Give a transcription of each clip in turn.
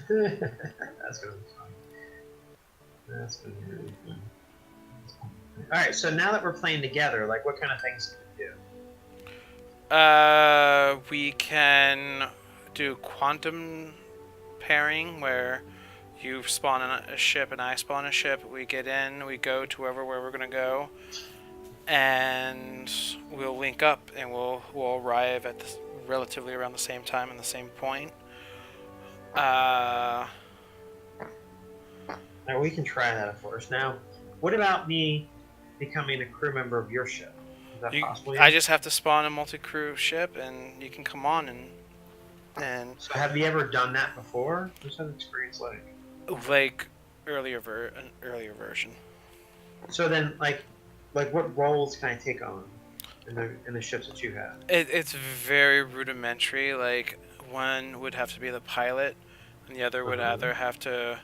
That's gonna be fun. That's gonna be really fun. All right, so now that we're playing together, like, what kind of things can we do? We can do quantum pairing where you spawn a ship and I spawn a ship. We get in, we go to where we're gonna go, and we'll link up and we'll arrive at relatively around the same time and the same point. Uh, Now we can try that, of course. Now, what about me becoming a crew member of your ship? Is that possible I yet? just have to spawn a multi-crew ship and you can come on and So, have you ever done that before? What's that experience like? like an earlier version. So then, like what roles can I take on in the ships that you have? It's very rudimentary. Like one would have to be the pilot, and the other would Uh-huh. either have to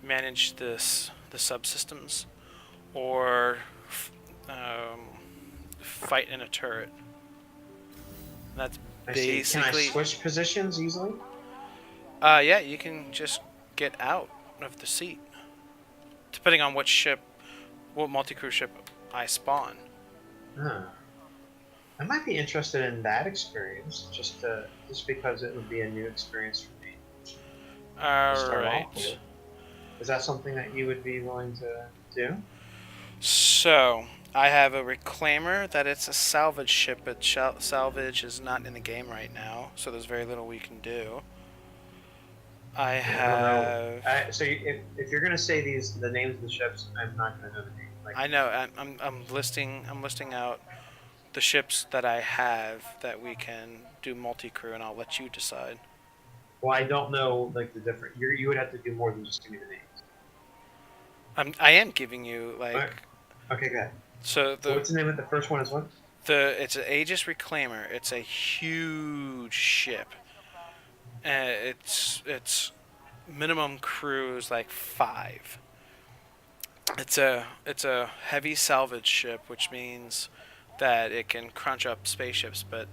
manage the subsystems or um, fight in a turret. That's I see. Can I basically. switch positions easily? Yeah, you can just get out of the seat, depending on what multi-crew ship I spawn. Huh. I might be interested in that experience, just because it would be a new experience for me to All start off right. with. Is that something that you would be willing to do? So I have a reclaimer that it's a salvage ship, but salvage is not in the game right now, so there's very little we can do. I Yeah, I don't know. have. If you're gonna say the names of the ships, I'm not gonna know the name. Like, I know. I'm listing out the ships that I have that we can do multi crew, and I'll let you decide. well, I don't know like the different. You would have to do more than just give me the names. I am giving you All right. like Okay, good. so So what's the name of the first one? Is what? it's an Aegis reclaimer. It's a huge ship. It's minimum crew is like 5. It's a heavy salvage ship, which means that it can crunch up spaceships, but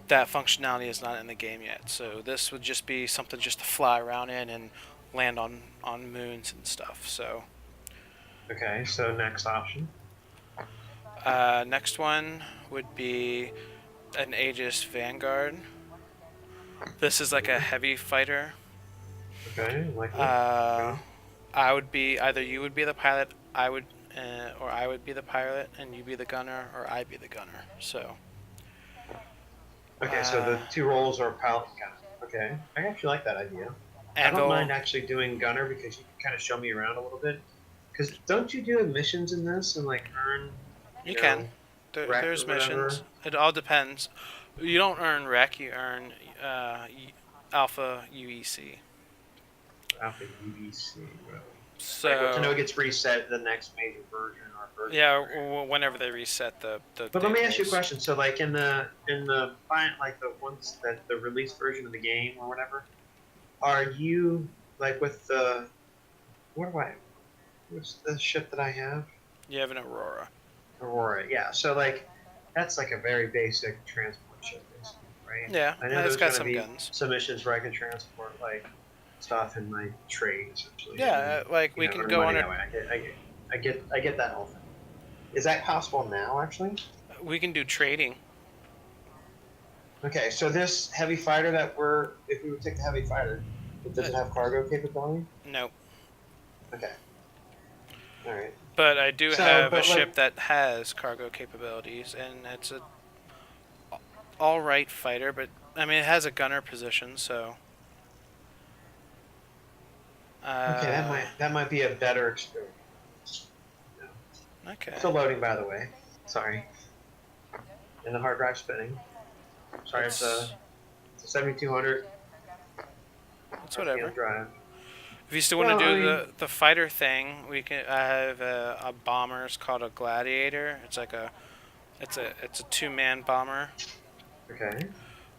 that functionality is not in the game yet. So this would just be something just to fly around in and land on moons and stuff. So Okay, so next option. next one would be an Aegis Vanguard. This is like a Mhm. heavy fighter. Okay, likely. Uh, Okay. I would be either you would be the pilot, or I would be the pilot, and you be the gunner, or I be the gunner. So, Okay, so uh, the two roles are pilot and gunner. Okay, I actually like that idea. I don't Anvil, mind actually doing gunner because you can kind of show me around a little bit. Because don't you do missions in this and like earn, you you can. know, rec or There's missions. whatever? It all depends. You don't earn rec. You earn uh, Alpha UEC. Alpha UBC, really. Like, well, to know So it gets reset the next major version or version yeah, where. whenever they reset the But let me ask you a database. question. So, like in the client, like the ones that the release version of the game or whatever, are you like with the what do I? What's the ship that I have? You have an Aurora. Aurora. Yeah. So like that's like a very basic transport ship, basically, right? Yeah, I know and it's there's got going to some be guns. some missions where I can transport like stuff in my trade essentially, and then Yeah, like we can earn go money on a that way. I get that whole thing. Is that possible now, actually? we can do trading. Okay, so this heavy fighter if we would take the heavy fighter, does Uh, it have cargo capability? no, Okay, all right. but I do So, have a but ship like, that has cargo capabilities, and it's a all right fighter. But I mean, it has a gunner position, so okay, uh, that might be a better experience. Yeah. okay. Still loading, by the way. Sorry, and the hard drive spinning. Sorry, It's it's a 7200 it's RPM whatever. drive. If you still want to Well, I do mean, the fighter thing, we can. I have a bomber. It's called a Gladiator. It's a 2-man bomber. okay,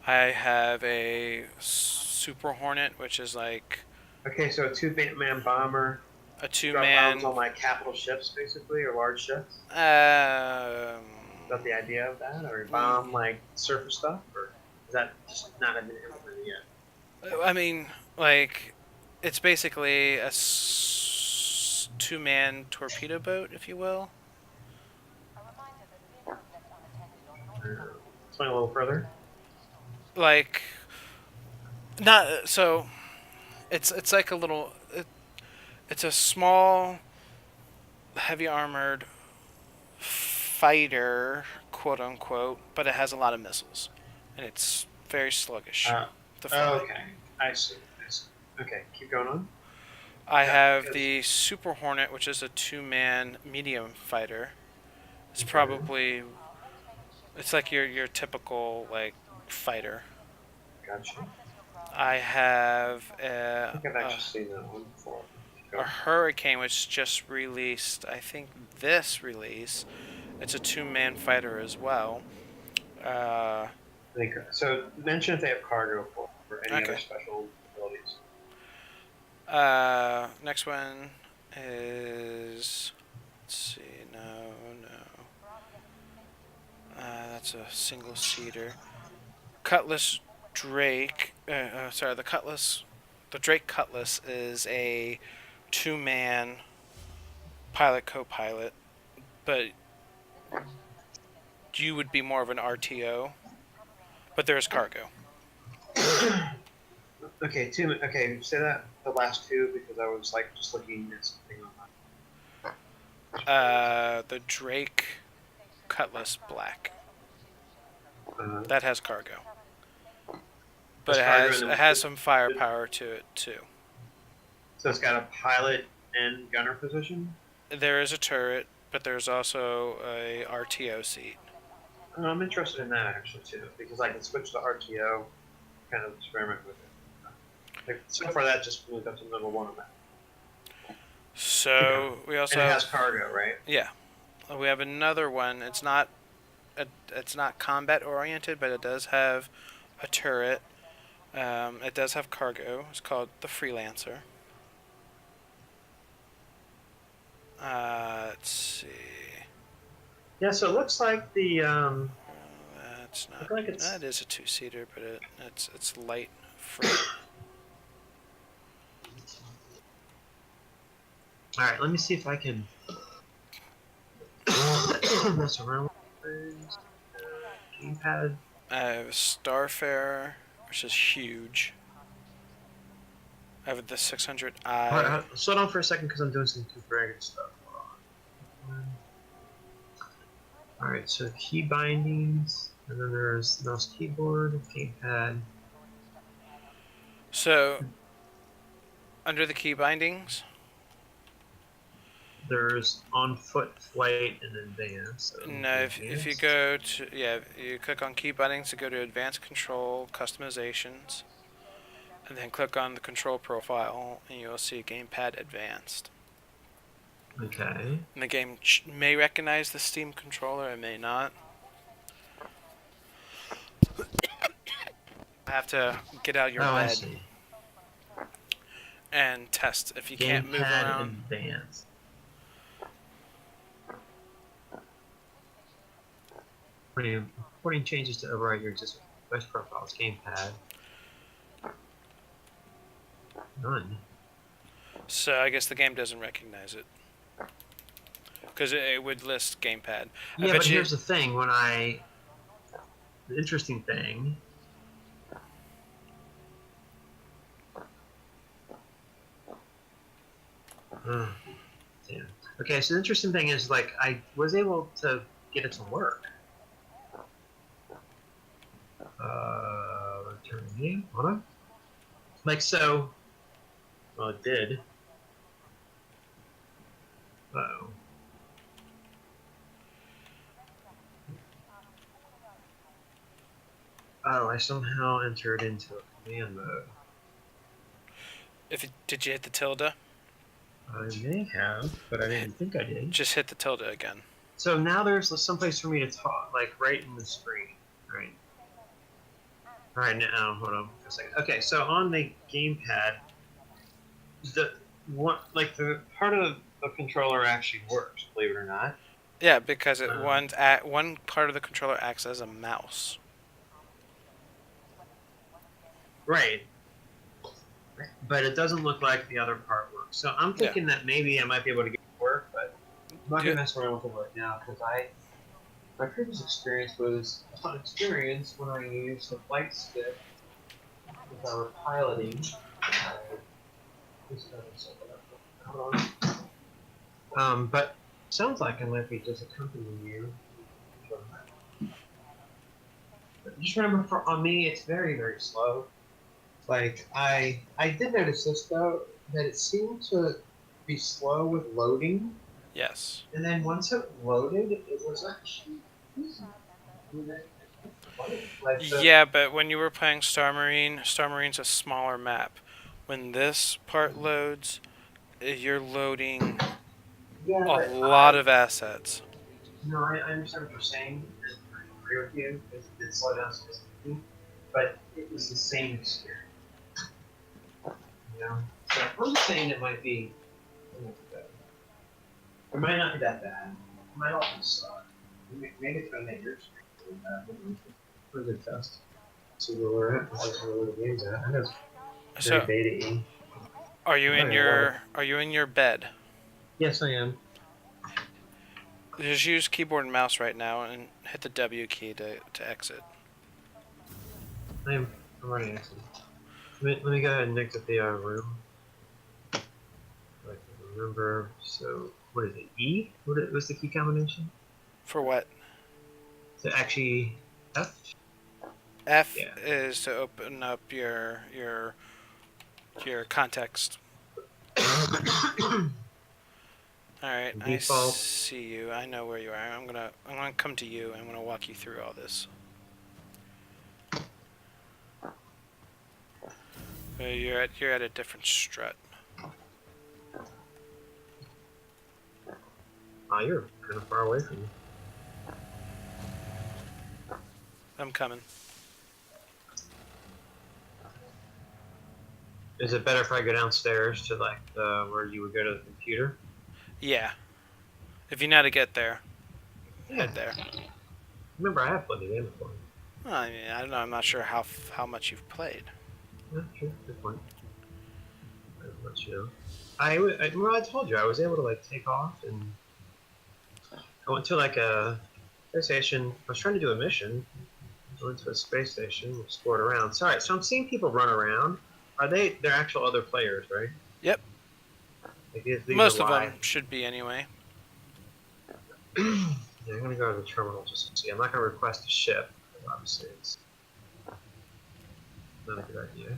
I have a Super Hornet, which is like okay. So a two-man bomber a two drop bombs man. on like capital ships, basically, or large ships. Um, Is that the idea of that, or mm, bomb like surface stuff, or is that just not been implemented yet? I mean, like It's basically a two-man torpedo boat, if you will. Explain a little further. Like, not so. It's like a little. It's a small, heavy armored fighter, quote unquote, but it has a lot of missiles, and it's very sluggish Uh, to fly. okay, I see. I see. Okay, keep going on. I Yeah, have because the Super Hornet, which is a two-man medium fighter. It's okay, probably it's like your typical like fighter. gotcha. I have I think I've actually seen that one before. Keep a going. Hurricane, which just released. I think this release. It's a two-man fighter as well. Uh, So mention if they have cargo or any other okay. special abilities. Next one is. Let's see. No, no. That's a single seater. Cutlass Drake. Sorry, the Cutlass. The Drake Cutlass is a two-man pilot co-pilot, but you would be more of an RTO. But there is cargo. Okay, two. Okay, say that the last two because I was like just looking at something The Drake Cutlass Black on. that has cargo, but Has cargo it has some firepower to it too. so it's got a pilot and gunner position. There is a turret, but there's also a RTO seat. I'm interested in that actually too because I can switch to RTO, kind of experiment with it. Like, so far, that just moved up to number one on that. So we also And it has cargo, right? yeah, we have another one. It's not combat oriented, but it does have a turret. It does have cargo. It's called the Freelancer. Let's see. Yeah. So it looks like the That's not. look like it's That is a two-seater, but it's light freight. all right. Let me see if I can mess around with things. Gamepad. I have a Starfarer, which is huge. I have the 600i. Slow down for a second because I'm doing some configuring stuff. Alright, so key bindings, and then there's mouse keyboard, gamepad. So, under the key bindings, There's on foot, flight, and advanced. So no, if you go to, you click on key bindings to go to advanced control customizations, and then click on the control profile, and you'll see gamepad advanced. Okay. And the game may recognize the Steam controller, it may not. I have to get out of your I bed see. and test if you can't move around. Advanced. Reporting changes to override your existing device profiles. Gamepad. None. So I guess the game doesn't recognize it. Because it would list gamepad. Yeah, but here's the thing. The interesting thing. Damn. Okay, so the interesting thing is, like, I was able to get it to work. Return the game. Hold on. Like, so. Well, it did. Uh-oh. Oh, I somehow entered into a command mode. Did you hit the tilde? I may have, but I didn't think I did. Just hit the tilde again. So now there's someplace for me to talk, like right in the screen, right? All right, now hold on for a second. Okay, so on the gamepad, the part of the controller actually works, believe it or not. Yeah, because one part of the controller acts as a mouse. Right. but it doesn't look like the other part works. So I'm Yeah. thinking that maybe I might be able to get it to work, but I'm not Do, gonna mess around with it right now because my previous experience was a fun experience when I used the flight stick as I were piloting. This doesn't set that up. Hold on. But sounds like I might be just accompanying you. But just remember, on me, it's very, very slow. Like I did notice this though that it seemed to be slow with loading, yes. and then once it loaded, it was actually easy. I mean, like the Yeah, but when you were playing Star Marine's a smaller map. When this part loads, you're loading yeah, a but lot of assets. I understand what you're saying, and I agree with you. It did slow down significantly, but it was the same experience. You know, so I'm saying it might be better. It might not be that bad. It might also suck. Maybe it's gonna make your experience really bad. For a good test. See where we're at. Where the game's at. I know it's very So, beta-y. are you in your bed? Yes, I am. Just use keyboard and mouse right now and hit the W key to exit. I am. I'm already exiting. Let me go ahead and exit the room. I can remember. So, what is it? E? What's the key combination? For what? To actually F? F Yeah. is to open up your context. All right, I Default. see you. I know where you are. I'm gonna come to you. I'm gonna walk you through all this. You're at a different strut. Ah, you're kind of far away from me. I'm coming. Is it better if I go downstairs to like where you would go to the computer? Yeah. If you know how to get there, Yeah. head there. Remember, I have played the game before. Well, I mean, I don't know. I'm not sure how much you've played. Yeah, sure. Good point. I'll let you know. Well, I told you I was able to like take off and I went to like a space station. I was trying to do a mission. I went to a space station, explored around. Sorry, so I'm seeing people run around. They're actual other players, right? Yep. Like these are Most of live. them should be anyway. Yeah, I'm gonna go to the terminal just to see. I'm not gonna request a ship, because obviously it's not a good idea.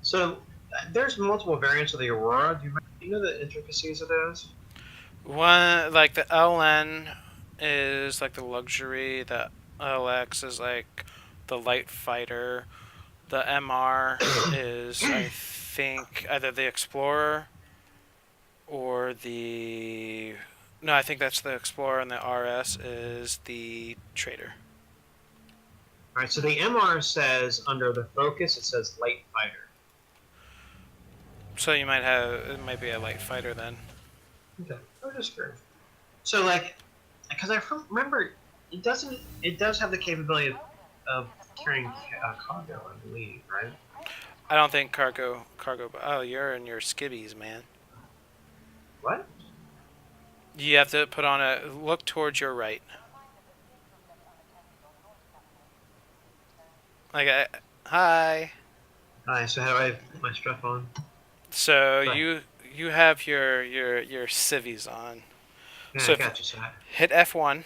So there's multiple variants of the Aurora. Do you know the intricacies of those? One like the LN is like the luxury. The LX is like the light fighter. The MR is I think either the Explorer or the no, I think that's the Explorer, and the RS is the Trader. All right, so the MR says under the focus it says light fighter. So you might have it might be a light fighter then. Okay, I'm just curious. So like, because I remember it does have the capability of carrying cargo, I believe, right? I don't think cargo. Oh, you're in your skibbies, man. What? You have to put on a look towards your right. Like, hi. Alright, so how do I put my stuff on? So Right. you have your civvies on. Yeah, So I if got you, so hit F1,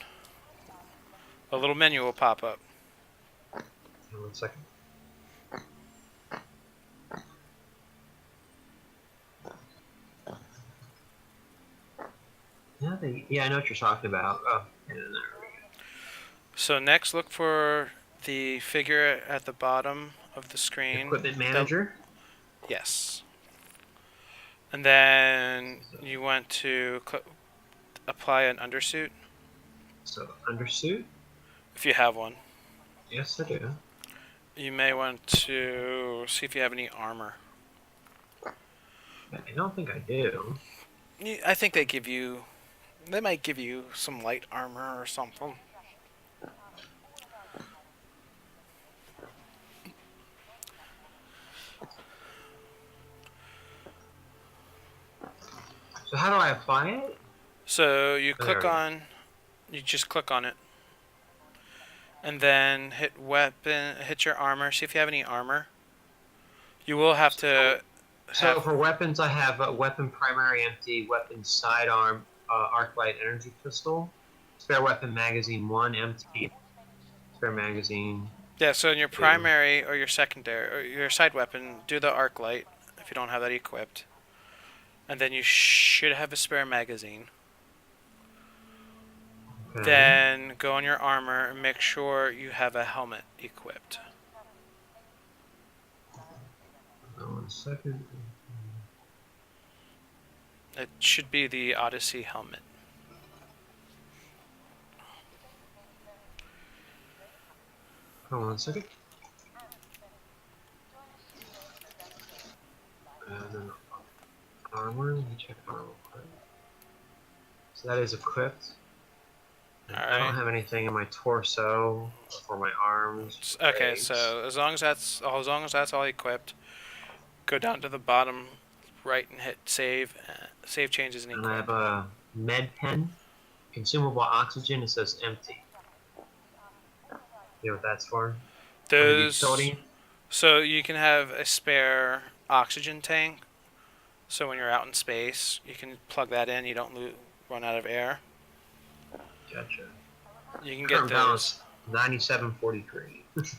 a little menu will pop up. one second. Yeah, I know what you're talking about. Oh, yeah, there we go. So next, look for the figure at the bottom of the screen. Equipment manager. Yes. And then you want to apply an undersuit So undersuit. if you have one. Yes, I do. You may want to see if you have any armor. I don't think I do. I think they might give you some light armor or something. how do I apply it? So you There click we go. on, you just click on it, and then hit weapon, hit your armor. See if you have any armor. You will have to So have. for weapons, I have a weapon primary empty, weapon sidearm, arc light energy pistol, spare weapon magazine 1 empty, spare magazine Yeah, so in your 2. primary or your secondary or your side weapon, do the arc light if you don't have that equipped. And then you should have a spare magazine. Okay. Then go on your armor and make sure you have a helmet equipped. Hold on 1 second. It should be the Odyssey helmet. Hold on 1 second. Then armor. Let me check armor real quick. So that is equipped. I don't have anything in my torso or my arms. Okay, legs. so as long as that's all equipped, go down to the bottom right and hit save. Save changes and And I equip. have a med pen, consumable oxygen. It says empty. You know what that's for? Those. Utility. So you can have a spare oxygen tank. So when you're out in space, you can plug that in. You don't run out of air. Gotcha. You can get Current those. balance 97.43.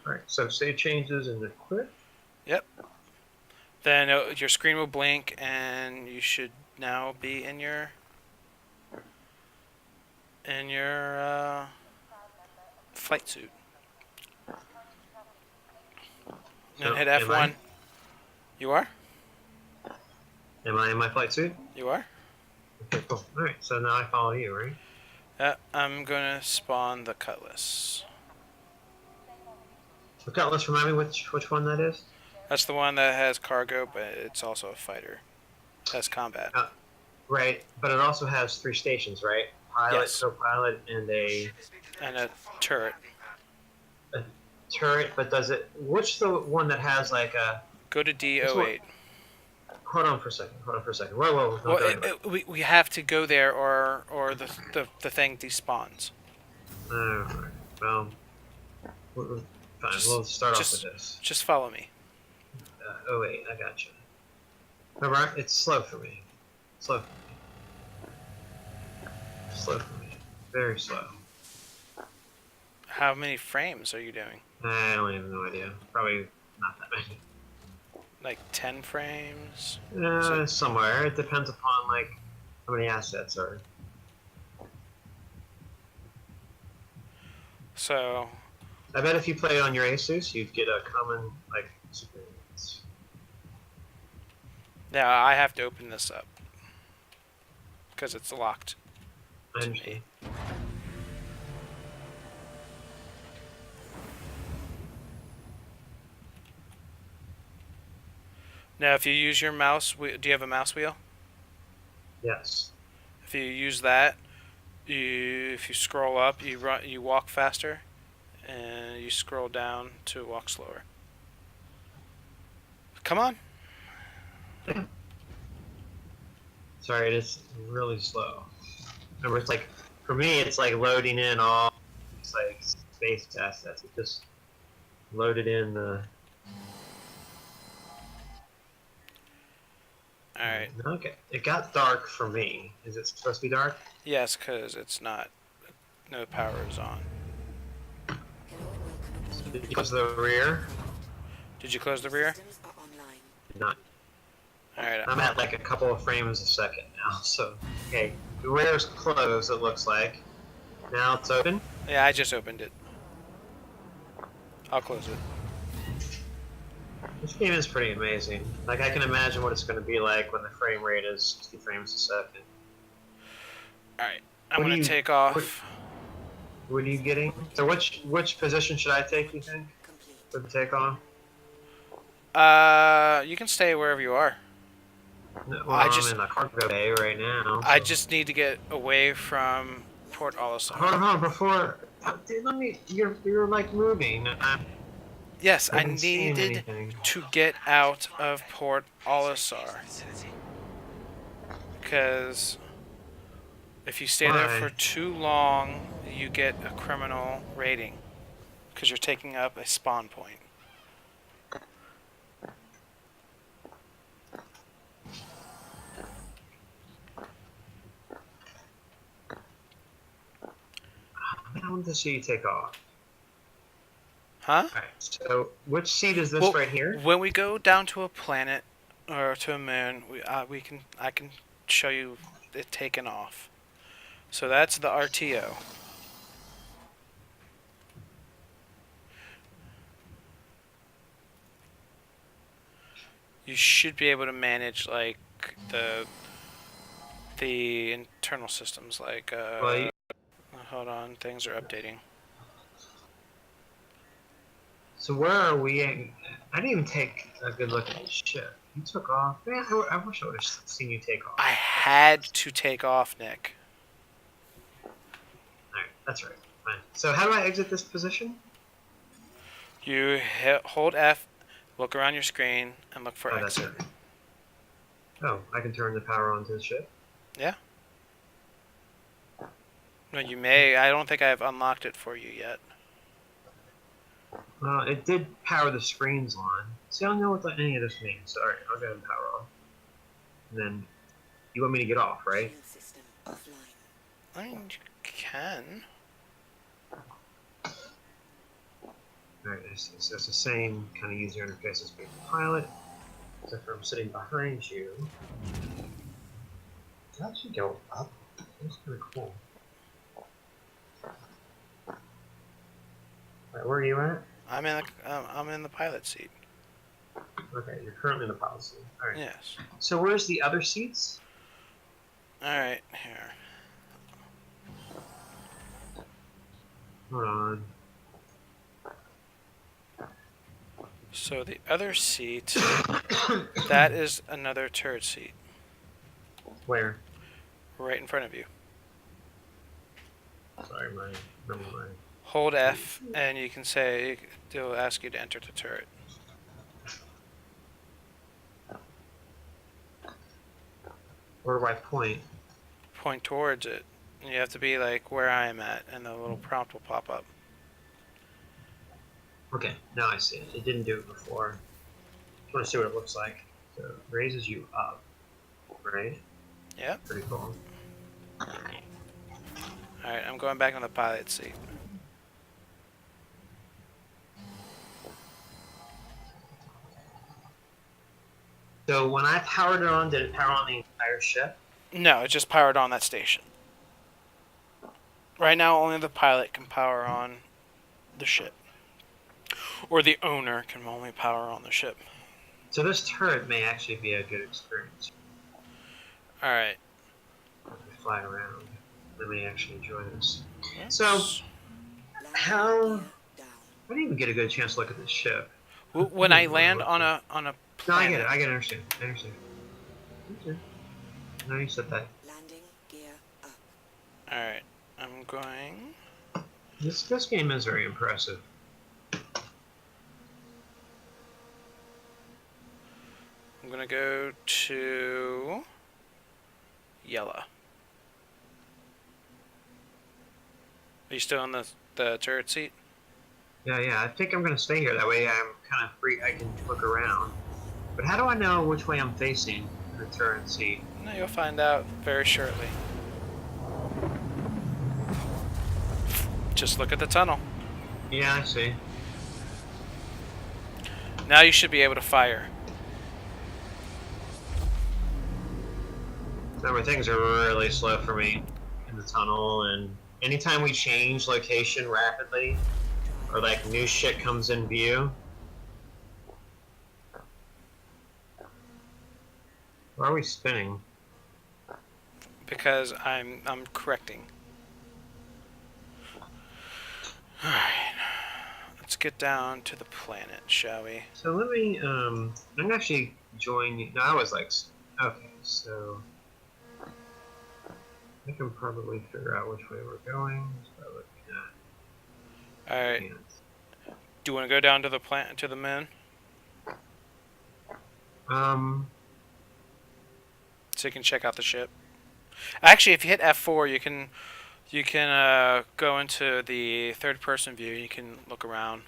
Alright, so save changes and equip. Yep. Then your screen will blink, and you should now be in your flight suit. So, And hit am F1. You are? Am I in my flight suit? You are? Okay, cool. Alright, so now I follow you, right? I'm gonna spawn the cutlass. Okay, let's remind me which one that is. That's the one that has cargo, but it's also a fighter. It has combat. Right, but it also has 3 stations, right? Pilot, Yes. co-pilot, and a And a turret. turret. But does it? Which the one that has like a? Go to D08. Hold on for a second. Whoa. Well, Don't go anywhere. we have to go there, or the thing despawns. Alright, well, fine. We'll start off with this. Just follow me. Oh wait, I got you. Remember, it's slow for me. Slow for me. Very slow. How many frames are you doing? I don't have no idea. Probably not that many. Like 10 frames? Somewhere. It depends upon like how many assets are. So I bet if you play it on your Asus, you'd get a common like experience. now I have to open this up because it's locked to me. Now, if you use your mouse, do you have a mouse wheel? Yes. If you use that, if you scroll up, you walk faster, and you scroll down to walk slower. Come on. Sorry, it is really slow. Remember, it's like for me, it's like loading in all these like space assets. It just loaded in the. Alright. Okay, it got dark for me. Is it supposed to be dark? Yes, because it's not. No power is on. Did you close the rear? Did you close the rear? Not. Alright. I'm at like a couple of frames a second now. So, okay, the rear's closed. It looks like. Now it's open. Yeah, I just opened it. I'll close it. This game is pretty amazing. Like, I can imagine what it's going to be like when the frame rate is 60 frames a second. Alright, I'm going to take off. What are you getting? So which position should I take, you think, for the takeoff? You can stay wherever you are. No, well, I'm in the cargo bay right now. So. I just need to get away from Port Olisar. Hold on, before... Dude, you're like moving. Yes, I needed to get out of Port Olisar. Because if you stay there Why? for too long, you get a criminal rating. Because you're taking up a spawn point. I want to see you take off. Huh? Alright, so which seat is this Well, right here? when we go down to a planet or to a moon, I can show you it taken off. So that's the RTO. You should be able to manage like the internal systems. Like Well, you, hold on, things are updating. so where are we? I didn't even take a good look at the ship. You took off. Man, I wish I would have seen you take off. I had to take off, Nick. Alright, that's right. Fine. So how do I exit this position? You hold F, look around your screen, and look for Oh, that's exit. it. Oh, I can turn the power on to the ship? Yeah. No, you may. I don't think I've unlocked it for you yet. Well, it did power the screens on. See, I don't know what any of this means. Alright, I'll go ahead and power off. And then, you want me to get off, right? System offline. I mean, you can. Alright, it's the same kind of user interface as being a pilot, except for I'm sitting behind you. Did I actually go up? That's kind of cool. Alright, where are you at? I'm in the pilot seat. Okay, you're currently in the pilot seat. Alright. Yes. So where's the other seats? All right. Here. Hold on. So the other seat, that is another turret seat, Where? right in front of you. Sorry, my remember my. Hold F, and you can say it'll ask you to enter the turret. Where do I point? Point towards it. And you have to be like where I am at, and the little prompt will pop up. Okay, now I see it. It didn't do it before. I want to see what it looks like. So it raises you up, right? Yep. Pretty cool. All right. I'm going back on the pilot seat. So when I powered it on, did it power on the entire ship? No, it just powered on that station. Right now, only the pilot can power on the ship. Or the owner can only power on the ship. So this turret may actually be a good experience. Alright. Let me fly around. Let me actually enjoy this. Oops. So, how Gear down. I didn't even get a good chance to look at this ship. When I land on a No, I planet, get it. I understand. I understand. Okay. No, you said that. Landing gear up. Alright, I'm going. This game is very impressive. I'm gonna go to Yella. Are you still in the turret seat? Yeah, I think I'm gonna stay here. That way I'm kind of free. I can look around. But how do I know which way I'm facing in the turret seat? No, you'll find out very shortly. Just look at the tunnel. Yeah, I see. Now you should be able to fire. Remember, things are really slow for me in the tunnel, and anytime we change location rapidly, or like new shit comes in view. Why are we spinning? Because I'm correcting. Alright. Let's get down to the planet, shall we? So let me, I'm gonna actually join you. No, I was like, okay, so I can probably figure out which way we're going just by looking Alright. at it. Do you want to go down to the planet, to the moon? Um, It's so you can check out the ship. Actually, if you hit F4, you can go into the third person view. You can look around.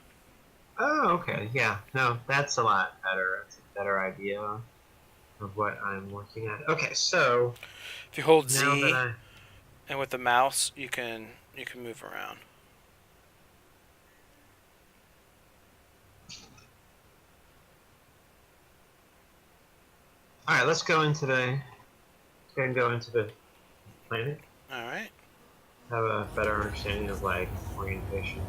Oh, okay. Yeah. No, that's a lot better. That's a better idea of what I'm looking at. Okay, so If you hold now that Z and with the mouse, you can move around. all right, let's go into the planet. All right. Have a better understanding of like orientation.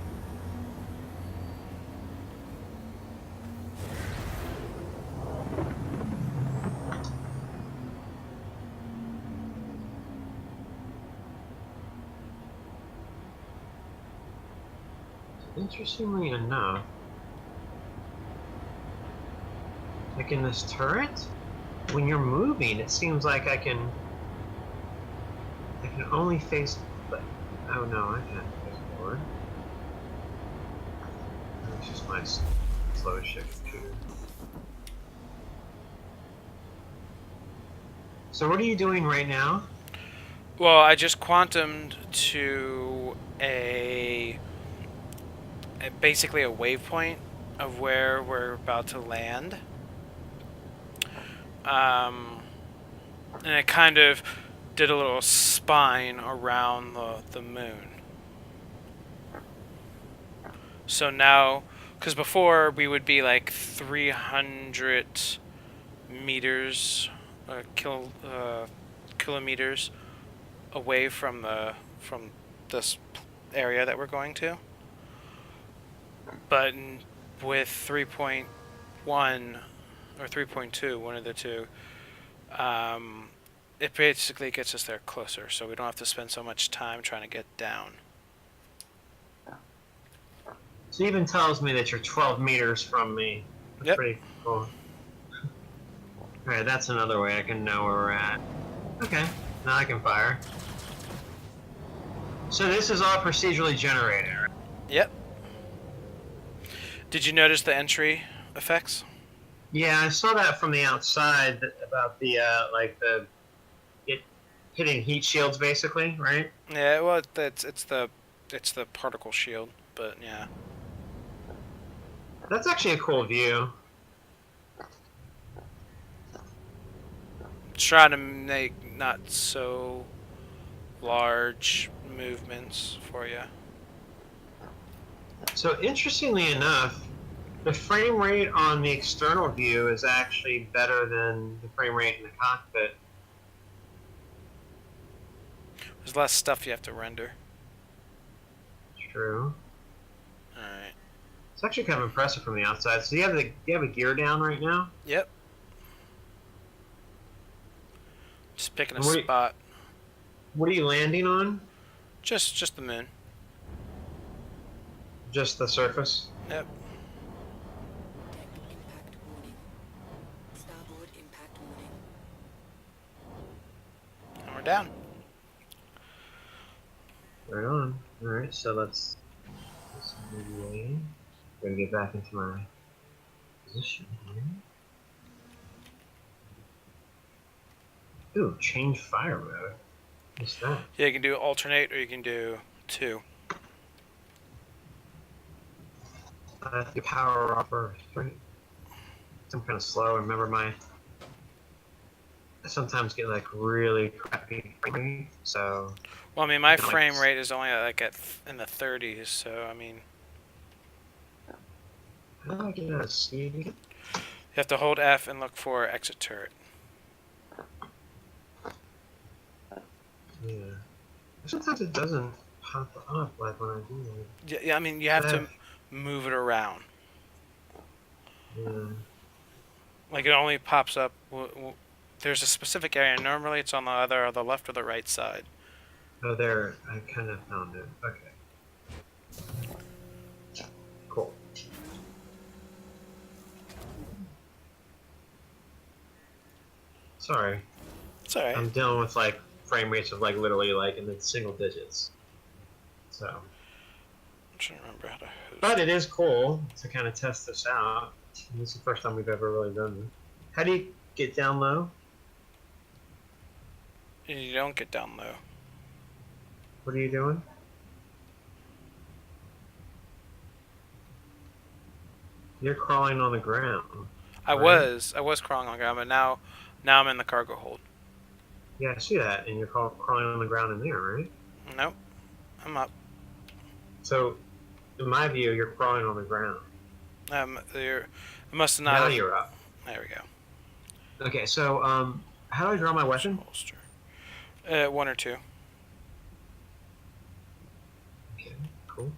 Interestingly enough, like in this turret, when you're moving, it seems like I can only face. Oh no, I can't face forward. It's just my slow shift computer. So what are you doing right now? Well, I just quantumed to basically a waypoint of where we're about to land. And it kind of did a little spine around the moon. So now, because before we would be like 300 meters, kilometers away from this area that we're going to. But with 3.1 or 3.2, one of the two, it basically gets us there closer, so we don't have to spend so much time trying to get down. So it even tells me that you're 12 meters from me. That's Yep. pretty cool. Alright, that's another way I can know where we're at. Okay, now I can fire. So this is all procedurally generated, right? Yep. Did you notice the entry effects? Yeah, I saw that from the outside about the it hitting heat shields basically, right? Yeah, well, it's the particle shield, but yeah. That's actually a cool view. Trying to make not so large movements for you. So interestingly enough, the frame rate on the external view is actually better than the frame rate in the cockpit. There's less stuff you have to render. True. Alright. It's actually kind of impressive from the outside. So do you have a gear down right now? Yep. Just picking a Wait. spot. What are you landing on? Just the moon. Just the surface? Yep. Deck impact warning. Starboard impact warning. And we're down. Right on. Alright, so let's move away. I'm gonna get back into my position here. Ooh, change fire mode. What's that? Yeah, you can do alternate or you can do 2. I have to power off first, right? I'm kind of slow. Remember I sometimes get like really crappy frame rate, so. Well, I mean, my Like- frame rate is only like in the 30s, so I mean, How do I get out of speed? you have to hold F and look for exit turret. Yeah. Sometimes it doesn't pop up like when I do it. Yeah, I mean, you have to move it around. Yeah. Like it only pops up. There's a specific area. Normally, it's on the left or the right side. Oh, there. I kind of found it. Okay. Cool. Sorry. It's alright. I'm dealing with like frame rates of like literally like in the single digits. So. I'm trying to remember how to host. But it is cool to kind of test this out. This is the first time we've ever really done this. How do you get down low? You don't get down low. What are you doing? You're crawling on the ground. I Right. was crawling on the ground, but now I'm in the cargo hold. Yeah, I see that, and you're crawling on the ground in there, right? Nope, I'm up. So, in my view, you're crawling on the ground. There, I must not Now have. you're up. There we go. Okay, so how do I draw my weapon? Holster. One or two. Okay, cool.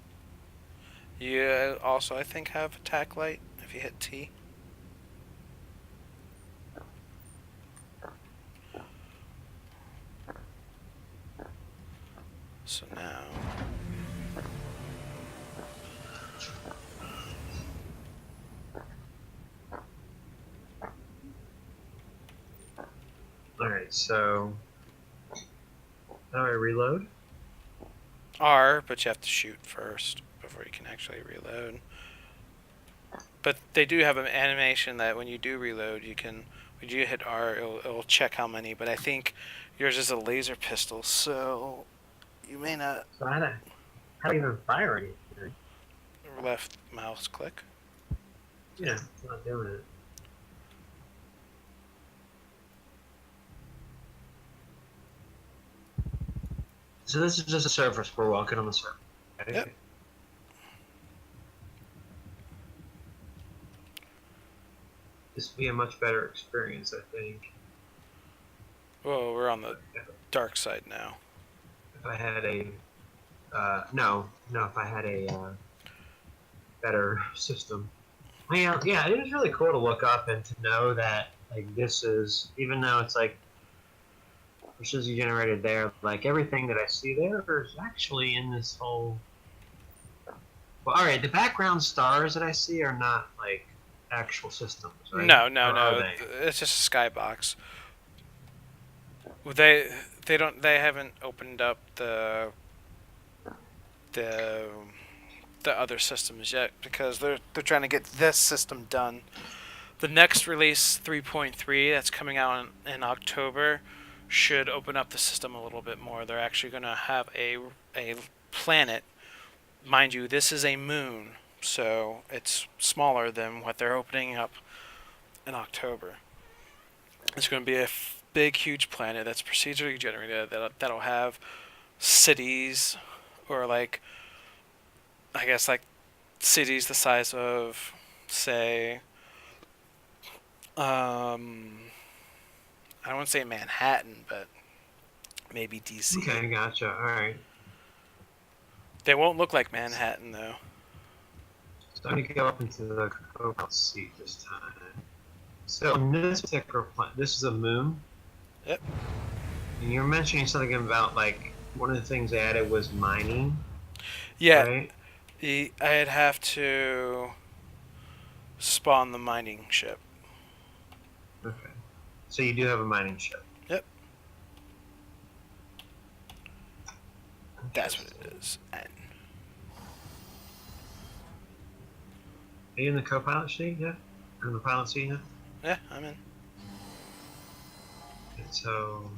You also, I think, have attack light if you hit T. So now, All right, so how do I reload? R, but you have to shoot first before you can actually reload. But they do have an animation that when you do reload, when you hit R, it'll check how many. But I think yours is a laser pistol, so you may not So how do you even fire anything? left mouse click. Yeah, it's not doing it. So this is just a surface. We're walking on the surface. Okay? Yep. This would be a much better experience, I think, Well, we're on the dark side now. if I had a if I had a better system. Yeah, it is really cool to look up and to know that like this is, even though it's like this is generated there, like everything that I see there is actually in this whole. Well, all right, the background stars that I see are not like actual systems, right? No, Or are they? it's just a skybox. They haven't opened up the the other systems yet because they're trying to get this system done. The next release 3.3 that's coming out in October should open up the system a little bit more. They're actually going to have a planet. Mind you, this is a moon, so it's smaller than what they're opening up in October. It's going to be a big, huge planet that's procedurally generated that'll have cities or like I guess like cities the size of say I don't want to say Manhattan, but maybe DC. Okay, gotcha. All right. They won't look like Manhattan though. So I need to go up into the cobalt seat this time. So in this particular planet, this is a moon. Yep. And you were mentioning something about like one of the things they added was mining. Yeah, Right? I'd have to spawn the mining ship. Okay. So you do have a mining ship. Yep. That's what it is. And Are you in the co-pilot seat yet? Or in the pilot seat yet? yeah, I'm in. And so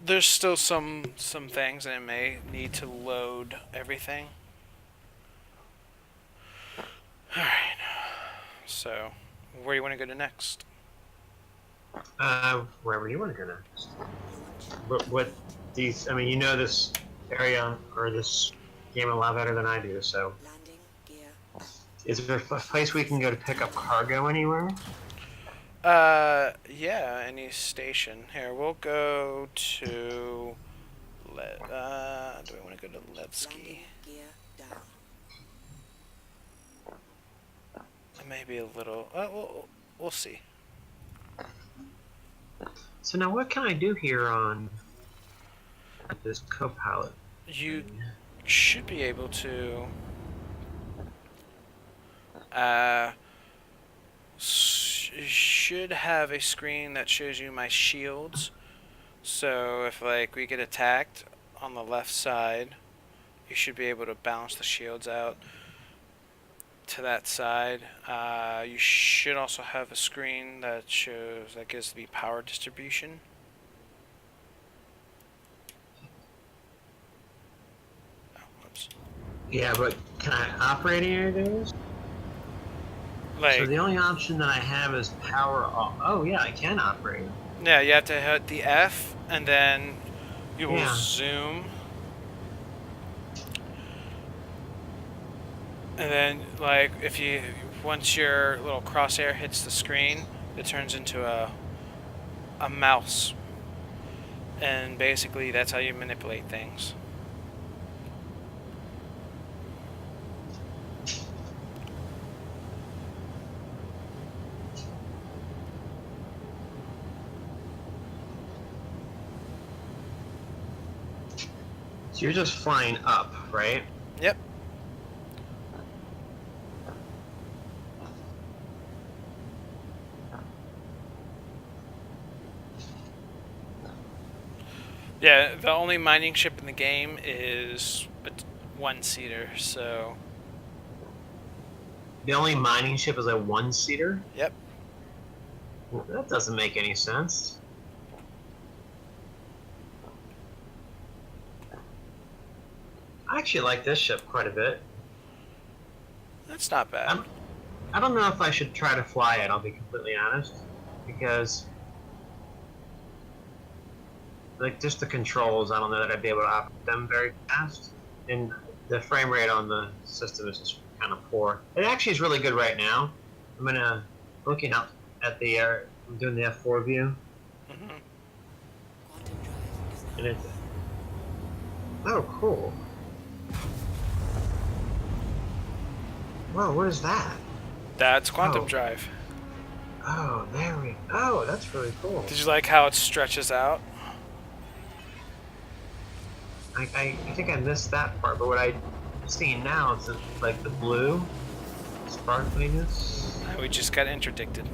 There's still some things, and it may need to load everything. All right. So, where do you want to go to next? wherever you want to go next. What these? I mean, you know this area or this game a lot better than I do. So, Landing gear. is there a place we can go to pick up cargo anywhere? Yeah, any station. Here, we'll go to. Do we want to go to Levski? Landing gear down. Maybe a little. We'll see. So now, what can I do here on this co-pilot? You should be able to. Should have a screen that shows you my shields. So if like we get attacked on the left side, you should be able to bounce the shields out to that side. You should also have a screen that gives the power distribution. Yeah, but can I operate any of those? So Like, the only option that I have is power off. Oh yeah, I can operate them. yeah, you have to hit the F, and then you will Yeah. zoom. And then, like, once your little crosshair hits the screen, it turns into a mouse. And basically, that's how you manipulate things. So you're just flying up, right? Yep. Yeah, the only mining ship in the game is a one-seater, so... The only mining ship is a one-seater? Yep. Well, that doesn't make any sense. I actually like this ship quite a bit. That's not bad. I don't know if I should try to fly it, I'll be completely honest. Because, like, just the controls, I don't know that I'd be able to operate them very fast. And the frame rate on the system is just kind of poor. It actually is really good right now. I'm looking up at the I'm doing the F4 view, Hmm. Quantum drive is now and it's oh cool. Whoa, what is that? That's Quantum Oh. Drive. Oh, there we. Oh, that's really cool. Did you like how it stretches out? I think I missed that part, but what I'm seeing now is like the blue sparkliness. We just got interdicted.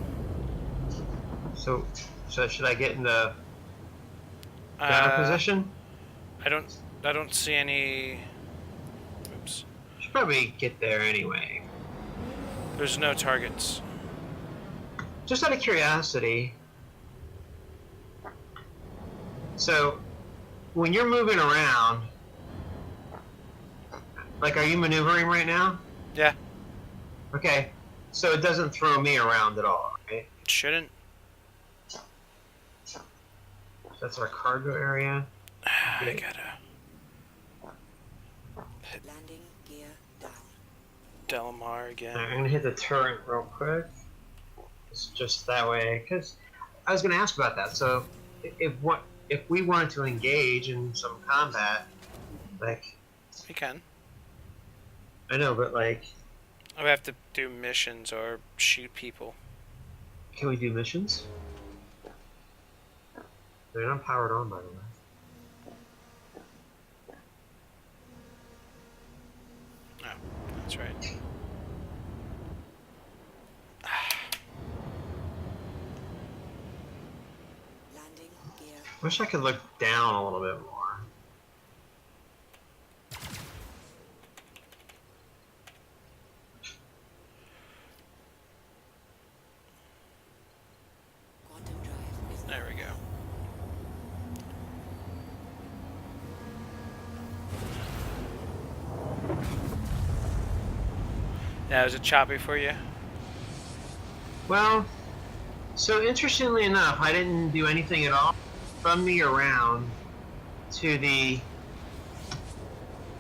So should I get in the gunner position? I don't see any. Oops. Should probably get there anyway. There's no targets. Just out of curiosity. So, when you're moving around, like, are you maneuvering right now? Yeah. Okay. So it doesn't throw me around at all, right? It shouldn't. That's our cargo area. I Okay. gotta. landing gear down. Delamar again. I'm gonna hit the turret real quick. It's just that way, because I was gonna ask about that. So, if we wanted to engage in some combat, like, We can. I know, but like, We have to do missions or shoot people. can we do missions? They're not powered on, by the way. Oh, that's right. Landing gear. Wish I could look down a little bit more. Quantum drive is now There we go. Now, is it choppy for you? Well, so interestingly enough, I didn't do anything at all. Spun me around to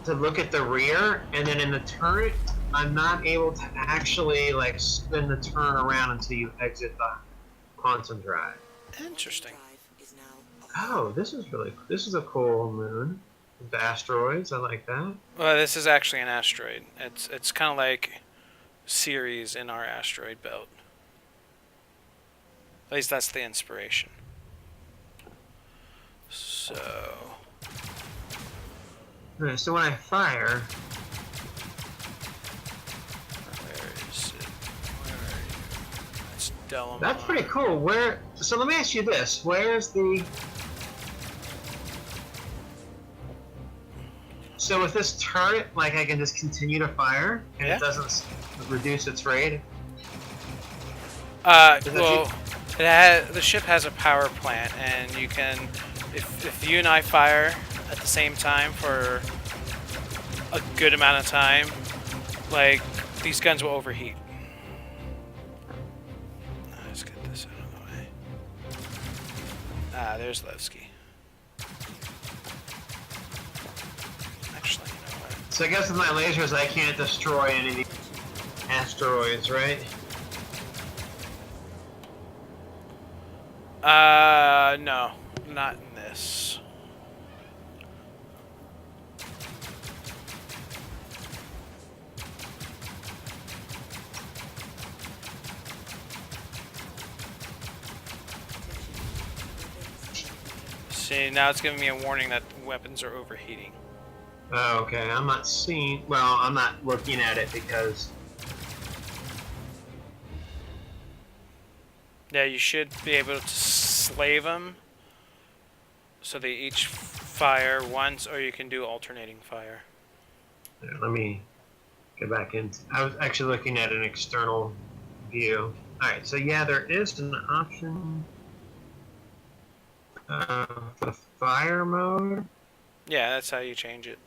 look at the rear, and then in the turret, I'm not able to actually like spin the turn around until you exit the quantum drive. Interesting. drive is now off. Oh, this is a cool moon. The asteroids, I like that. Well, this is actually an asteroid. It's kind of like Ceres in our asteroid belt. At least that's the inspiration. So, Alright, so when I fire, where is it? Where are you? That's Delamar. that's pretty cool. So let me ask you this: where's the? So with this turret, like I can just continue to fire, and Yeah. it doesn't reduce its rate. Well, the ship has a power plant, and you can, if you and I fire at the same time for a good amount of time, like, these guns will overheat. Let's get this out of the way. Ah, there's Levski. Actually, you know what? So I guess with my lasers, I can't destroy any of these asteroids, right? No, not in this. See, now it's giving me a warning that weapons are overheating. Oh, okay. I'm not seeing. Well, I'm not looking at it because. Yeah, you should be able to slave them so they each fire once, or you can do alternating fire. Let me get back into. I was actually looking at an external view. All right. So yeah, there is an option for fire mode. Yeah, that's how you change it.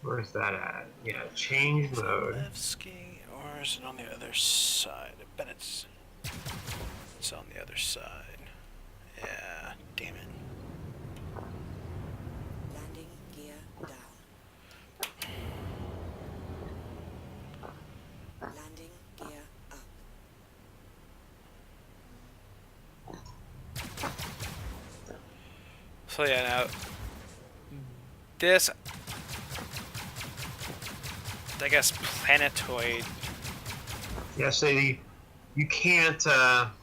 Where's that at? Yeah, change mode. Levski, or is it on the other side? I bet it's on the other side. Yeah, damn it. Landing gear down. Landing gear up. So yeah, now this, I guess, planetoid. Yeah, so you can't. I'm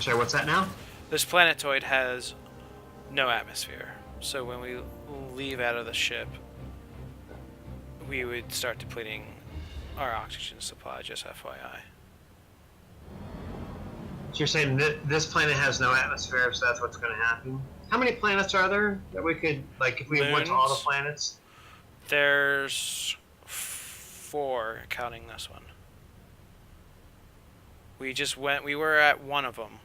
sorry. What's that now? This planetoid has no atmosphere. So when we leave out of the ship, we would start depleting our oxygen supply. Just FYI. So you're saying that this planet has no atmosphere, so that's what's going to happen? How many planets are there that we could, like, if we went to all the Moons? planets? There's 4, counting this one. We were at one of them.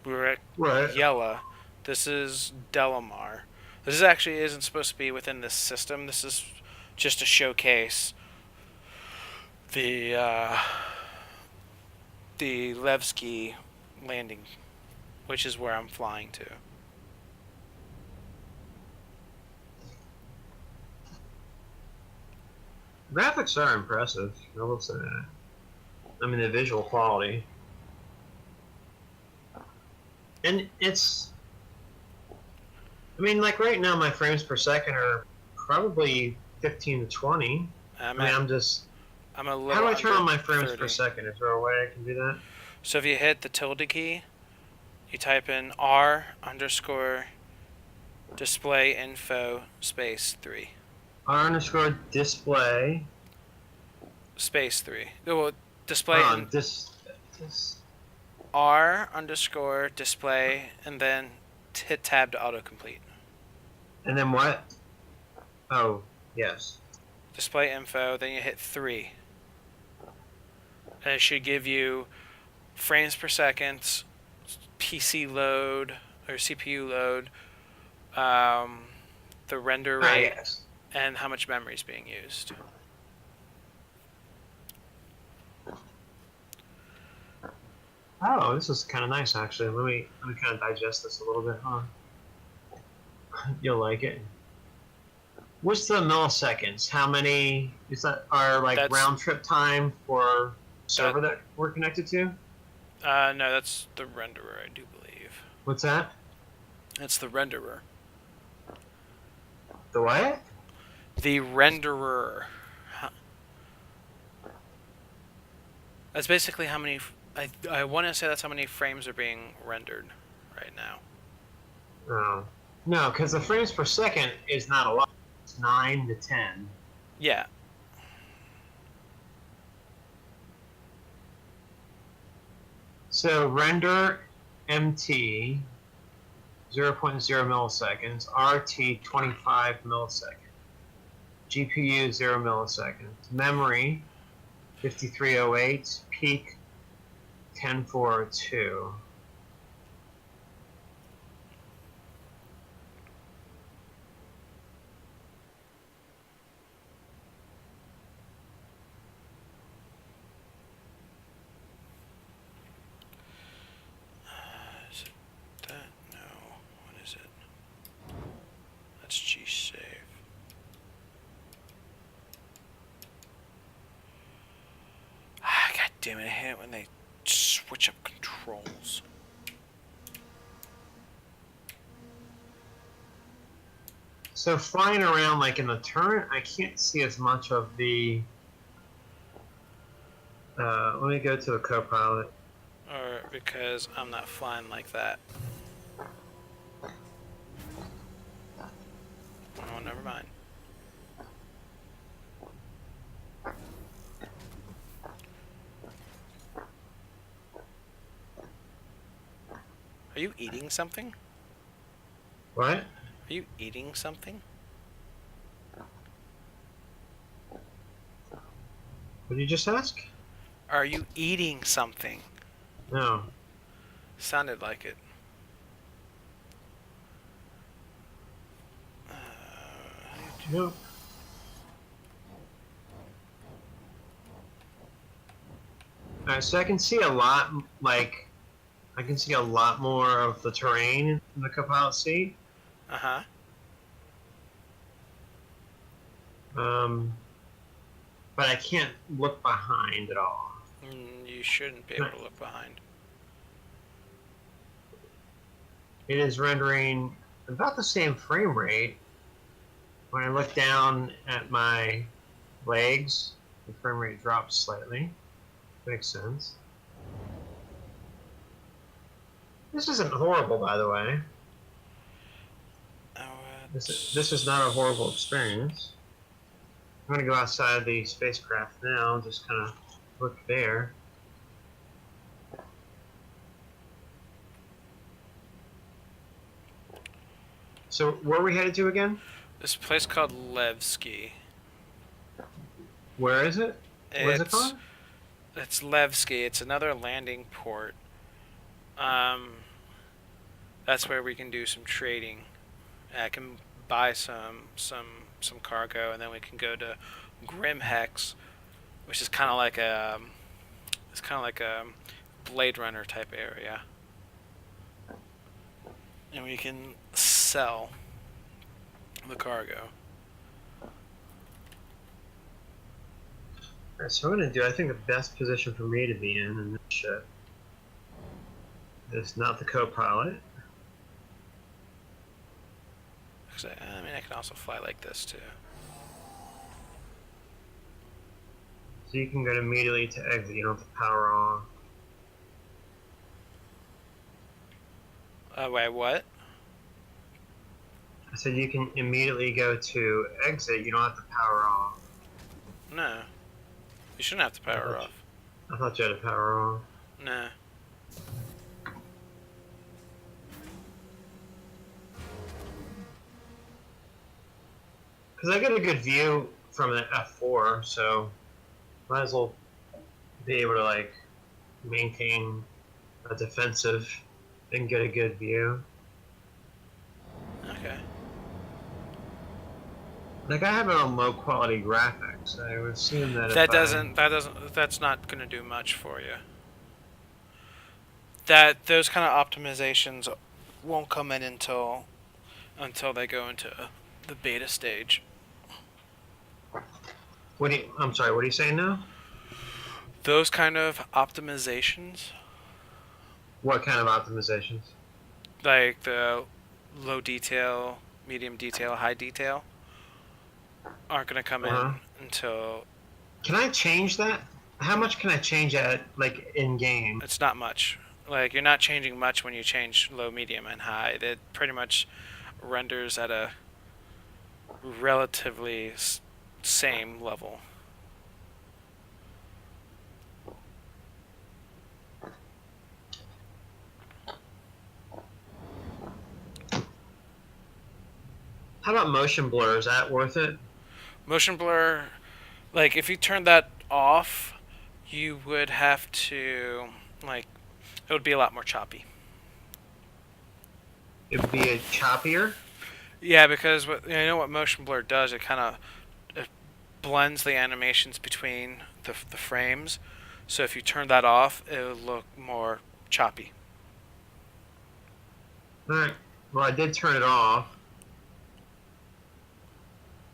We were at Right. Yela. This is Delamar. This actually isn't supposed to be within this system. This is just to showcase the Levski landing, which is where I'm flying to. Graphics are impressive. I will say that. I mean, the visual quality. And it's... I mean, like right now, my frames per second are probably 15 to 20. I'm a little. How do I turn on my frames 30. per second? Is there a way I can do that? So if you hit the tilde key, you type in R_display info space 3. R_display. Space 3. Well, display in R_display and then hit tab to autocomplete. And then what? Oh, yes. Display info, then you hit 3. And it should give you frames per second, PC load, or CPU load, the render rate, yes. and how much memory is being used. Oh, this is kind of nice, actually. Let me kind of digest this a little bit, huh? You'll like it. What's the milliseconds? How many is that? Our round trip time for server that we're connected to? No, that's the renderer, I do believe. What's that? It's the renderer. The what? The renderer. That's basically how many. I want to say that's how many frames are being rendered right now. Oh. No, because the frames per second is not a lot. It's 9 to 10. Yeah. So render MT 0.0 milliseconds, RT 25 milliseconds, GPU 0 milliseconds, memory 5308, peak 10402. damn it, I hate it when they switch up controls. So flying around like in the turret, I can't see as much of the. Let me go to the co-pilot. Or because I'm not flying like that. Oh, never mind. Are you eating something? What? Are you eating something? What did you just ask? Are you eating something? No. Sounded like it. No. Alright, so I can see a lot, like, I can see a lot more of the terrain in the co-pilot seat. Uh-huh. But I can't look behind at all. You shouldn't be able to look behind. It is rendering about the same frame rate. When I look down at my legs, the frame rate drops slightly. Makes sense. This isn't horrible, by the way. Oh, This is not a horrible experience. I'm gonna go outside the spacecraft now, just kind of look there. So, where are we headed to again? this place called Levski. Where is it? Where's it called? It's Levski. It's another landing port. That's where we can do some trading. I can buy some cargo, and then we can go to Grimhex, which is kind of like a Blade Runner type area, and we can sell the cargo. Alright, so I'm gonna do, I think the best position for me to be in this ship is not the co-pilot. I mean, I can also fly like this too. So you can go immediately to exit, you don't have to power off. Wait, what? I said you can immediately go to exit, you don't have to power off. No. You shouldn't have to power off. I thought you had to power off. No. Because I get a good view from the F4, so might as well be able to like maintain a defensive and get a good view. Okay. Like I have it on low quality graphics. I would assume that That's not gonna do much for you. Those kind of optimizations won't come in until they go into the beta stage. I'm sorry, what are you saying now? Those kind of optimizations, What kind of optimizations? like the low detail, medium detail, high detail, aren't gonna come in until. Can I change that? How much can I change at like in game? It's not much. Like you're not changing much when you change low, medium, and high. It pretty much renders at a relatively same level. How about motion blur? Is that worth it? Motion blur, like if you turn that off, you would have to, like, it would be a lot more choppy. It would be a choppier. Yeah, because what motion blur does, it kind of blends the animations between the frames. So if you turn that off, it will look more choppy. Alright. Well, I did turn it off.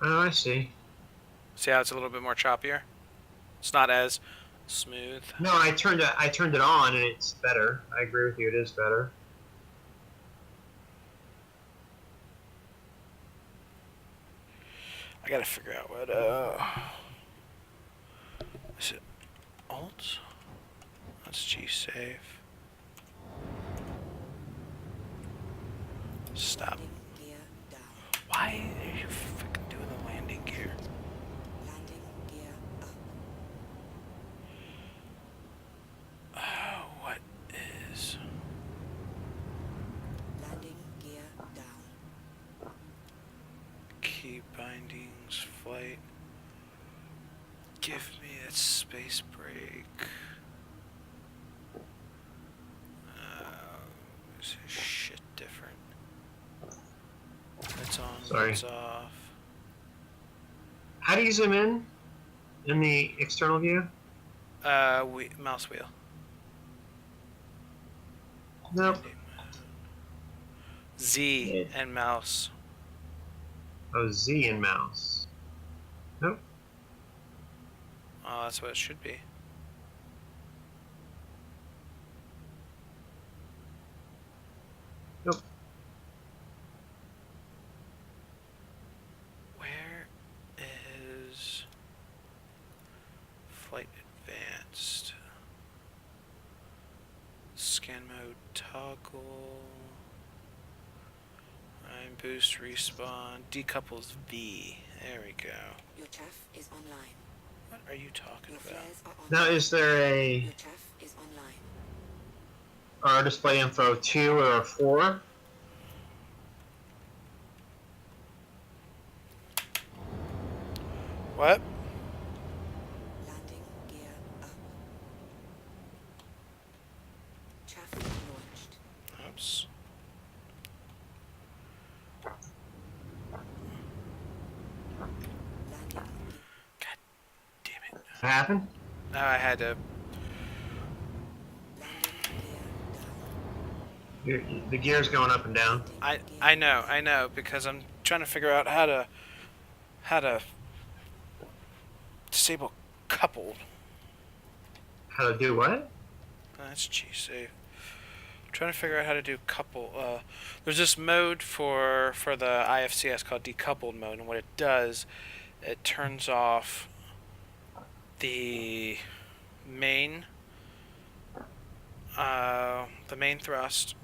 Oh, I see. See how it's a little bit more choppier? It's not as Smooth. No, I turned it on and it's better. I agree with you. It is better. I gotta figure out what, is it Alt? That's G-Save. Stop. Landing gear down. Why are you freaking doing the landing gear? Landing gear up. What is... Landing gear down. Key bindings, flight. Give me that space break. Is this shit different? It's on, Sorry. it's off. How do you zoom in the external view? Mouse wheel. Nope. Z and mouse. Oh, Z and mouse. Nope. Oh, that's what it should be. Nope. Where is flight advanced? Scan mode toggle. Boost respawn. Decouples V. There we go. Your chaff is online. What are you talking Your about? flares are online. Now, is there a Your chaff is online. our display info 2 or a 4? What? Landing gear up. Chaff launched. Oops. Landing gear. Damn it. What happened? Now I had to. Landing gear down. The gear's going up and down. I know, because I'm trying to figure out how to disable coupled. How to do what? That's G-Save. I'm trying to figure out how to do couple. There's this mode for the IFCS called decoupled mode, and what it does, it turns off the main thrust,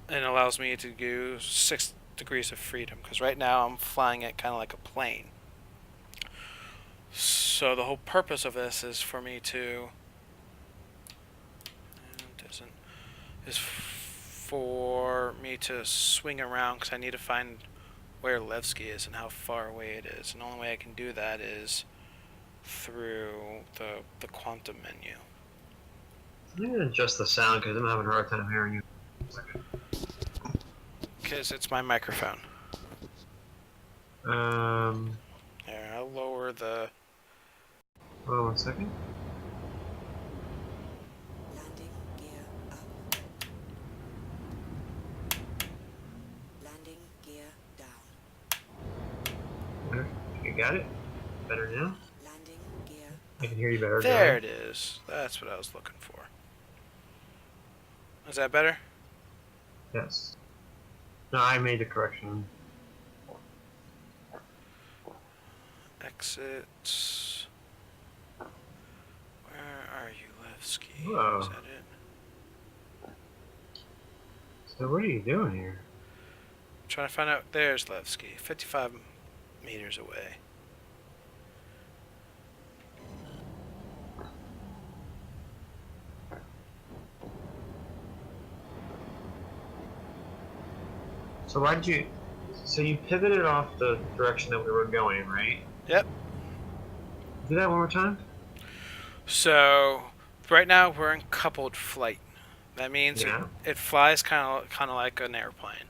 and allows me to do 6 degrees of freedom. Because right now I'm flying it kind of like a plane. So the whole purpose of this is for me to for me to swing around, because I need to find where Levski is and how far away it is, and the only way I can do that is through the quantum menu. I'm gonna adjust the sound because I'm having a hard time hearing you. Because it's my microphone. There, I'll lower the... Hold on 1 second. Landing gear up. Landing gear down. There. You got it? Better now? Landing gear. I can hear you better. There it is. That's what I was looking for. Is that better? Yes. No, I made the correction. Exit. Where are you, Levski? Whoa. Is that it? So what are you doing here? Trying to find out. There's Levski, 55 meters away. So why'd you... So you pivoted off the direction that we were going, right? Yep. Do that one more time? So right now we're in coupled flight. That means Yeah. it flies kind of like an airplane.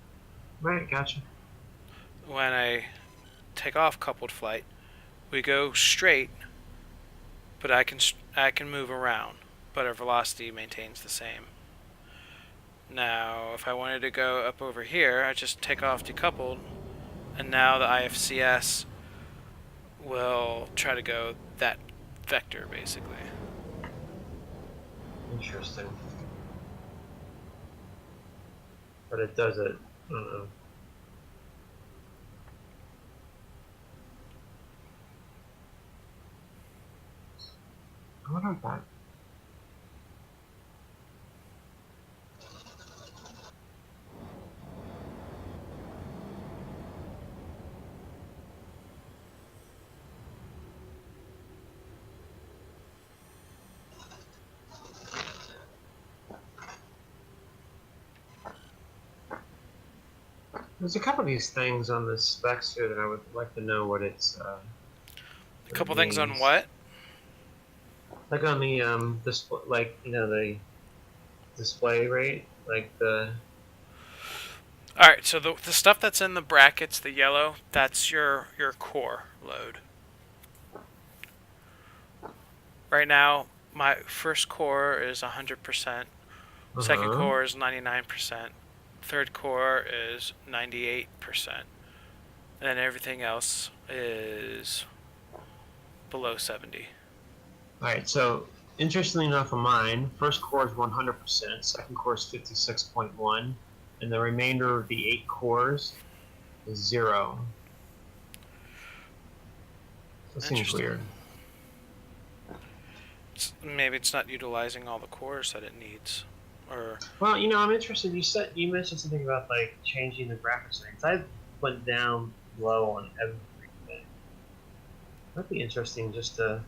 Right, gotcha. When I take off coupled flight, we go straight, but I can move around, but our velocity maintains the same. Now, if I wanted to go up over here, I just take off decoupled, and now the IFCS will try to go that vector, basically. Interesting. But it does it. I don't know. I wonder if that. There's a couple of these things on the specs here that I would like to know what it's. A What couple it things on means. what? Like on the display, like the display rate, like the. All right, so the stuff that's in the brackets, the yellow, that's your core load. Right now, my first core is 100%. Second Uh-huh. core is 99%. Third core is 98%. And then everything else is below 70. All right. So interestingly enough, on mine, first core is 100%. Second core is 56.1, and the remainder of the 8 cores is 0. That seems Interesting. weird. Maybe it's not utilizing all the cores that it needs. Or Well, I'm interested. You mentioned something about like changing the graphics settings. I went down low on everything. That'd be interesting just to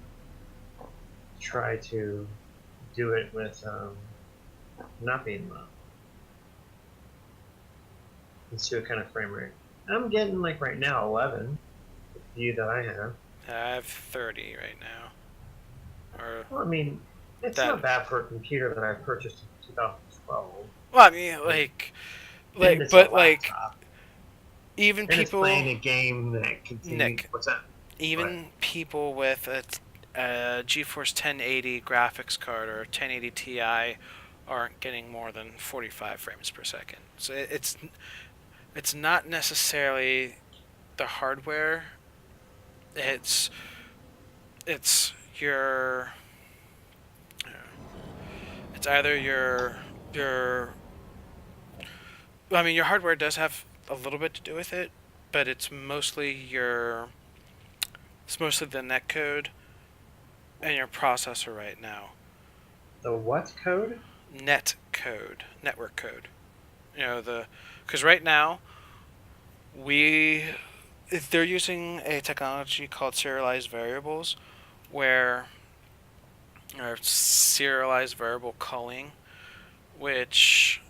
try to do it with not being low. Let's see what kind of frame rate. I'm getting like right now 11. The view that I have. I have 30 right now. Or Well, I mean, it's that. not bad for a computer that I purchased in 2012. Well, I mean, And it's a but like, laptop. even And it's people, playing a game that continues. Nick, What's that? even people with a GeForce 1080 graphics card or 1080 Ti aren't getting more than 45 frames per second. So it's not necessarily the hardware. It's your it's either your I mean, your hardware does have a little bit to do with it, but it's mostly the netcode and your processor right now. The what code? Network code. Because right now they're using a technology called serialized variables, or serialized variable culling, which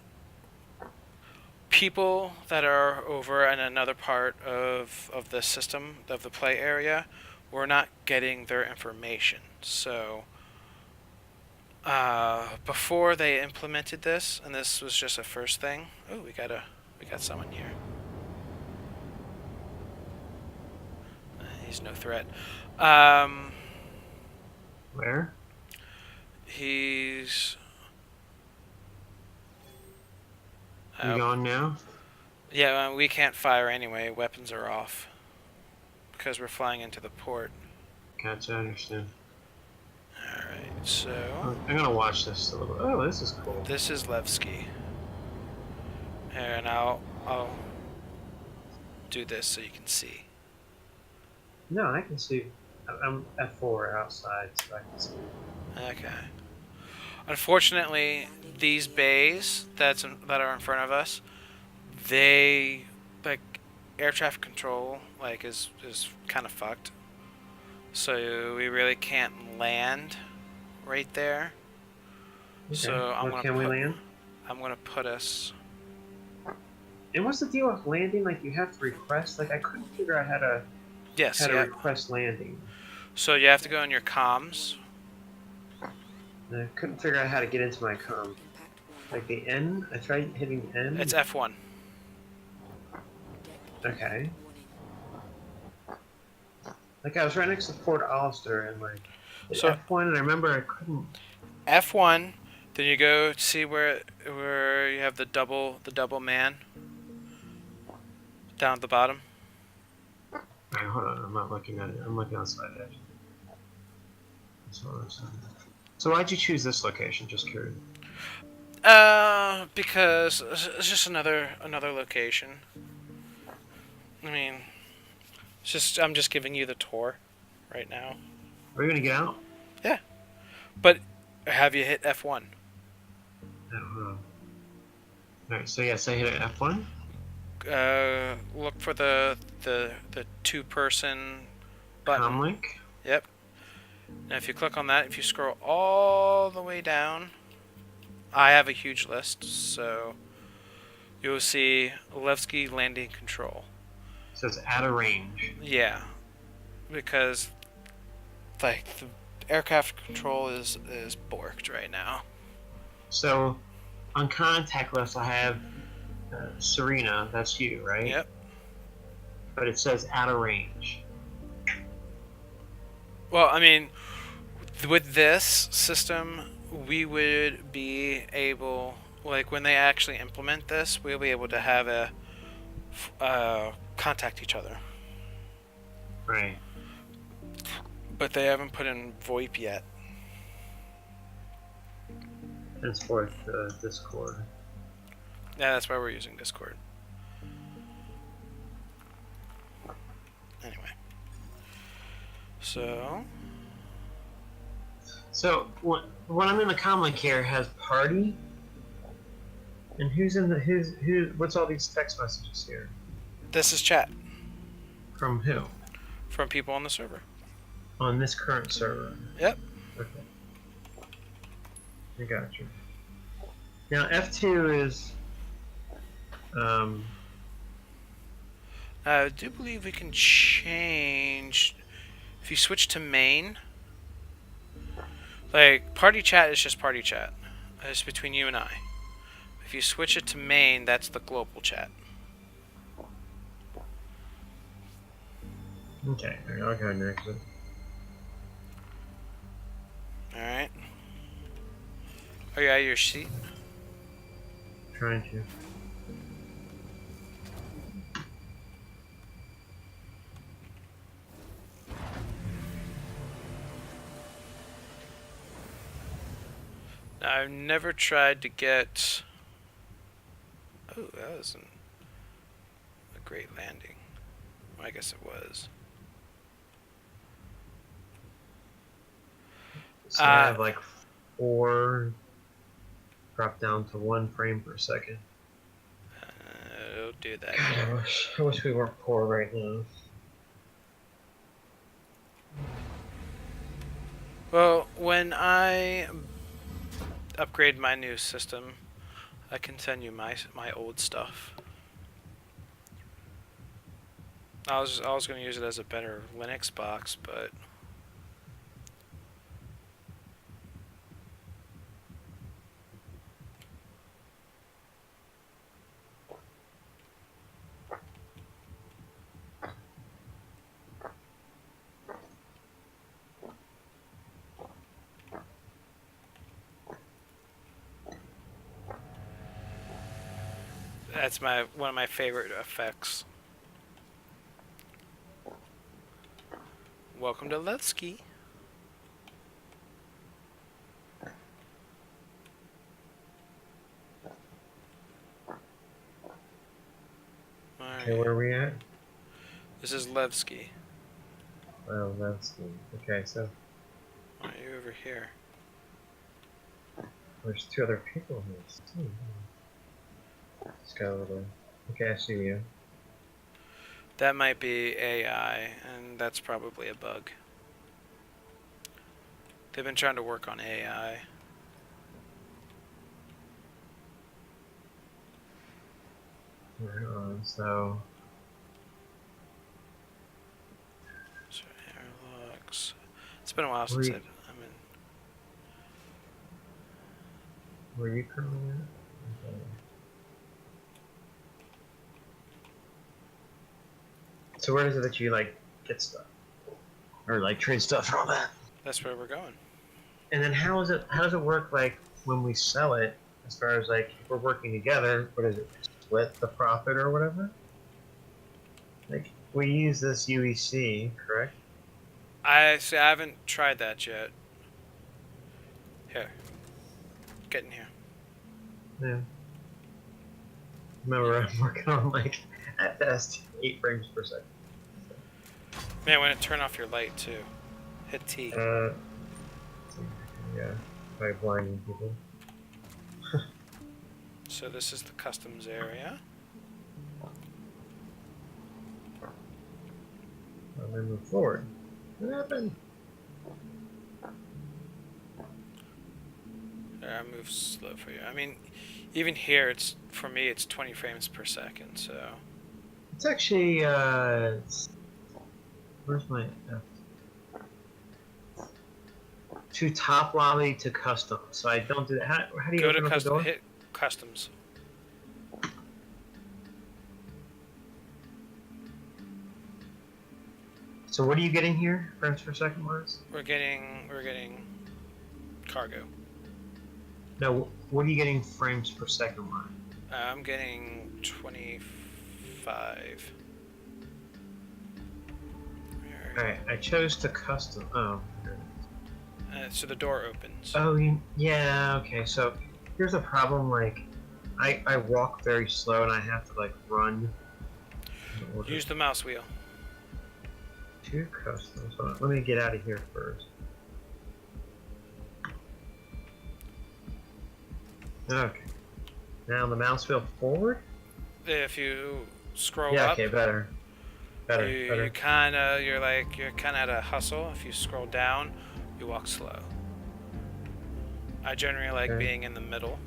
people that are over in another part of the system, of the play area, were not getting their information. So before they implemented this, and this was just a first thing. Oh, we got someone here. He's no threat. Where? He's. You going now? Yeah, we can't fire anyway. Weapons are off because we're flying into the port. Gotcha, I understand. All right, so I'm gonna watch this a little. Oh, this is cool. this is Levski, and I'll do this so you can see. No, I can see. I'm F4 outside, so I can see. Okay. Unfortunately, these bays that are in front of us, they like air traffic control is kind of fucked. So we really can't land right there. Okay. So Where can we land? I'm gonna put us. And what's the deal with landing? Like you have to request. Like I couldn't figure out how to Yes, how to yeah. request landing. So you have to go in your comms. And I couldn't figure out how to get into my comm. Impact warning. Like the N. I tried hitting the N. It's F1. Deck Okay. warning. Like I was right next to Fort Alistair and like So- F1, and I remember I couldn't. F1. Then you go see where you have the double man down at the bottom. Alright, hold on. I'm not looking at it. I'm looking outside edge. That's what I'm saying. So why'd you choose this location? Just curious. Because it's just another location. I mean, it's just I'm just giving you the tour right now. Are we gonna get out? Yeah, but have you hit F1? No. Alright, so yes, I hit an F1. Look for the two-person button. Comlink. Yep. Now if you click on that, if you scroll all the way down, I have a huge list, so you'll see Levski Landing Control. It says out of range. Yeah, because like the aircraft control is borked right now. So on contact list, I have Serena. That's you, right? Yep. But it says out of range. Well, I mean, with this system, we would be able, like when they actually implement this, we'll be able to have a contact each other. Right. But they haven't put in VoIP yet. Henceforth, Discord. Yeah, that's why we're using Discord. Anyway. So when I'm in the comlink here, it has party. And who's in the who? What's all these text messages here? this is chat From who? from people on the server. On this current server. Yep. Okay. I got you. Now F2 is I do believe we can change if you switch to main. Like party chat is just party chat. It's between you and I. If you switch it to main, that's the global chat. okay. I'll go next. Alright. Are you out of your seat? Trying to. Now, I've never tried to get... Oh, that wasn't a great landing. Well, I guess it was. So I have like 4 drop down to 1 frame per second. Don't do that. God, I wish we weren't poor right now. Well, when I upgrade my new system, I can send you my old stuff. I was going to use it as a better Linux box, but that's one of my favorite effects. Welcome to Levski. Okay, where are we at? This is Levski. Oh, that's okay. So Why are you over here? there's 2 other people here. Just got a little. Okay, I see you. That might be AI, and that's probably a bug. They've been trying to work on AI. So Airlocks. It's been a while since I'm in. where are you currently at? Okay. So where is it that you like get stuff, or like trade stuff and all that? That's where we're going. And then how does it work like when we sell it? As far as like if we're working together, what is it? Split the profit or whatever? Like we use this UEC, correct? I haven't tried that yet. Here. Get in here. Yeah. Remember, I'm working on like at best 8 frames per second. Man, when it turn off your light too. Hit T. Yeah, by blinding people. So this is the customs area. And then move forward. What happened? There, I move slow for you. I mean, even here, it's for me, it's 20 frames per second. So It's actually where's my to top lobby to custom. So I don't do that. How do you go open to up the custom. door? Hit customs. So what are you getting here? Frames per second wise? We're getting cargo. No, what are you getting frames per second wise? I'm getting 25. Alright, I chose to custom. Oh. So the door opens. Oh, yeah, okay. So here's a problem. Like, I walk very slow and I have to like run. Use the mouse wheel. To customs. Hold on, let me get out of here first. Okay. Now the mouse wheel forward. If you scroll Yeah. up, Okay. Better. Better. you Better. kind of you're kind of at a hustle. If you scroll down, you walk slow. I generally like Okay. being in the middle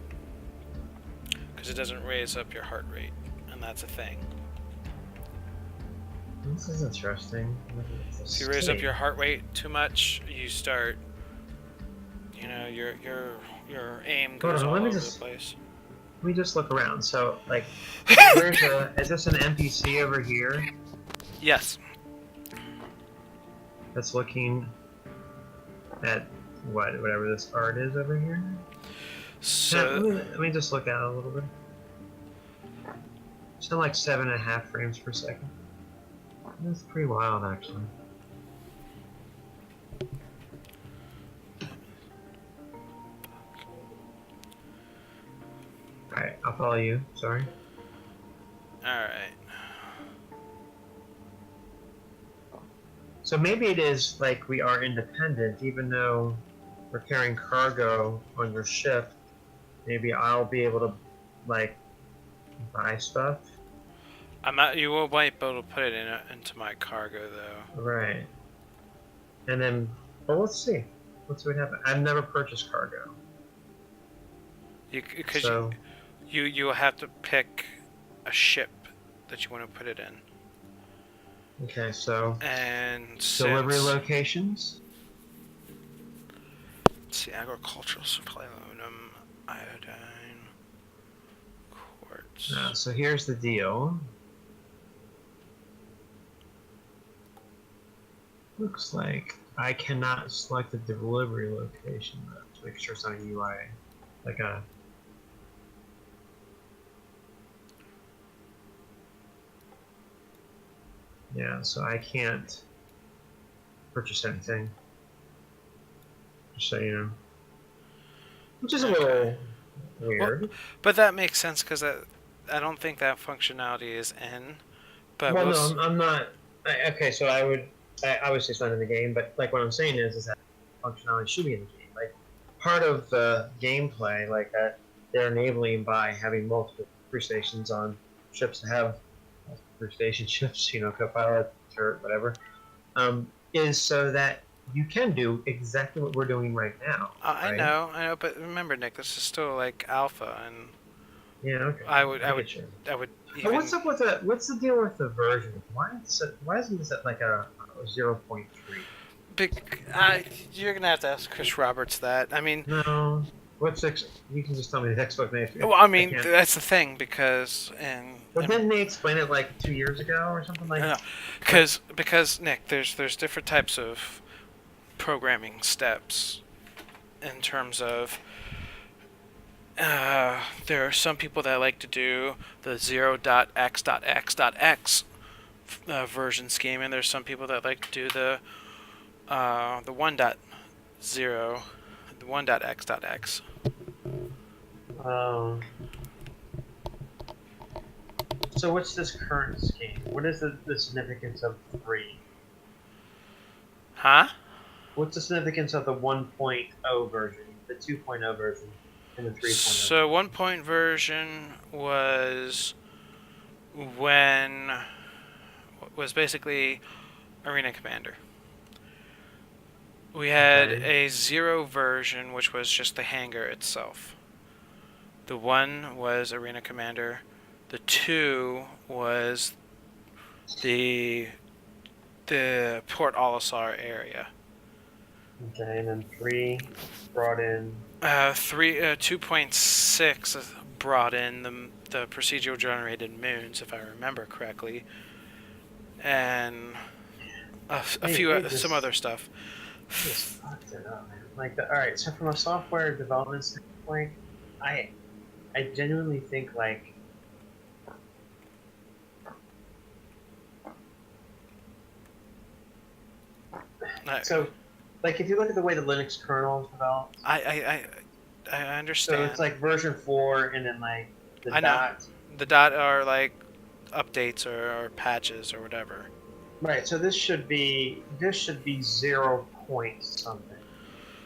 because it doesn't raise up your heart rate, and that's a thing. This is interesting. If you raise up your heart rate too much, you start, you know, your aim Hold goes on, all let me over just- the place. Let me just look around. So, like, is this an NPC over here Yes. that's looking at whatever this art is over here? So Let me just look at it a little bit. So like 7.5 frames per second. That's pretty wild, actually. Alright, I'll follow you. Sorry. all right. So maybe it is like we are independent, even though we're carrying cargo on your ship. Maybe I'll be able to, like, buy stuff. You will might be able to put it into my cargo though. Right. And then, well, let's see. Let's see what happens. I've never purchased cargo. Because So, you will have to pick a ship that you want to put it in. okay, so And delivery since, locations. let's see, agricultural supply aluminum, iodine, quartz. So here's the deal. Looks like I cannot select the delivery location though, to make sure it's not a UI. Like a. Yeah, so I can't purchase anything. Just so you know. Which is a little Okay. weird. But that makes sense because I don't think that functionality is in. But Well, we'll no, I'm not. Okay, so obviously it's not in the game, but like what I'm saying is that functionality should be in the game. Like part of the gameplay, like that they're enabling by having multiple crew stations on ships to have crew station ships, you know, co-pilot, turret, whatever, is so that you can do exactly what we're doing right now. I right? know, but remember, Nick, this is still like alpha, and Yeah. Okay. I would get you. even. But what's the deal with the version? Why isn't this at like a 0.3? You're gonna have to ask Chris Roberts that. I mean, No. You can just tell me the explanation. well, I mean can't. that's the thing because But didn't they explain it like 2 years ago or something like that? because Nick, there's different types of programming steps in terms of. There are some people that like to do the 0.x.x.x version scheme, and there's some people that like to do the 1.0 1.x.x. So what's this current scheme? What is the significance of 3? Huh? What's the significance of the 1.0 version, the 2.0 version, and the 3.0? So 1 version was when was basically Arena Commander. We had Okay. a 0 version, which was just the hangar itself. The 1 was Arena Commander. The 2 was the Port Olisar area. Okay, and then 3 brought in. 2.6 brought in the procedural generated moons, if I remember correctly, and some other stuff. Just fucked it up, man. Like, all right. So from a software development standpoint, I genuinely think like. So, like, if you look at the way the Linux kernel is developed, I understand. so it's like version 4, and then like the I know. dot. The dot are like updates or patches or whatever. Right. So this should be 0 point something,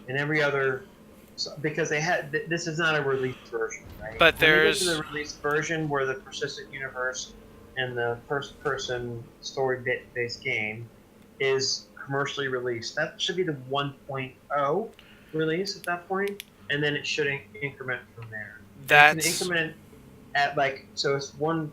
and every other, because they had this is not a released version, right? But when they get to there's the released version where the persistent universe and the first-person story-based game is commercially released, that should be the 1.0 release at that point, and then it should increment from there. It can increment at like, so it's one,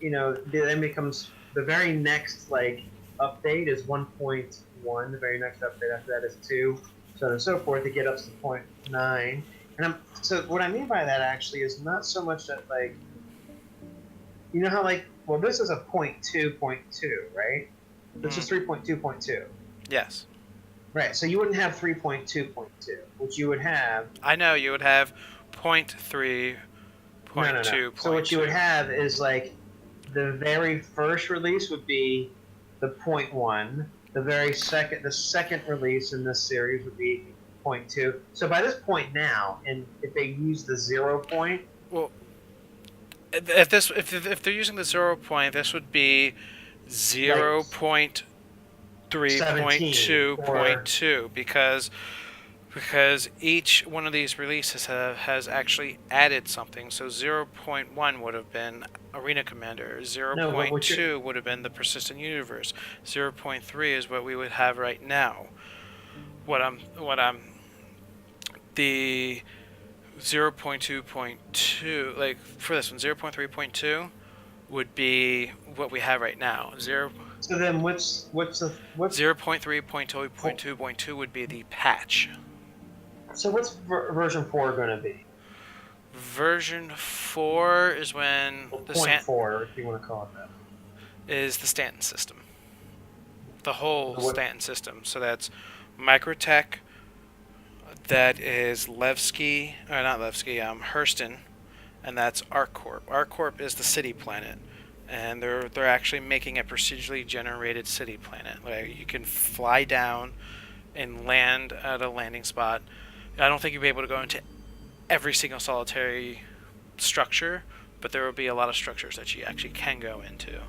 then becomes the very next like update is 1.1. The very next update after that is 2, so on and so forth. To get up to 0.9. And so what I mean by that actually is not so much that like, you know how like, well, this is a 0.2.2, right? This is 3.2.2. Yes. Right. So you wouldn't have 3.2.2. What you would have. I know you would have 0.3. No. So what you would have is like the very first release would be the 0.1. The second release in this series would be 0.2. So by this point now, and if they use the 0 point, well, if they're using the 0 point, this would be 0.3.2.2 because each one of these releases has actually added something. So 0.1 would have been Arena Commander, 0.2 would have been the Persistent Universe, 0.3 is what we would have right now. The 0.2.2, like for this one, 0.3.2 would be what we have right now. So then what's 0.3.2.2.2 would be the patch. So what's version 4 going to be? Version 4 is when the 0.4, if you want to call it that. Is the Stanton system. The whole Stanton system. So that's Microtech, that is Hurston, and that's ArcCorp. ArcCorp is the city planet, and they're actually making a procedurally generated city planet. Like you can fly down and land at a landing spot. I don't think you'll be able to go into every single solitary structure, but there will be a lot of structures that you actually can go into.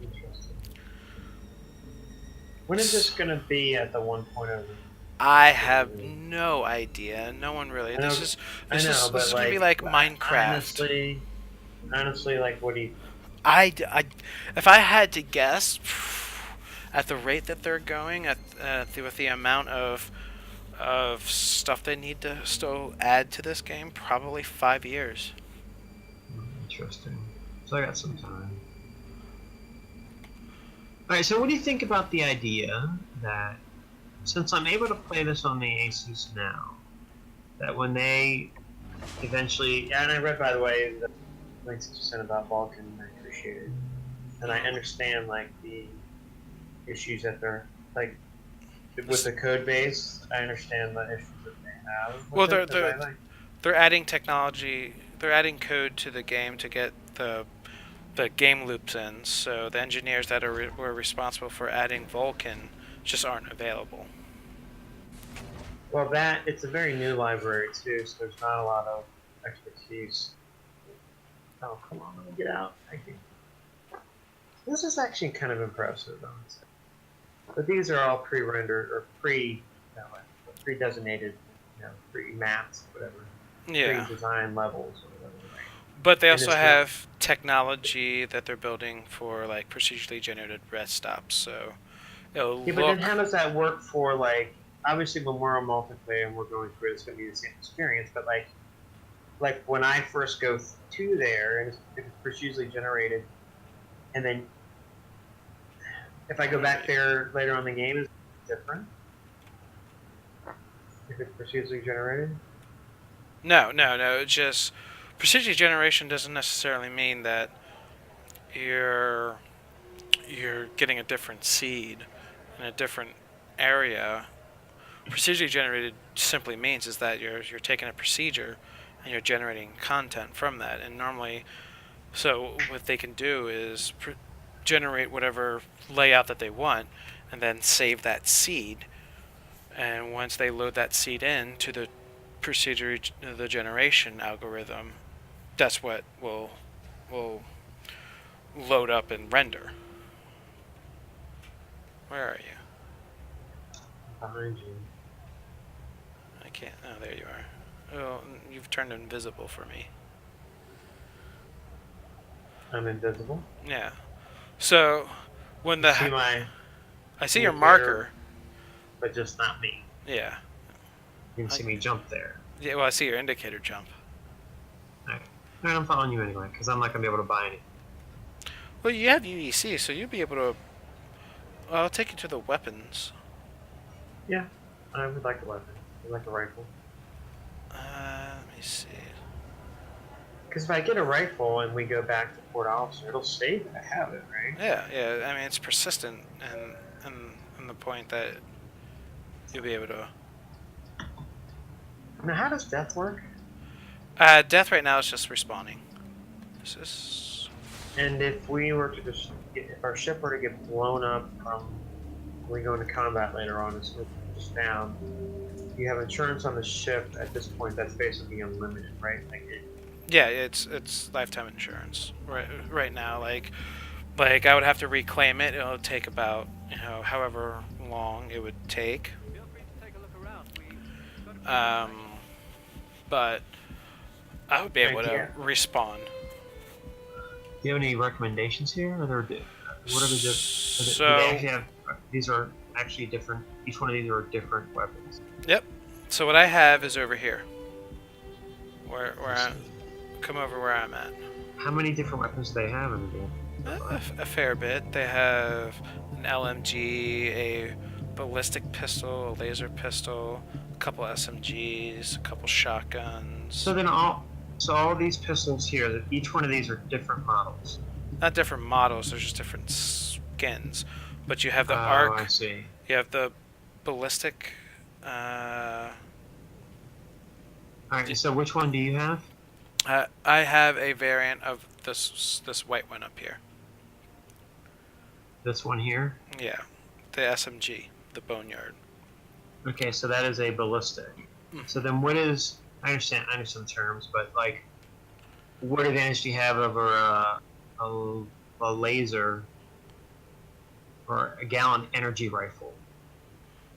Interesting. When is this going to be at the 1.0? I have no idea. No one really. This is going to be like Minecraft. Honestly, like, what do you... if I had to guess, at the rate that they're going, with the amount of stuff they need to still add to this game, probably 5 years. Interesting. So I got some time. Alright, so what do you think about the idea that, since I'm able to play this on the Asus now, that when they eventually... Yeah, and I read, by the way, the links that you sent about Vulkan, I appreciate it. And I understand, like, the issues that they're, like, with the code base, I understand the issues that they have. Well, they're adding technology, they're adding code to the game to get the game loops in, so the engineers that were responsible for adding Vulkan just aren't available. Well, it's a very new library too, so there's not a lot of expertise. Oh, come on, let me get out. Thank you. This is actually kind of impressive, I would say. But these are all pre-rendered or pre-designated, pre-mapped, whatever. Yeah. Pre-designed levels or whatever. Right? But they And also it's have technology that they're building for like procedurally generated rest stops, so it'll Yeah, but look. then how does that work for like? Obviously, when we're on multiplayer and we're going through it, it's going to be the same experience. But like when I first go to there and it's procedurally generated, and then if I go back there later on in the game, is it different? If it's procedurally generated? No, no, no. It's just procedure generation doesn't necessarily mean that you're you're getting a different seed in a different area. Procedurally generated simply means is that you're taking a procedure and you're generating content from that. And normally, so what they can do is generate whatever layout that they want, and then save that seed. And once they load that seed in to the generation algorithm, that's what will load up and render. Where are you? Behind you. I can't. Oh, there you are. Oh, you've turned invisible for me. I'm invisible. Yeah. So when the See my I see your indicator, marker. but just not me. Yeah. You can see me jump there. Yeah. Well, I see your indicator jump. Alright. Alright, I'm following you anyway, because I'm not going to be able to buy anything. Well, you have UEC, so you'll be able to. I'll take you to the weapons. Yeah, I would like a weapon. I'd like a rifle. Let me see. Because if I get a rifle and we go back to Port Officer, it'll save that I have it, right? Yeah, yeah. I mean, it's persistent, and the point that you'll be able to. Now, how does death work? Death right now is just respawning. This is. And if we were to just if our ship were to get blown up from we go into combat later on and switch just down, you have insurance on the ship at this point that's basically unlimited, right? Yeah, it's lifetime insurance. Right now, like I would have to reclaim it. It'll take about however long it would take. But I would be able to respawn. Do you have any recommendations here? What are the So do they actually have? These are actually different. Each one of these are different weapons. Yep. So what I have is over here. Come over where I'm at. How many different weapons do they have in the game? A fair bit. They have an LMG, a ballistic pistol, a laser pistol, a couple SMGs, a couple shotguns. So all these pistols here, each one of these are different models. Not different models. They're just different skins. But you have the Oh, arc. I see. You have the ballistic. Alright, so which one do you have? I have a variant of this white one up here. This one here? Yeah, the SMG, the Boneyard. Okay, so that is a ballistic. So then what is... I understand the terms, but like, what advantage do you have over a laser or a Gallon energy rifle?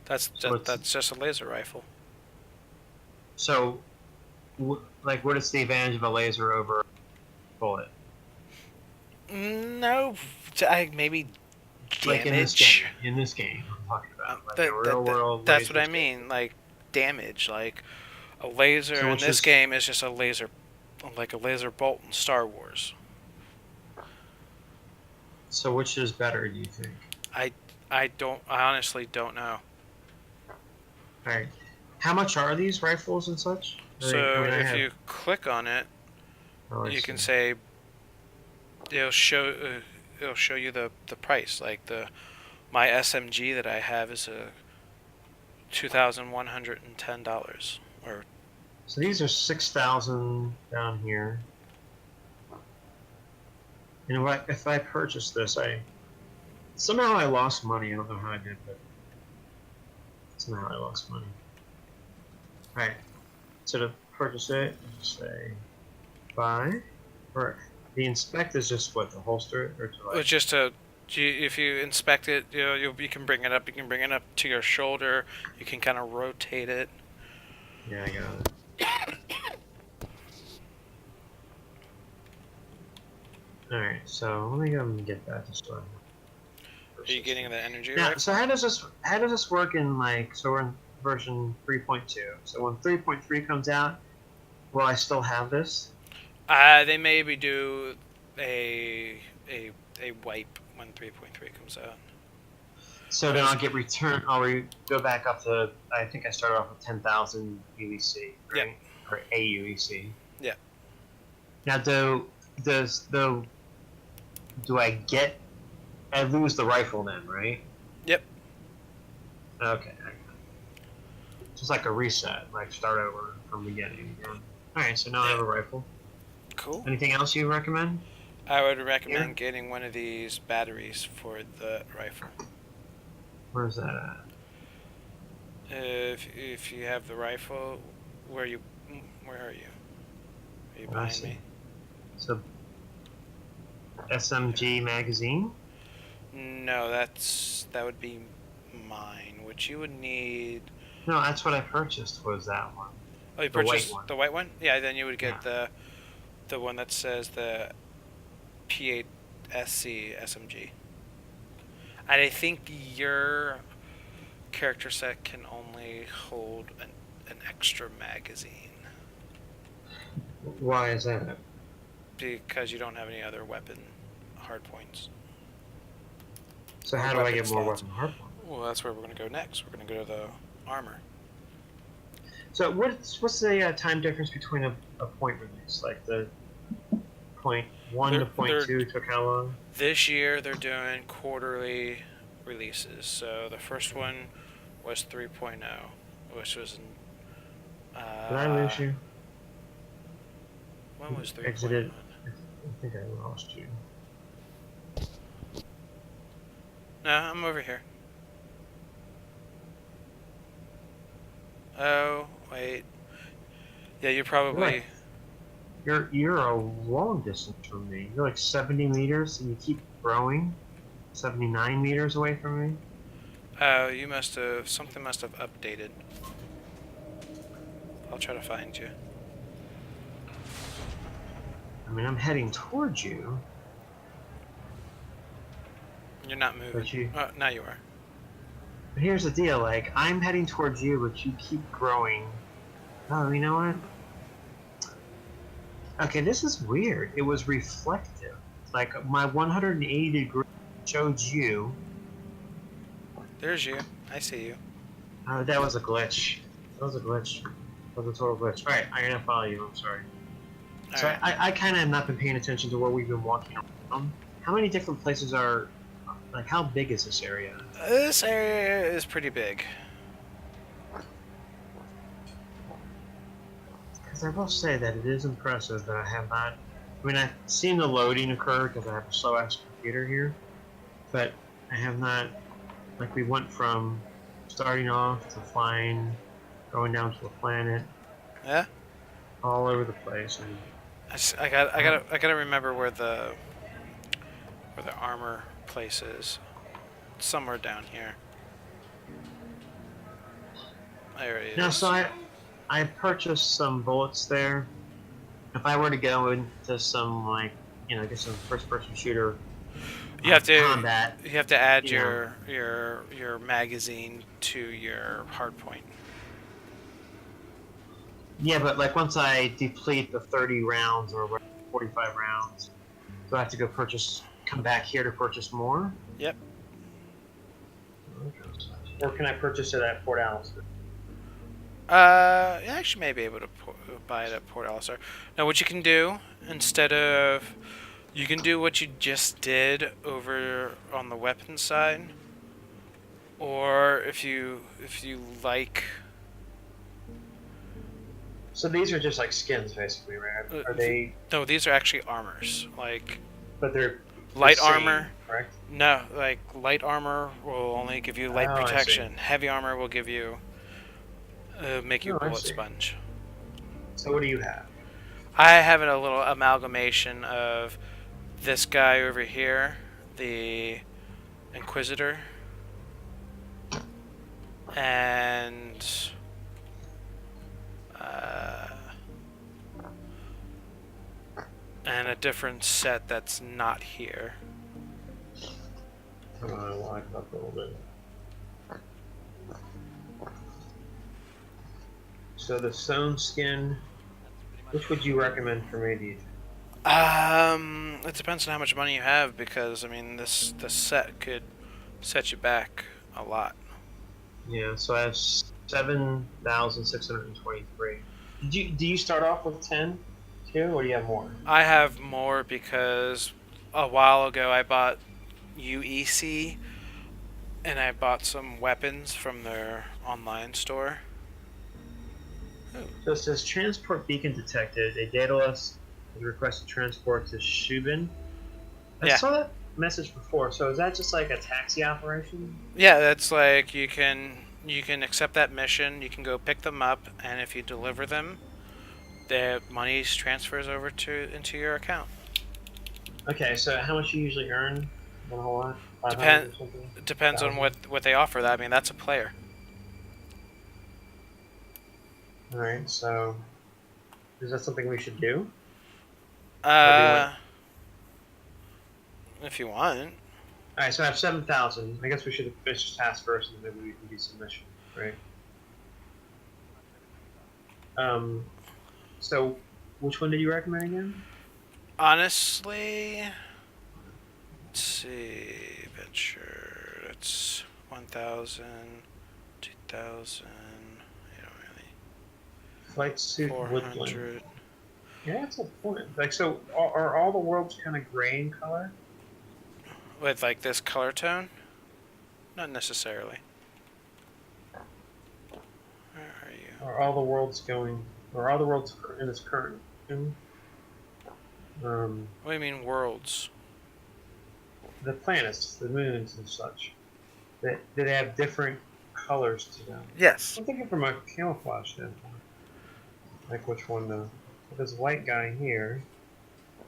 That's just a laser rifle. So, what is the advantage of a laser over a bullet? No, maybe damage. Like in this game, I'm talking about like a real world. That's what I mean. Like damage. Like a laser in this game is just a laser, like a laser bolt in Star Wars. So which is better, do you think? I honestly don't know. Alright. How much are these rifles and such? So if you click on it, you can say it'll show you the price. Like my SMG that I have is $2,110 or. So these are 6,000 down here. And if I purchase this, somehow I lost money. I don't know how I did, but somehow I lost money. Alright. So to purchase it, just say buy. Or the inspect is just what, the holster? Or to It's like, just if you inspect it, you can bring it up. You can bring it up to your shoulder. You can kind of rotate it. yeah, I got it. Alright, so let me go and get that to start. Are you getting the energy Yeah, right? so how does this work in like, so we're in version 3.2. So when 3.3 comes out, will I still have this? They maybe do a wipe when 3.3 comes out. So then I'll get return. I'll go back up to. I think I started off with 10,000 UEC, right? Yep. Or AUEC. Yep. Now, do I get? I lose the rifle then, right? Yep. Okay. Just like a reset, like start over from the beginning. All right. So now I have a rifle. Cool. Anything else you recommend? I would recommend getting one of these batteries for the rifle. Where's that at? If you have the rifle, where are you? Are you I behind see. me? So SMG magazine. No, that would be mine. Which you would need. No, that's what I purchased. Was that one? Oh, you The white purchased one. the white one? Yeah, then you would get the one that says the P8SC SMG. And I think your character set can only hold an extra magazine Why is that? because you don't have any other weapon hardpoints. So Or how do I weapon get more slots. weapon hardpoint? Well, that's where we're going to go next. We're going to go to the armor. So what's the time difference between a point release, like the point 1 to point They're- 2 took how long? This year they're doing quarterly releases. So the first one was 3.0, which was in. Did I lose you? When was 3.0? Exited. I think I lost you. No, I'm over here. Oh, wait. Yeah, you're probably. Right. You're a long distance from me. You're like 70 meters, and you keep growing. 79 meters away from me. Oh, you must have. Something must have updated. I'll try to find you. I mean, I'm heading towards you, You're not moving. but you. Oh, now you are. But here's the deal, like, I'm heading towards you, but you keep growing. Oh, you know what? Okay, this is weird. It was reflective. Like, my 180 degree showed you. There's you. I see you. Oh, that was a glitch. That was a glitch. That was a total glitch. Alright, I'm gonna follow you, I'm sorry. So Alright. I kind of have not been paying attention to where we've been walking around. How many different places are... Like, how big is this area? This area is pretty big. Because I will say that it is impressive that I have not... I mean, I've seen the loading occur because I have a slow-ass computer here. But I have not... Like, we went from starting off to flying, going down to the planet, Yeah. all over the place. And I gotta remember where the armor place is. Somewhere down here. There it is. now, so I purchased some bullets there. If I were to go into some, like, you know, get some first-person shooter You have to combat, you have to add you know. your magazine to your hardpoint. yeah, but like once I deplete the 30 rounds or 45 rounds, do I have to go come back here to purchase more? Yep. Or can I purchase it at Port Alice? You actually may be able to buy it at Port Alice. Now, what you can do instead of you can do what you just did over on the weapon side, or if you like. So these are just like skins, basically, right? Are they? No, these are actually armors. Like But they're light the same, armor. correct? No, like light armor will only give you light Oh, I see. protection. Heavy armor will give you make you Oh, I bullet see. sponge. So what do you have? I have a little amalgamation of this guy over here, the Inquisitor, and uh, and a different set that's not here. I lock up a little bit. So the stone skin, which would you recommend for me to use? It depends on how much money you have, because I mean, this set could set you back a lot. Yeah, so I have 7,623. Do you start off with 10 too, or do you have more? I have more because a while ago I bought UEC and I bought some weapons from their online store. So it says transport beacon detected. A Daedalus has requested transport to Shubin. I Yeah. saw that message before. So is that just like a taxi operation? Yeah, that's like you can accept that mission, you can go pick them up, and if you deliver them, the money transfers over to into your account. Okay, so how much you usually earn on a whole lot? 500 Depend or something? depends on 1,000? what they offer. That I mean, that's a player. All right, so is that something we should do? Uh, if you want. All right, so I have 7,000. I guess we should finish this task first, and then maybe we can do submission, right? So which one did you recommend again? Honestly, let's see, venture. It's 1,000, 2,000. You know, really. Flight suit woodland. 400. Yeah, that's a point. Like, so are all the worlds kind of gray in color? With like this color tone? Not necessarily. Where are you? Are all the worlds going? Are all the worlds in this current? What do you mean worlds? The planets, the moons, and such. Do they have different colors to them? Yes. I'm thinking from a camouflage standpoint. Like which one though? If there's a white guy here,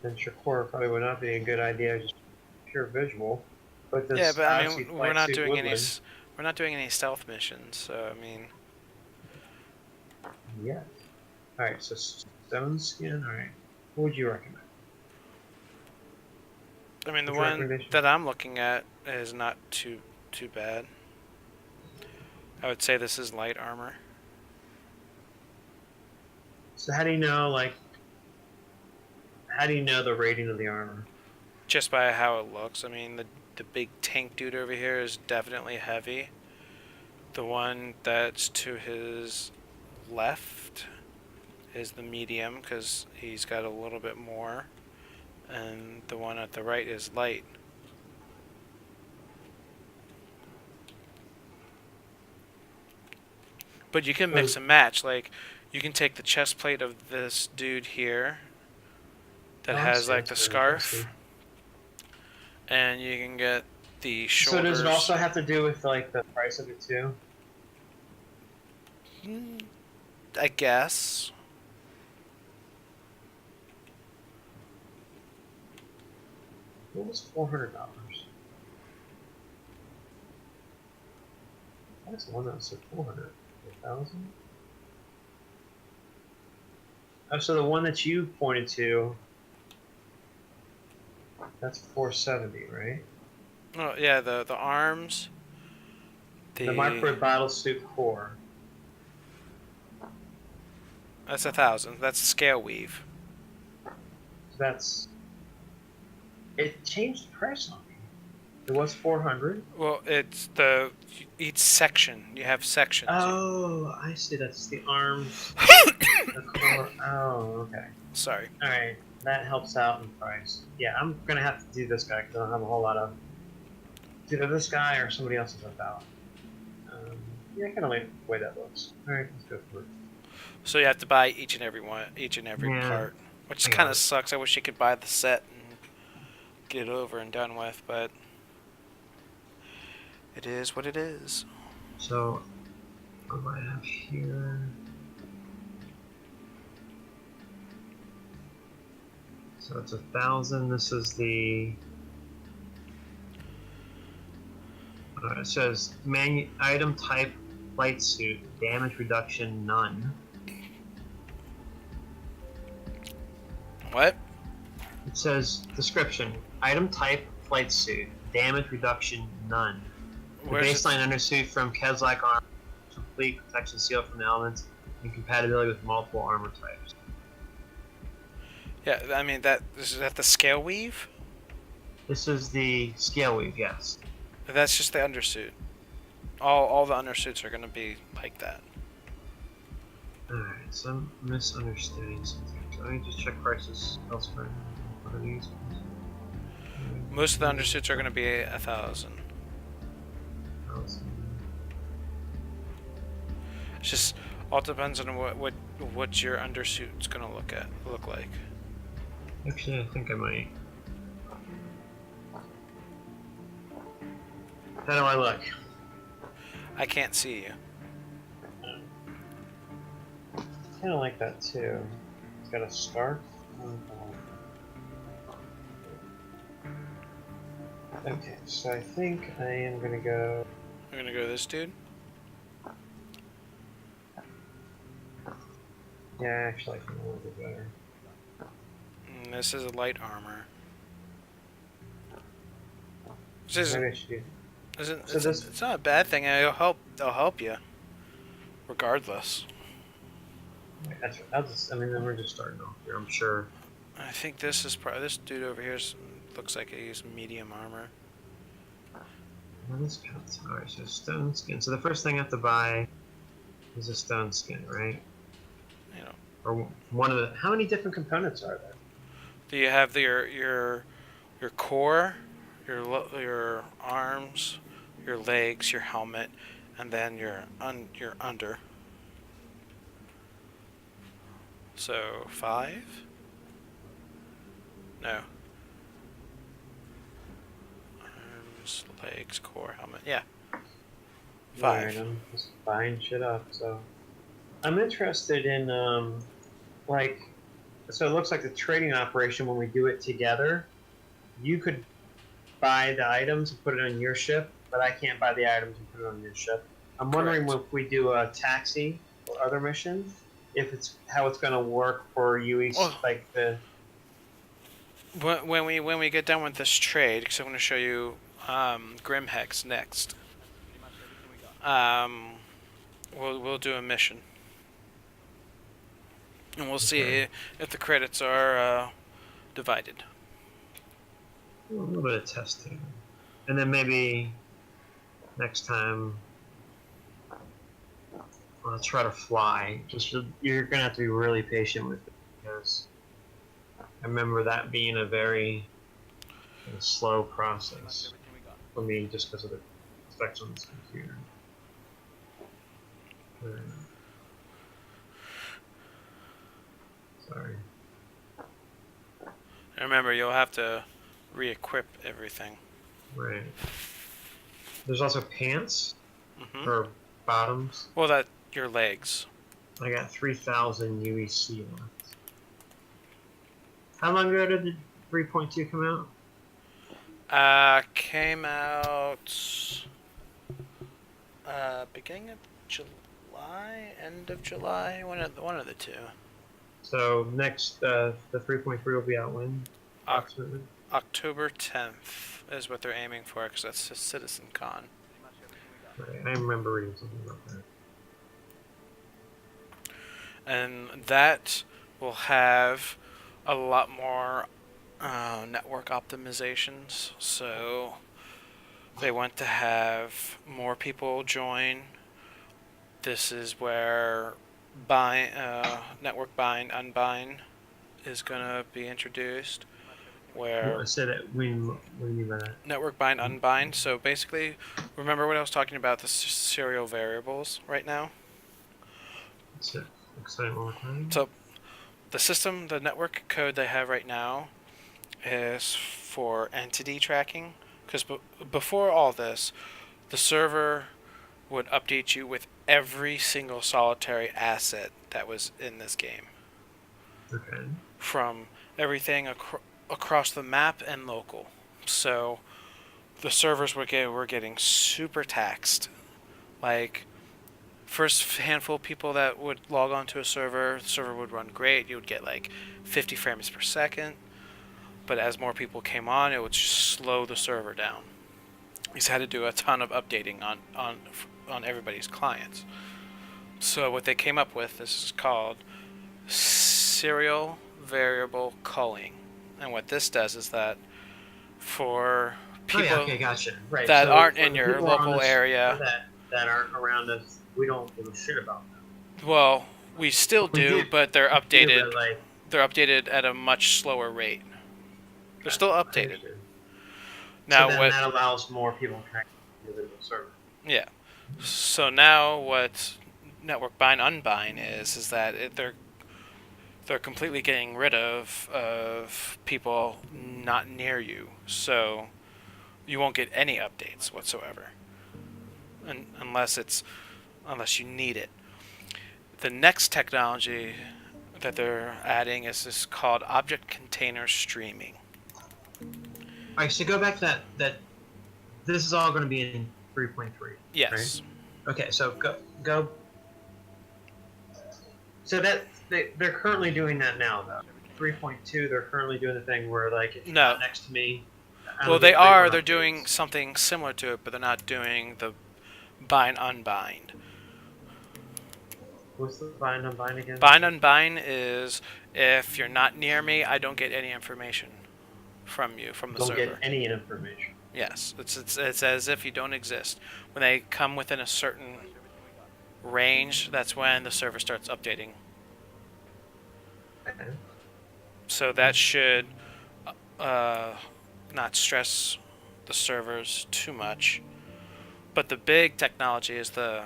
then Shakur probably would not be a good idea, just pure visual. But this Yeah, but I Odyssey mean, flight suit woodland, we're not doing any stealth missions, so I mean, yes. Alright, so stone skin, alright. What would you recommend? the What's your one recommendation? that I'm looking at is not too bad. I would say this is light armor. So how do you know, like, how do you know the rating of the armor? Just by how it looks. I mean, the big tank dude over here is definitely heavy. The one that's to his left is the medium because he's got a little bit more, and the one at the right is light. But you can mix and match. Like, you can take the chest plate of this dude here that Oh, I has see, like the I see, I scarf, see. and you can get the So shoulders. does it also have to do with, like, the price of it too? I guess. What was $400? That's the one that said 400. 1,000? Oh, so the one that you pointed to, that's 470, right? Oh yeah, the arms. The microwave battle suit core. That's 1,000. That's scale weave. That's. It changed the price on me. It was 400. Well, it's each section. You have sections. Oh, I see. That's the arms. The core. Oh, okay. Sorry. All right, that helps out in price. Yeah, I'm gonna have to do this guy because I don't have a whole lot of. It's either this guy or somebody else's about. Yeah, I kind of like the way that looks. All right, let's go for it. So you have to buy each and every Yeah. part, which Yeah. kind of sucks. I wish you could buy the set and get it over and done with, but it is what it is. So What do I have here? So it's 1,000. This is the. It says item type flight suit, damage reduction none. What? It says description: item type flight suit, damage reduction none. The Where's baseline undersuit from Kevlar armor, complete protection seal from the elements, and compatibility with multiple armor types. Yeah, I mean is that the scale weave? This is the scale weave, yes. That's just the undersuit. All the undersuits are gonna be like that. Alright, so I'm misunderstanding something. So let me just check prices elsewhere. What are these? Most of the undersuits are gonna be 1,000. 1,000. It's just all depends on what your undersuit's gonna look like. Actually, I think I might. How do I look? I can't see you. Kind of like that too. It's got a scarf. Okay, so I think I am gonna go. I'm gonna go this dude. Yeah, actually, I think a little bit better. And this is a light armor. This Maybe I should do. So it's not a bad thing. It'll help you, regardless. That's, I mean, then we're just starting off here. I'm sure. I think this is probably this dude over here looks like he's medium armor. Well, this counts. Alright, so stone skin. So the first thing I have to buy is a stone skin, right? You know. Or one of the. How many different components are there? Do you have your core, your arms, your legs, your helmet, and then your under. So 5? No. Arms, legs, core, helmet. Yeah. 5. Alright, I'm just buying shit up. So I'm interested in like. So it looks like the trading operation when we do it together. You could buy the items and put it on your ship, but I can't buy the items and put it on your ship. I'm wondering Correct. if we do a taxi or other missions, if it's how it's going to work for UE, Oh. like the. When we get done with this trade, because I'm going to show you Grimhex next. We'll do a mission, and we'll see Okay. if the credits are divided. A little bit of testing, and then maybe next time I'll try to fly. Just you're gonna have to be really patient with it because I remember that being a very slow process for me just because of the specs on this computer. Sorry. And remember, you'll have to re-equip everything. Right. There's also pants Hmm. or bottoms. Well, that your legs. I got 3,000 UEC left. How long ago did the 3.2 come out? Came out beginning of July, end of July, one of the two. So next, the 3.3 will be out when? Approximately. October 10th is what they're aiming for, because that's a Citizen Con. Right. I remember reading something about that. And that will have a lot more network optimizations. So they want to have more people join. This is where network bind, unbind is going to be introduced. Where I said it. What do you mean by that? network bind, unbind. So basically, remember what I was talking about, the serial variables right now? That's it. Exciting one more time. So the system, the network code they have right now is for entity tracking. Because before all this, the server would update you with every single solitary asset that was in this game, Okay. from everything across the map and local. So the servers were getting super taxed. Like, first handful of people that would log onto a server, the server would run great. You would get like 50 frames per second. But as more people came on, it would just slow the server down. He's had to do a ton of updating on everybody's clients. So what they came up with, this is called serial variable culling. And what this does is that for people okay, gotcha. Right. that so aren't for in the your people on local this area, that aren't around us, we don't give a shit about them. well, we still We do, do. but they're Yeah, updated. but, like, They're updated at a much slower rate. They're still updated. understood. Now so then what? that allows more people to connect to the individual server. Yeah. So now what network bind unbind is that they're completely getting rid of people not near you. So you won't get any updates whatsoever, unless you need it. The next technology that they're adding is this called object container streaming. All right, so go back to that. This is all going to be in 3.3. Yes. Right? Okay, so go. So that they're currently doing that now, though. 3.2, they're currently doing the thing where, like, if you're No. not next to me. I Well, don't they get are. frequent They're updates. doing something similar to it, but they're not doing the bind unbind. What's the bind unbind again? Bind unbind is if you're not near me, I don't get any information from you from the Don't server. get any information. Yes, it's as if you don't exist. When they come within a certain range, that's when the server starts updating. Okay. So that should not stress the servers too much. But the big technology is the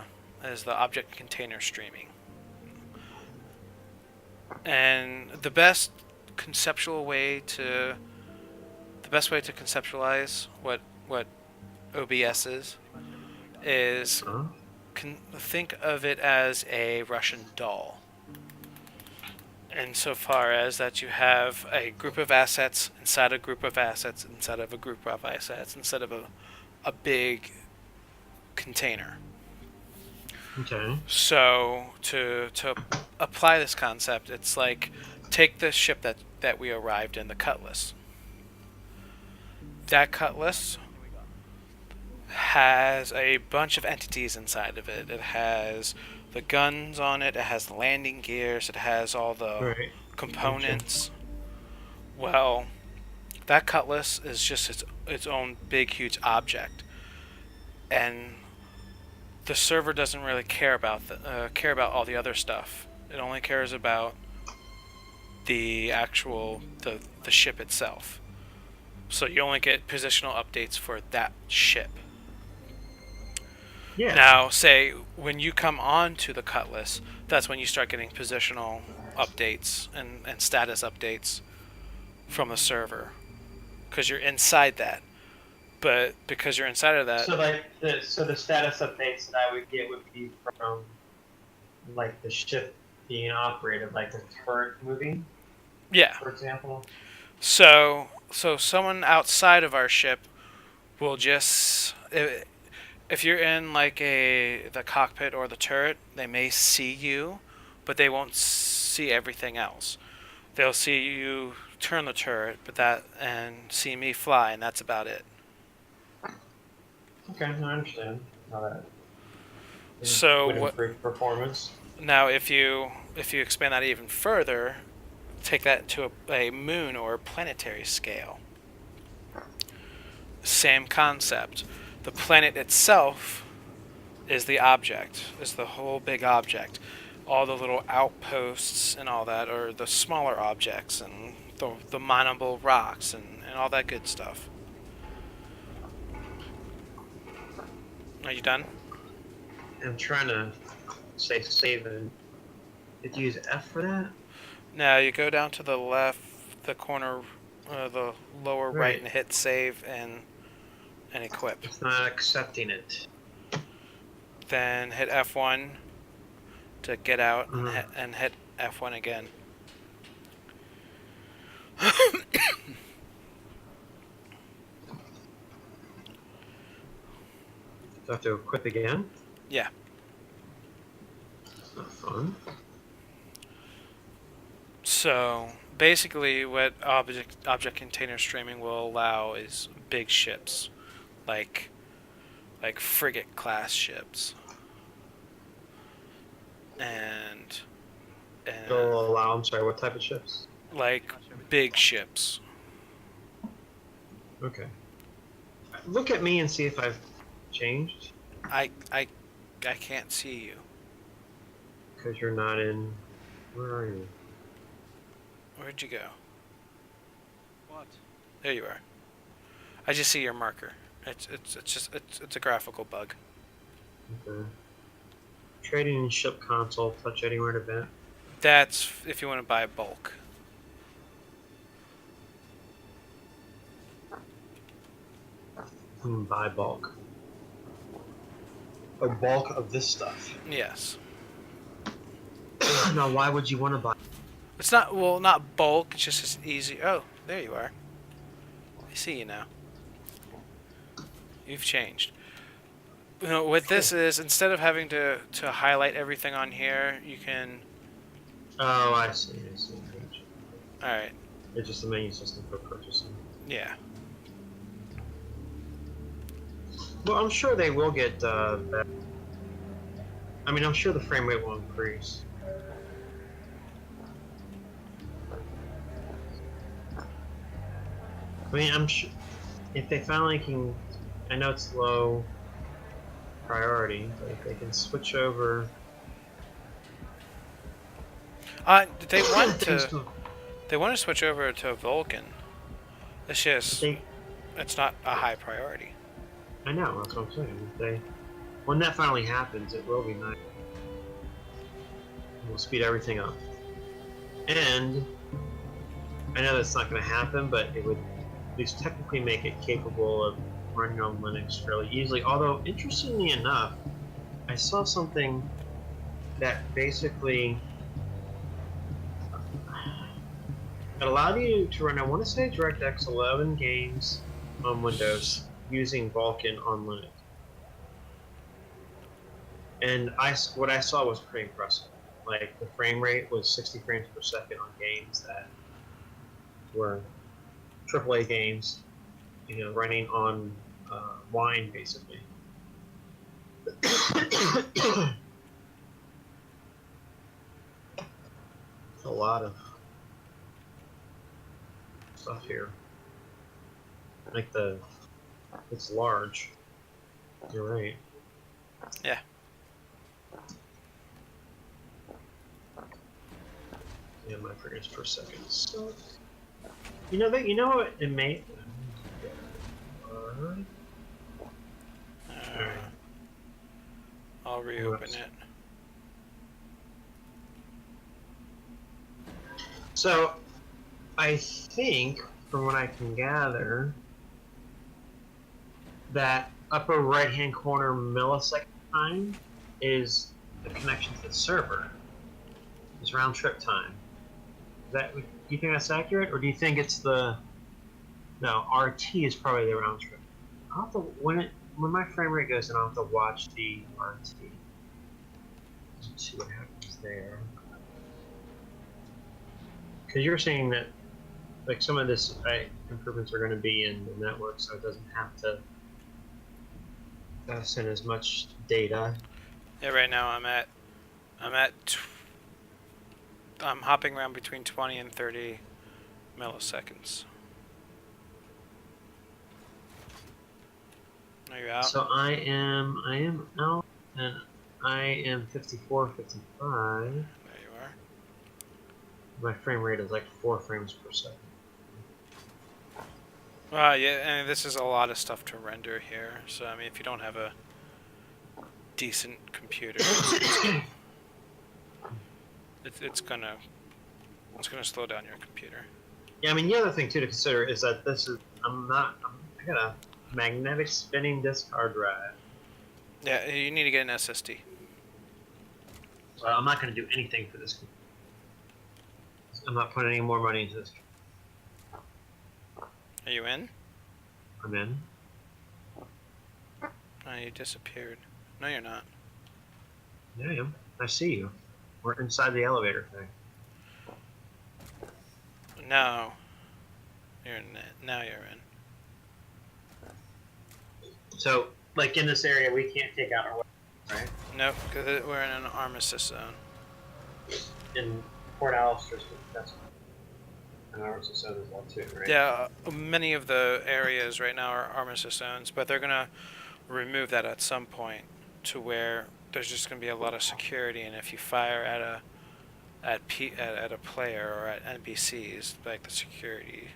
object container streaming. And the best way to conceptualize what OBS is Huh? think of it as a Russian doll. Insofar as that you have a group of assets inside a group of assets inside of a group of assets instead of a big container. Okay. So to apply this concept, it's like take the ship that we arrived in, the Cutlass. That Cutlass has a bunch of entities inside of it. It has the guns on it. It has the landing gears. It has all the Right. components. Well, that Cutlass is just its own big, huge object, and the server doesn't really care about all the other stuff. It only cares about the actual the ship itself. So you only get positional updates for that ship. Yeah. Now, say when you come on to the Cutlass, that's when you start getting positional updates and status updates from the server, because you're inside that. But because you're inside of that, So like the status updates that I would get would be from like the ship being operated, like the turret moving, yeah. for example. So someone outside of our ship will just, if you're in like the cockpit or the turret, they may see you, but they won't see everything else. They'll see you turn the turret, and see me fly, and that's about it. Okay, I understand how that. So would what? improve performance. Now, if you expand that even further, take that to a moon or planetary scale. Same concept. The planet itself is the object, is the whole big object. All the little outposts and all that are the smaller objects, and the mineable rocks and all that good stuff. Are you done? I'm trying to say save and did you use F for that? Now you go down to the left, the corner, the lower right, Right. and hit save and equip. It's not accepting it. then hit F1 to get out, Mhm. and hit F1 again. Do I have to equip again? Yeah. That's not fun. So basically, what object container streaming will allow is big ships, like frigate class ships, and It'll allow, I'm sorry, what type of ships? like big ships. Okay. Look at me and see if I've changed. I can't see you. Because you're not in. Where are you? Where'd you go? What? There you are. I just see your marker. It's a graphical bug. Okay. Trading in ship console, touch anywhere to event. That's if you want to buy bulk. Buy bulk. A bulk of this stuff. Yes. Now, why would you want to buy? It's not bulk. It's just as easy. Oh, there you are. I see you now. You've changed. You know, what this is, instead of having to highlight everything on here, you can. Oh, I see. All right. It's just a menu system for purchasing. Yeah. Well, I'm sure they will get better. I mean, I'm sure the frame rate will increase. I mean, I'm sure if they finally can. I know it's low priority, but if they can switch over. They want things to. They want to switch over to Vulcan. It's just They, it's not a high priority. I know, that's what I'm saying. When that finally happens, it will be nice. We'll speed everything up. And I know that's not going to happen, but it would at least technically make it capable of running on Linux fairly easily. Although, interestingly enough, I saw something that basically it allowed you to run, I want to say, DirectX 11 games on Windows using Vulkan on Linux. And what I saw was pretty impressive. Like, the frame rate was 60 frames per second on games that were AAA games, running on Wine, basically. A lot of stuff here. Like it's large. You're right. Yeah. Yeah, my frames per second. So, you know what it may. I'll reopen it. So, I think, from what I can gather, that upper right-hand corner millisecond time is the connection to the server. It's round trip time. Do you think that's accurate, or do you think it's the? No, RT is probably the round trip. I'll have to, when my frame rate goes in, I'll have to watch the RT. Let's see what happens there. Because you're saying that, like, some of this improvements are going to be in the network, so it doesn't have to send as much data. Yeah, right now I'm hopping around between 20 and 30 milliseconds. Are you out? So I am out, and I am 54, 55. There you are. My frame rate is like 4 frames per second. Yeah, and this is a lot of stuff to render here. So I mean, if you don't have a decent computer, it's gonna slow down your computer. Yeah, I mean, the other thing too to consider is that I got a magnetic spinning disk hard drive, Yeah, you need to get an SSD. Well, I'm not going to do anything for this. I'm not putting any more money into this. Are you in? I'm in. Oh, you disappeared. No, you're not. Yeah, I am. I see you. We're inside the elevator thing. No. You're in it. Now you're in. So, like in this area, we can't take out our weapons, right? Nope, because we're in an armistice zone. In Port Alistair's, that's an armistice zone as well too, right? Yeah, many of the areas right now are armistice zones, but they're gonna remove that at some point to where there's just gonna be a lot of security, and if you fire at a player or at NPCs, like the security,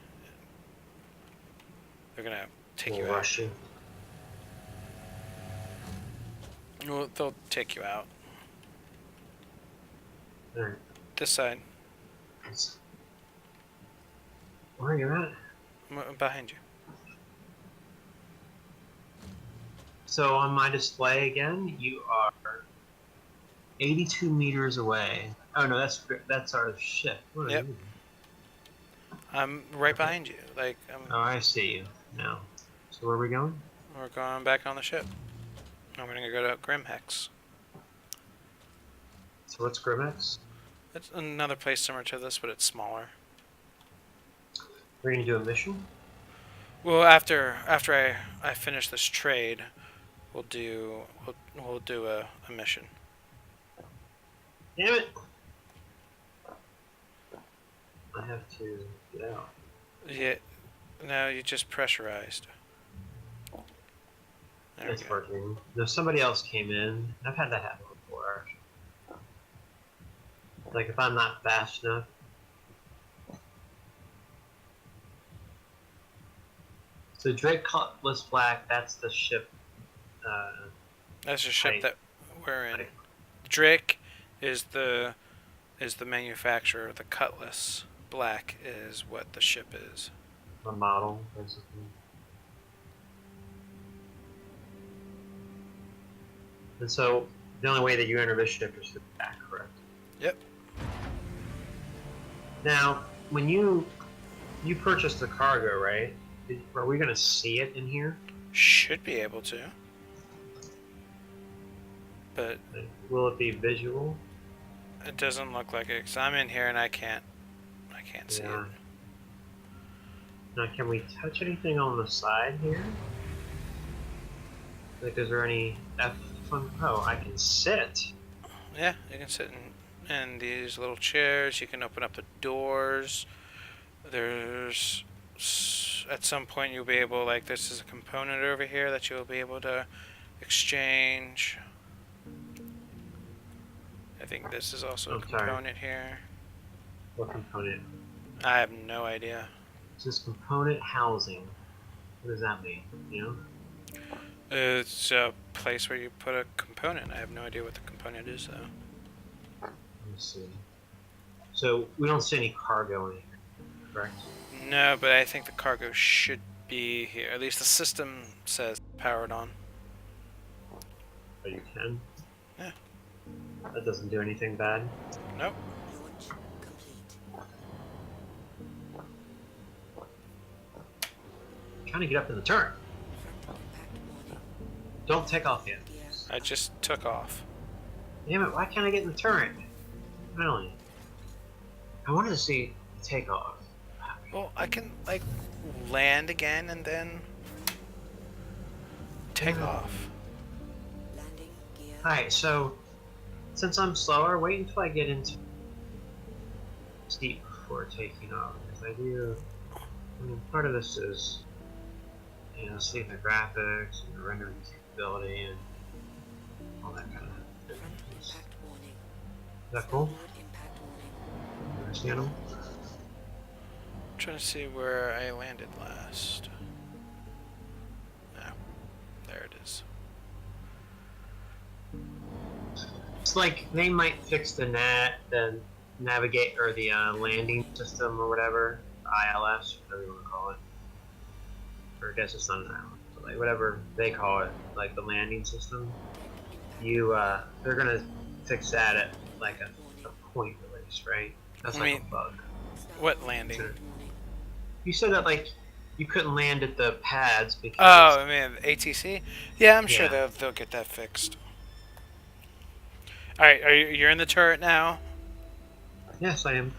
they're gonna take you We'll out. rush you. Well, they'll take you out. Alright. This side, Where are you at? behind you. So on my display again, you are 82 meters away. Oh no, that's our ship. What are Yep. you? I'm right behind you. Like, Oh, I see you now. So where are we going? we're going back on the ship. And we're gonna go to Grimhex. So what's Grimex? It's another place similar to this, but it's smaller. We're gonna do a mission. Well, after I finish this trade, we'll do a mission. Damn it! I have to get out. Yeah. No, you just pressurized. There we It's go. working. No, somebody else came in. I've had that happen before. Like if I'm not fast enough. So Drake Cutlass Black, that's the ship. That's the ship Right. that we're in. Right. Drake is the manufacturer. The Cutlass Black is what the ship is. A model, basically. And so the only way that you enter this ship is through the back, correct? Yep. Now, when you purchased the cargo, right? Are we gonna see it in here? Should be able to. But Like, will it be visual? it doesn't look like it, 'cause I'm in here and I can't see Yeah. it. Now, can we touch anything on the side here? Like, is there any Oh, I can sit. Yeah, you can sit in these little chairs. You can open up the doors. There's at some point you'll be able, like, this is a component over here that you'll be able to exchange. I think this is also a Oh, sorry. component here. What component? I have no idea. This is component housing. What does that mean? You know? It's a place where you put a component. I have no idea what the component is, though. Let me see. So we don't see any cargo in here, correct? No, but I think the cargo should be here. At least the system says powered on. But you can. Yeah. That doesn't do anything bad. Nope. Launch complete. Trying to get up in the turret. Frontal impact warning. Don't take off yet. Gear. I just took off. Damn it! Why can't I get in the turret? Finally. I wanted to see the takeoff. Well, I can, like, land again and then take off. Landing gear. Alright, so since I'm slower, wait until I get into steep before taking off. Because I mean, part of this is, you know, seeing the graphics and the rendering capability and all that kind of Frontal things. impact warning. Is that cool? Starboard impact warning. Understandable? I'm trying to see where I landed last. No. There it is. It's like they might fix the navigate or the landing system or whatever, ILS, whatever you want to call it. Or I guess it's not an ILS, but like whatever they call it, like the landing system, you they're gonna fix that at like a point release, right? That's I like mean, a bug. what landing? You said that like you couldn't land at the pads because Oh, I mean, ATC? Yeah, I'm sure yeah. they'll get that fixed. Alright, you're in the turret now? Yes, I am.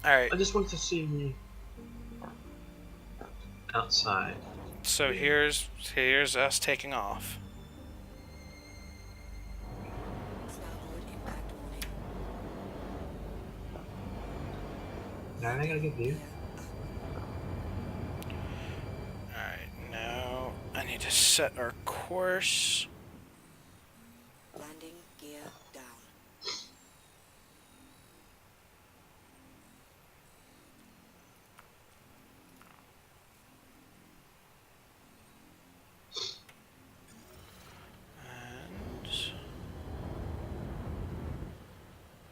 Alright, I just wanted to see me outside. so here's us taking off. Starboard impact warning. Now I gotta get you. Alright, now I need to set our course. Landing gear down. And what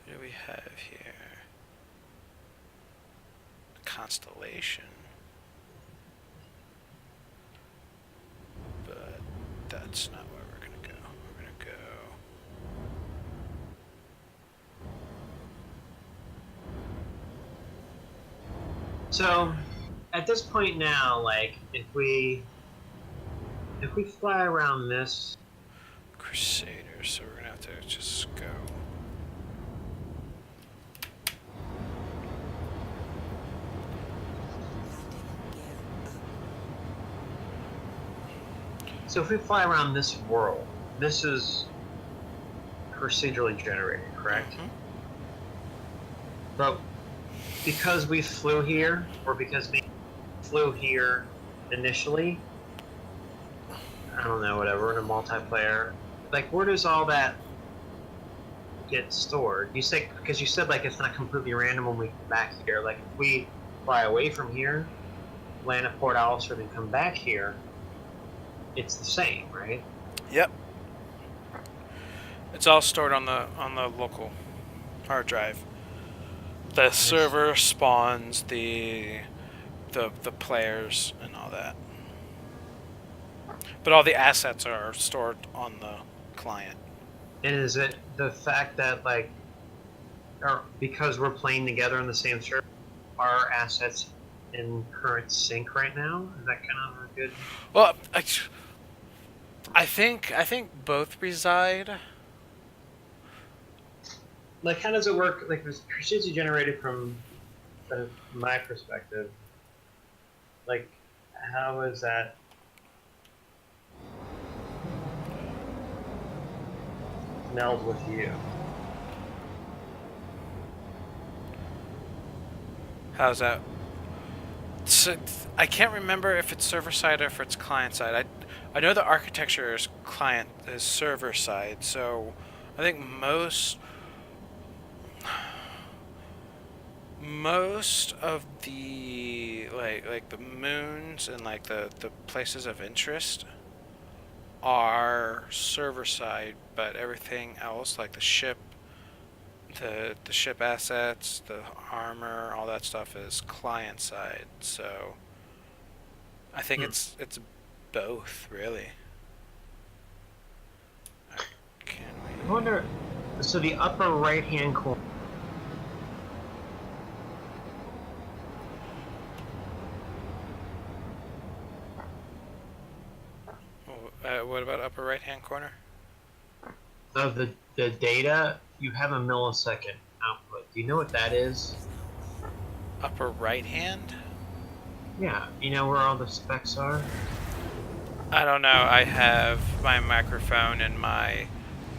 do we have here? Constellation. But that's not where we're gonna go. We're gonna go. So at this point now, like if we fly around this, Crusader, so we're gonna have to just go. Landing gear up. so if we fly around this world, this is procedurally generated, correct? Mhm. But because we flew here, or because we flew here initially, I don't know, whatever, in a multiplayer, like where does all that get stored? You say, because you said like it's not completely random when we come back here. Like if we fly away from here, land at Port Alice, and then come back here, it's the same, right? Yep. It's all stored on the local hard drive. The server spawns the players and all that. But all the assets are stored on the client. And is it the fact that like, or because we're playing together in the same server, our assets in current sync right now? Is that kind of a good? Well, I think both reside. Like, how does it work? Like, this procedure generated from my perspective. Like, how is that? Meld with you. How's that? So, I can't remember if it's server side or if it's client side. I know the architecture is server side. So I think most of the like the moons and like the places of interest are server side, but everything else like the ship, the ship assets, the armor, all that stuff is client side. So I think it's both really. Can I wonder. So the upper right-hand corner. what about upper right hand corner? Of the data, you have a millisecond output. Do you know what that is? Upper right hand? Yeah, you know where all the specs are? I don't know. I have my microphone and my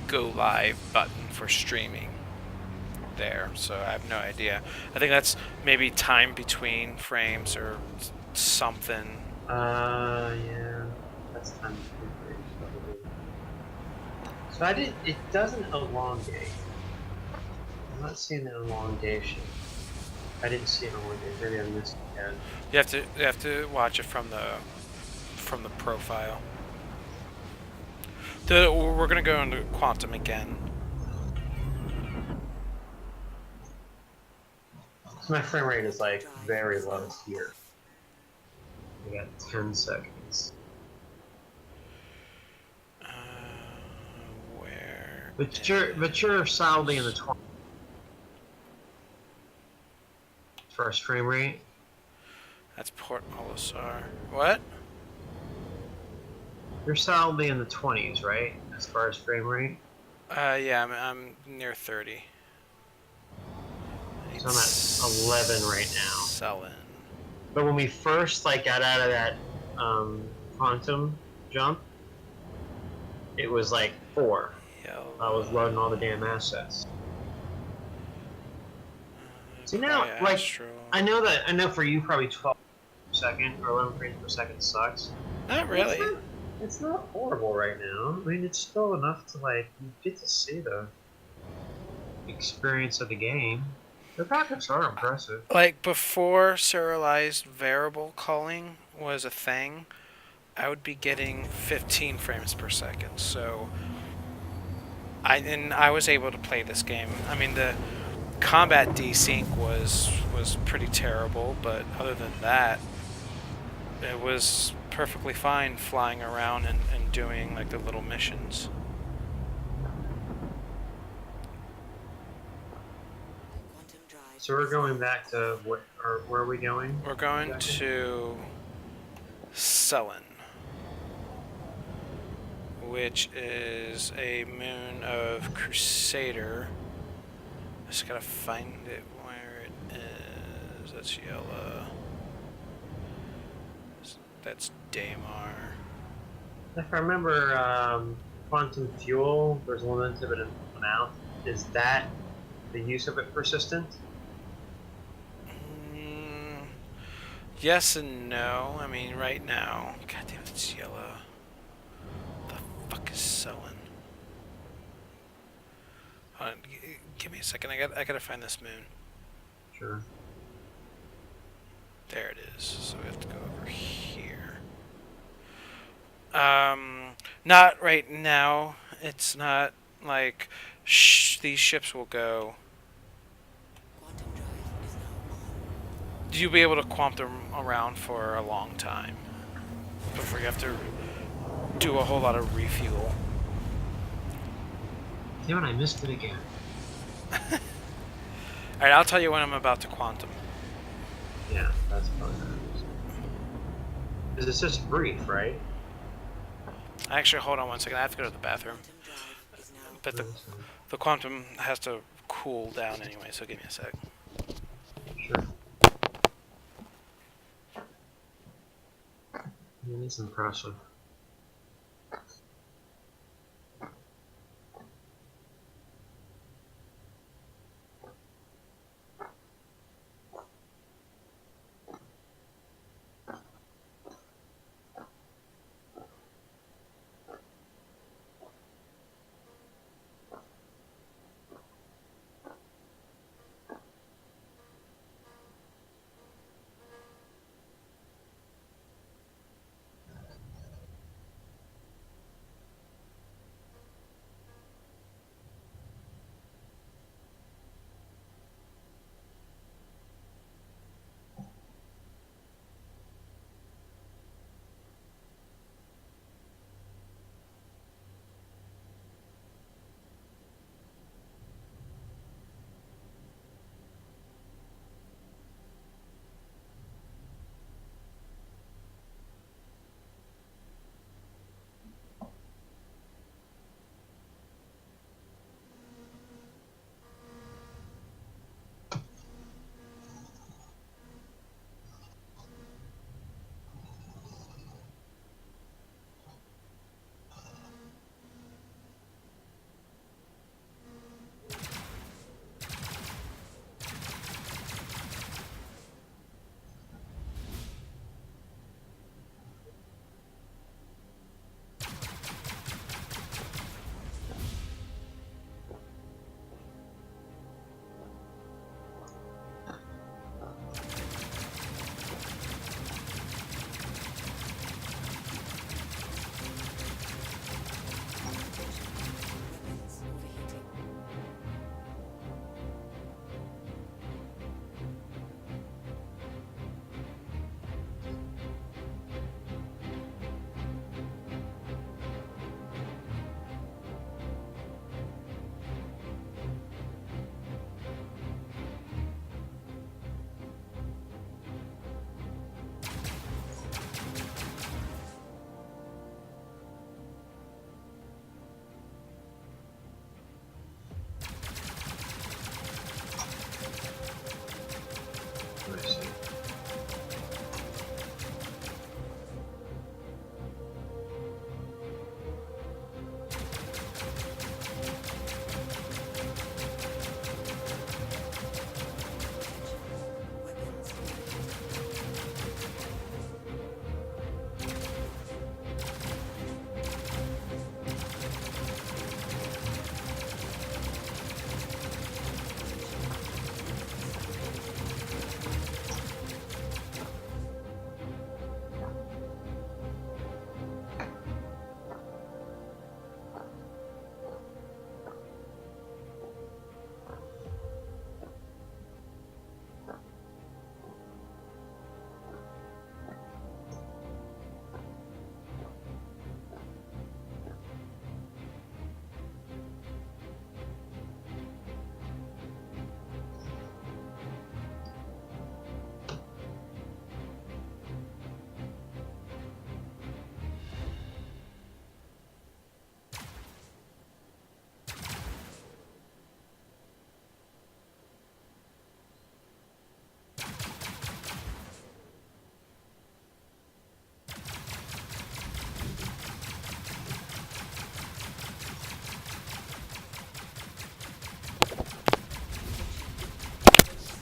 go live button for streaming there, so I have no idea. I think that's maybe time between frames or something. Yeah, that's time. So it doesn't elongate. I'm not seeing the elongation. I didn't see an elongation. Maybe I missed it. You have to watch it from the profile. We're gonna go into quantum again. So my frame rate is like very low here. We got 10 seconds. But you're solidly in the 20 as far as frame rate. That's Port Olisar. What? You're solidly in the 20s, right? As far as frame rate. Yeah, I'm near 30. So I'm at 11 right now. Selling. But when we first like got out of that quantum jump, it was like 4. Yellow. I was loading all the damn assets. See now, Probably like Astral. I know for you probably 12 per second or 11 frames per second sucks. Not really. It's not horrible right now. I mean, it's still enough to like you get to see the experience of the game. The graphics are impressive. Like before serialized variable calling was a thing, I would be getting 15 frames per second. So I was able to play this game. I mean the combat desync was pretty terrible, but other than that, it was perfectly fine flying around and doing like the little missions. Quantum drive. So we're going back to where are we going? We're going to Sullen, which is a moon of Crusader. Just gotta find it where it is. That's yellow. That's Daymar. If I remember, quantum fuel, there's a limited amount. Is that the use of it persistent? Mm, yes and no. I mean, right now. God damn it, it's yellow. The fuck is Sullen? Hold on, give me a second. I gotta find this moon. Sure. There it is. So we have to go over here. Not right now. It's not like these ships will go. Quantum drive is now on. You'll be able to quamp them around for a long time before you have to do a whole lot of refuel. Damn it, I missed it again. Alright, I'll tell you when I'm about to quantum. Yeah, that's probably nice. Because it's just brief, right? Actually, hold on one second. I have to go to the bathroom. Quantum drive is now But the quantum has to cool down anyway, so give me a sec. Sure. It is impressive.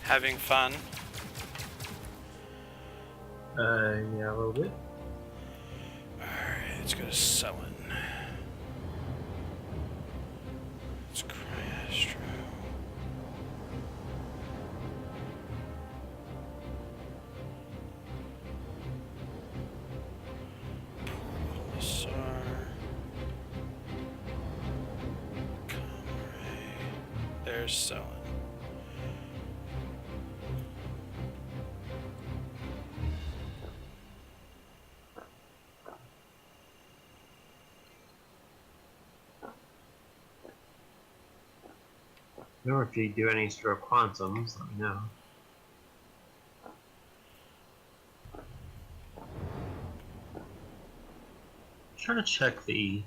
Having fun. Yeah, a little bit. Alright, let's go to Sullen. Let's Cryastro. Bulbasaur. Comray. There's Sullen. Or if you do any sort of quantums, let me know. Trying to check the,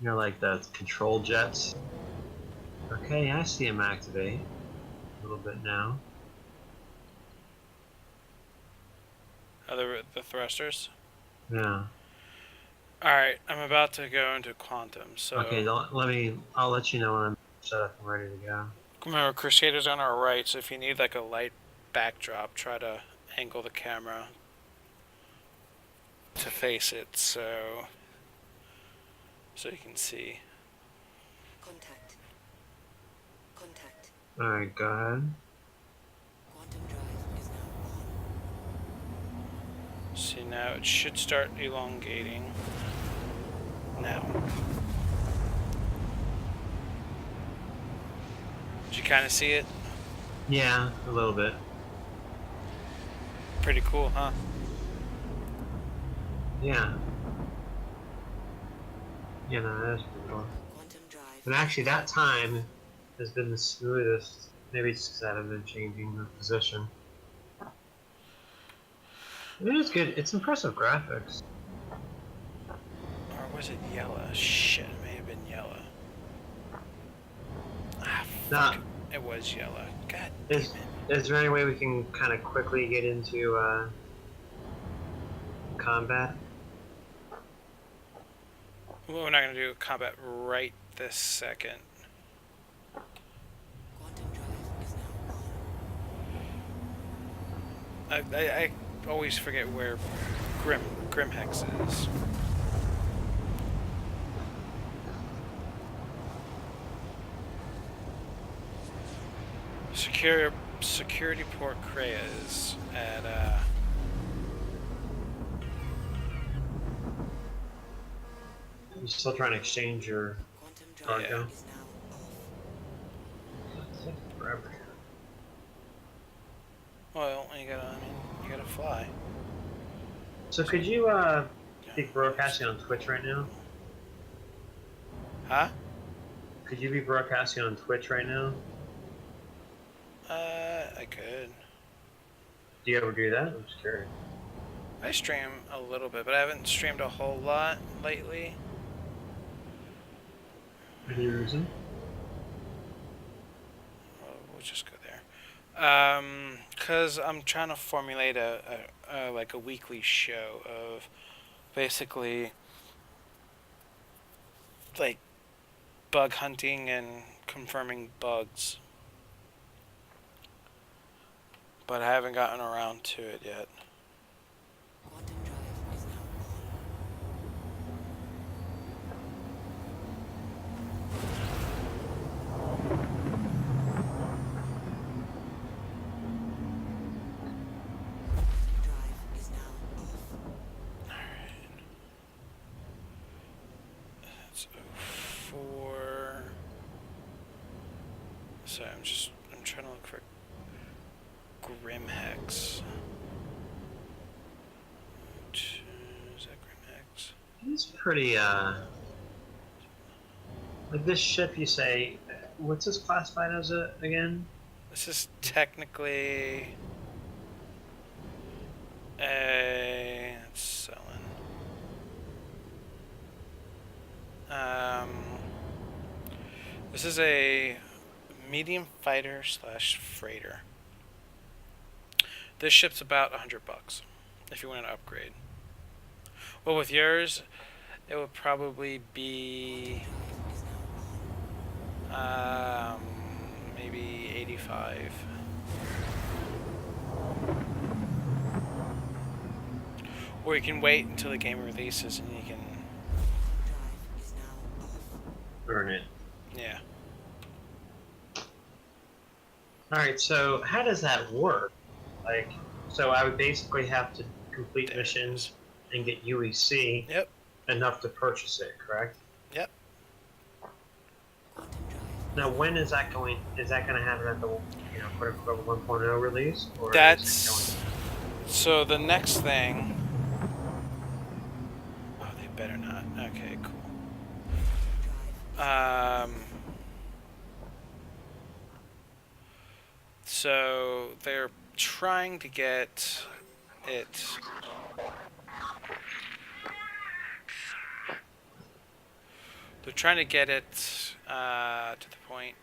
like the control jets. Okay, I see them activate a little bit now. Oh, the thrusters? Yeah. Alright, I'm about to go into Quantum, so... Okay, I'll let you know when I'm set up and ready to go. Remember, Crusader's on our right, so if you need like a light backdrop, try to angle the camera to face it, so you can see. Contact. Contact. Alright, go ahead. Quantum drive is now on. See, now it should start elongating. Now. Did you kind of see it? Yeah, a little bit. Pretty cool, huh? Yeah. Yeah, no, that is pretty cool. Quantum drive. But actually, that time has been the smoothest. Maybe it's because I haven't been changing the position. It is good. It's impressive graphics. Or was it yellow? Shit, it may have been yellow. Ah, Nah. fuck. It was yellow. God Is damn it. is there any way we can kind of quickly get into combat? Well, we're not going to do combat right this second. Quantum drive is now on. I always forget where Grimhex is. Security Port Kreia is at You're still trying to exchange your Quantum drive Yeah. is now off. It's taking forever here. well, you gotta fly. So could you be broadcasting on Twitch right now? Huh? Could you be broadcasting on Twitch right now? I could. Do you ever do that? I'm just curious. I stream a little bit, but I haven't streamed a whole lot lately. Any reason? We'll just go there. Cause I'm trying to formulate a like a weekly show of basically like bug hunting and confirming bugs. But I haven't gotten around to it yet. Quantum drive is now on. Drive is now off. Alright. That's 04. Sorry, I'm trying to look for Grimhex. Is that Grimhex? It's pretty like this ship you say, what's this classified as again? This is technically a it's selling. This is a medium fighter / freighter. This ship's about $100 if you want to upgrade. Well, with yours, it would probably be maybe 85. Or you can wait until the game releases and you can, Drive is now off. Earn it. yeah. Alright, so how does that work? Like, so I would basically have to complete There it missions and get UEC Yep. enough to purchase it, correct? Yep. Quantum drive. Now, when is that going? Is that going to happen at the quote unquote 1.0 release, or is That's it so the next thing. Oh, they better not. Okay, cool. Drive. So they're trying to get it. They're trying to get it to the point.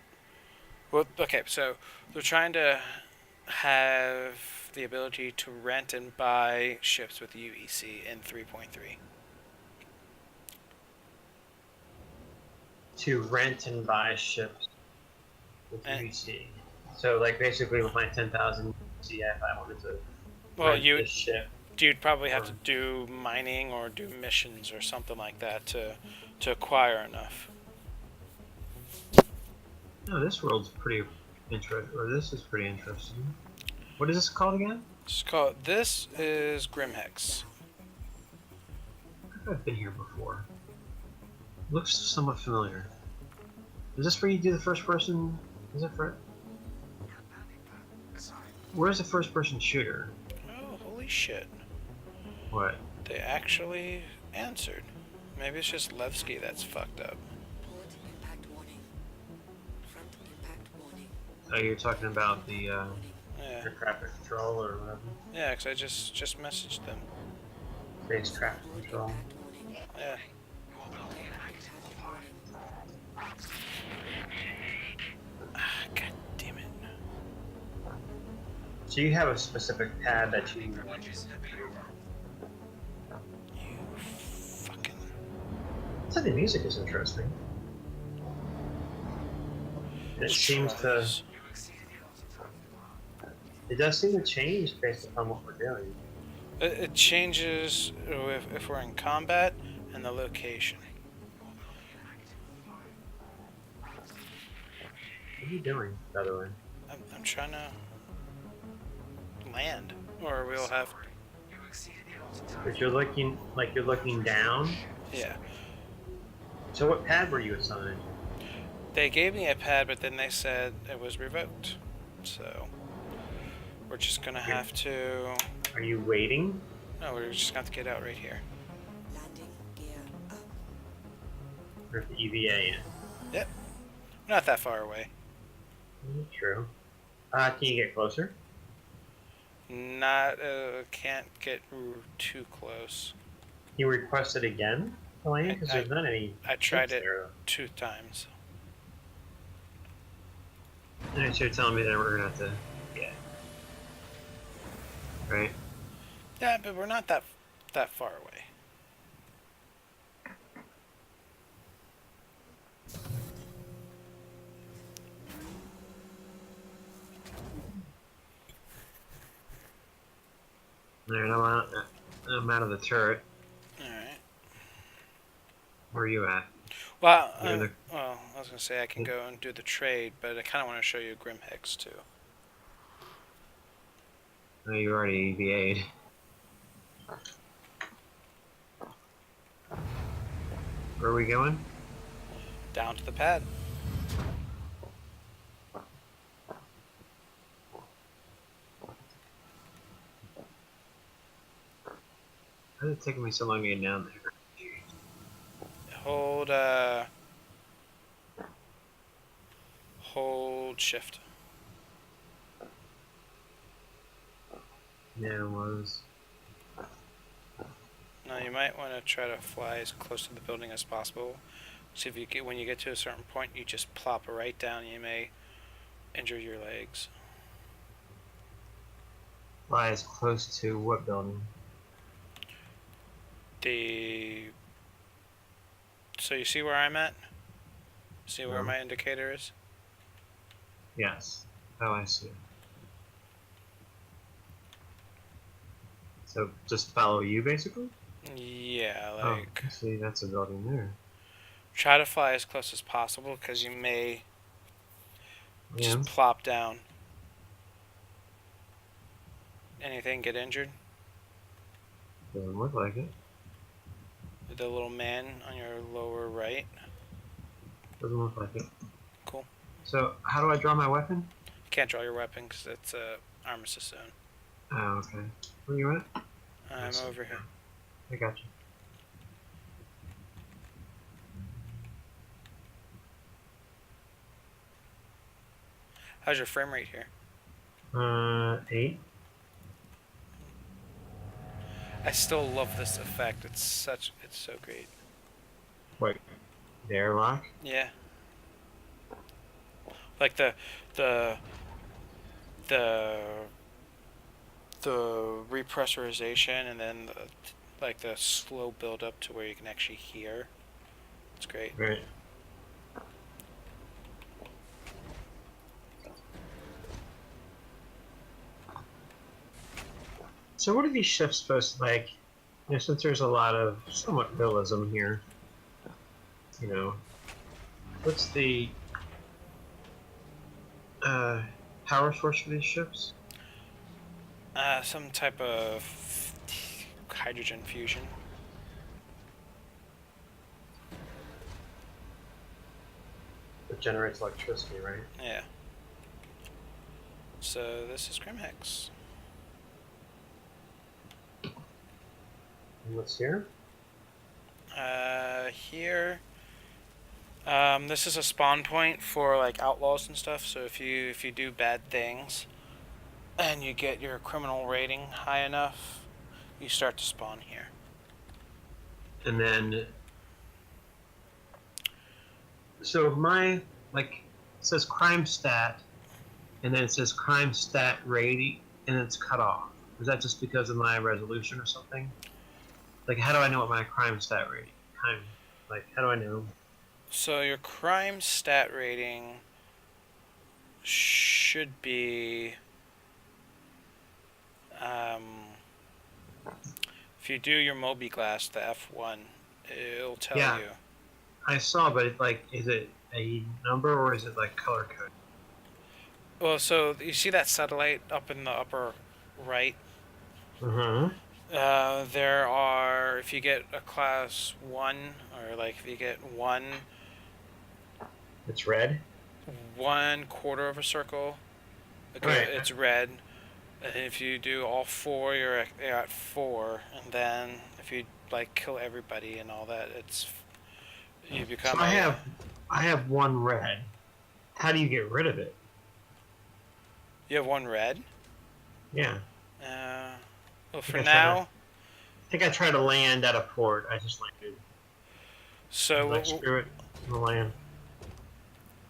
Well, okay, so they're trying to have the ability to rent and buy ships with UEC in 3.3. to rent and buy ships with And- UEC? So, like, basically, with my 10,000 UEC, if I wanted to Well, rent this ship, you'd probably have to do mining or do missions or something like that to acquire enough. no, this world's pretty interesting. Or this is pretty interesting. What is this called again? It's called. This is Grimhex. I think I've been here before. Looks somewhat familiar. Is this where you do the first person? Is it for? Where's the first person shooter? Oh, holy shit! What? They actually answered. Maybe it's just Levski that's fucked up. Port impact warning. Front impact warning. Oh, you're talking about the Yeah, air traffic control or whatever. yeah. Cause I just messaged them. Space traffic Port control. impact warning. Yeah. Hazard warning. Ah, God damn it. So you have a specific pad that you. You fucking. So the music is interesting. It seems to. trolls. It does seem to change based upon what we're doing. It changes if we're in combat and the location. What are you doing, by the way? I'm trying to land, or we'll have. If you're looking like you're looking down. Yeah. So what pad were you assigned? They gave me a pad, but then they said it was revoked. So we're just gonna have to. Are you waiting? No, we're just gonna have to get out right here. Landing gear up. Or the EVA in? Yep. Not that far away. True. Can you get closer? Not. Can't get too close. You requested again to land because there's not any. I tried ships it there. 2 times. And so you're telling me that we're gonna have to. Yeah. Right. Yeah, but we're not that far away. Alright, I'm out of the turret. All right. Where are you at? Well, You're in the- well, I was gonna say I can go and do the trade, but I kind of want to show you Grimhex too. Oh, you already EVA'd. Where are we going? Down to the pad. Why is it taking me so long to get down there? Hold hold shift. Yeah, it was. Now you might want to try to fly as close to the building as possible. See if you get when you get to a certain point, you just plop right down. You may injure your legs. Fly as close to what building? So you see where I'm at? See where No. my indicator is? Yes. Oh, I see. So just follow you, basically? Yeah, Oh, like see, that's a building there. try to fly as close as possible because you may just And plop down. Anything get injured? doesn't look like it. The little man on your lower right. Doesn't look like it. Cool. So, how do I draw my weapon? You can't draw your weapon because it's a armistice zone. Oh, okay. Where you at? I'm Yes, over here. I got you. How's your frame rate here? 8. I still love this effect. It's so great. Wait, the airlock? Yeah. Like the the the repressurization and then like the slow build up to where you can actually hear. It's great. Right. So what are these ships supposed to like? You know, since there's a lot of somewhat realism here, you know, what's the power source for these ships? Some type of hydrogen fusion. It generates electricity, right? Yeah. So this is Grimhex. And what's here? Here. This is a spawn point for like outlaws and stuff. So if you do bad things, and you get your criminal rating high enough, you start to spawn here. And then, so my like it says crime stat, and then it says crime stat rating, and it's cut off. Is that just because of my resolution or something? Like, how do I know what my crime stat rating? How do I know? So your crime stat rating should be, if you do your Moby Glass, the F1, it'll tell Yeah. you. I saw, but is it a number or is it like color code? Well, so you see that satellite up in the upper right? Uh-huh. There are, if you get a class 1, or like if you get It's red. 1/4 of a circle, okay, Right. it's red. And if you do all 4, you're at 4. And then if you like kill everybody and all that, you So become. I have one red. How do you get rid of it? You have 1 red. Yeah. Well, for I tried now. I think I tried to land at a port. I just landed. So Like, screw it. I'll land.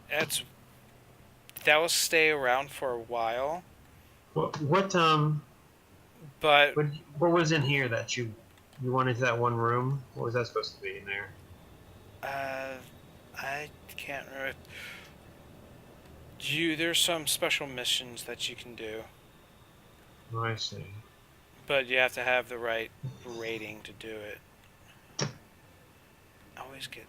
that will stay around for a while. What But what was in here that you wanted that one room? What was that supposed to be in there? I can't remember. There's some special missions that you can do, Oh, I see. but you have to have the right rating to do it. I always get.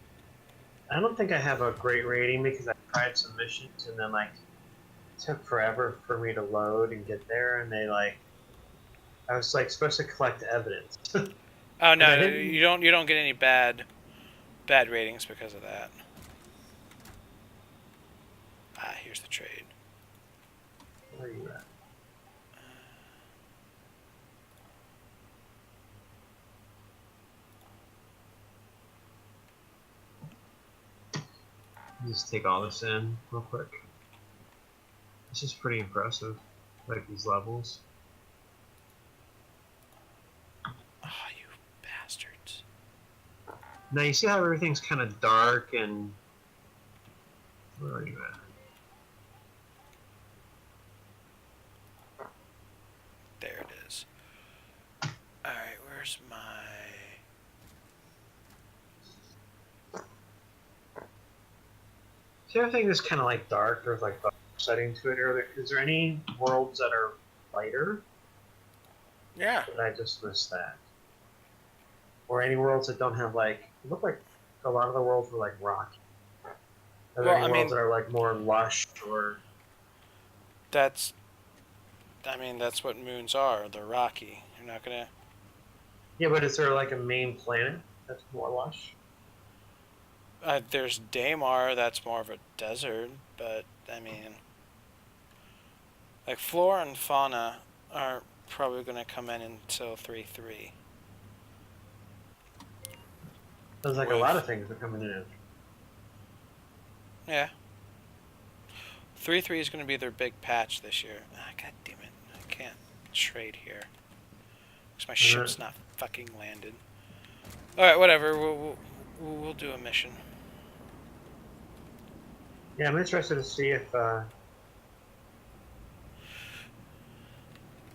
I don't think I have a great rating because I tried some missions and then it took forever for me to load and get there, and I was supposed to collect evidence. Oh no, I didn't- you don't get any bad ratings because of that. Here's the trade. Where are you at? Just take all this in real quick. This is pretty impressive, like these levels. Ah, you bastards. Now you see how everything's kind of dark and where are you at? There it is. Alright, where's my... See, everything is kind of dark. There's dark setting to it. Is there any worlds that are lighter? Yeah. But I just missed that. Or any worlds that don't have like it looked like a lot of the worlds were like rocky. Are there Well, any I worlds mean, that are like more lush or that's. I mean, that's what moons are. They're rocky. You're not gonna. yeah, but is there like a main planet that's more lush? There's Daymar. That's more of a desert, but I mean, like flora and fauna are probably gonna come in until 3.3. There's like a lot With of things that coming in. yeah, 3.3 is gonna be their big patch this year. Ah, God damn it! I can't trade here because my ship's not fucking landed. All right, whatever. We'll do a mission. Yeah, I'm interested to see if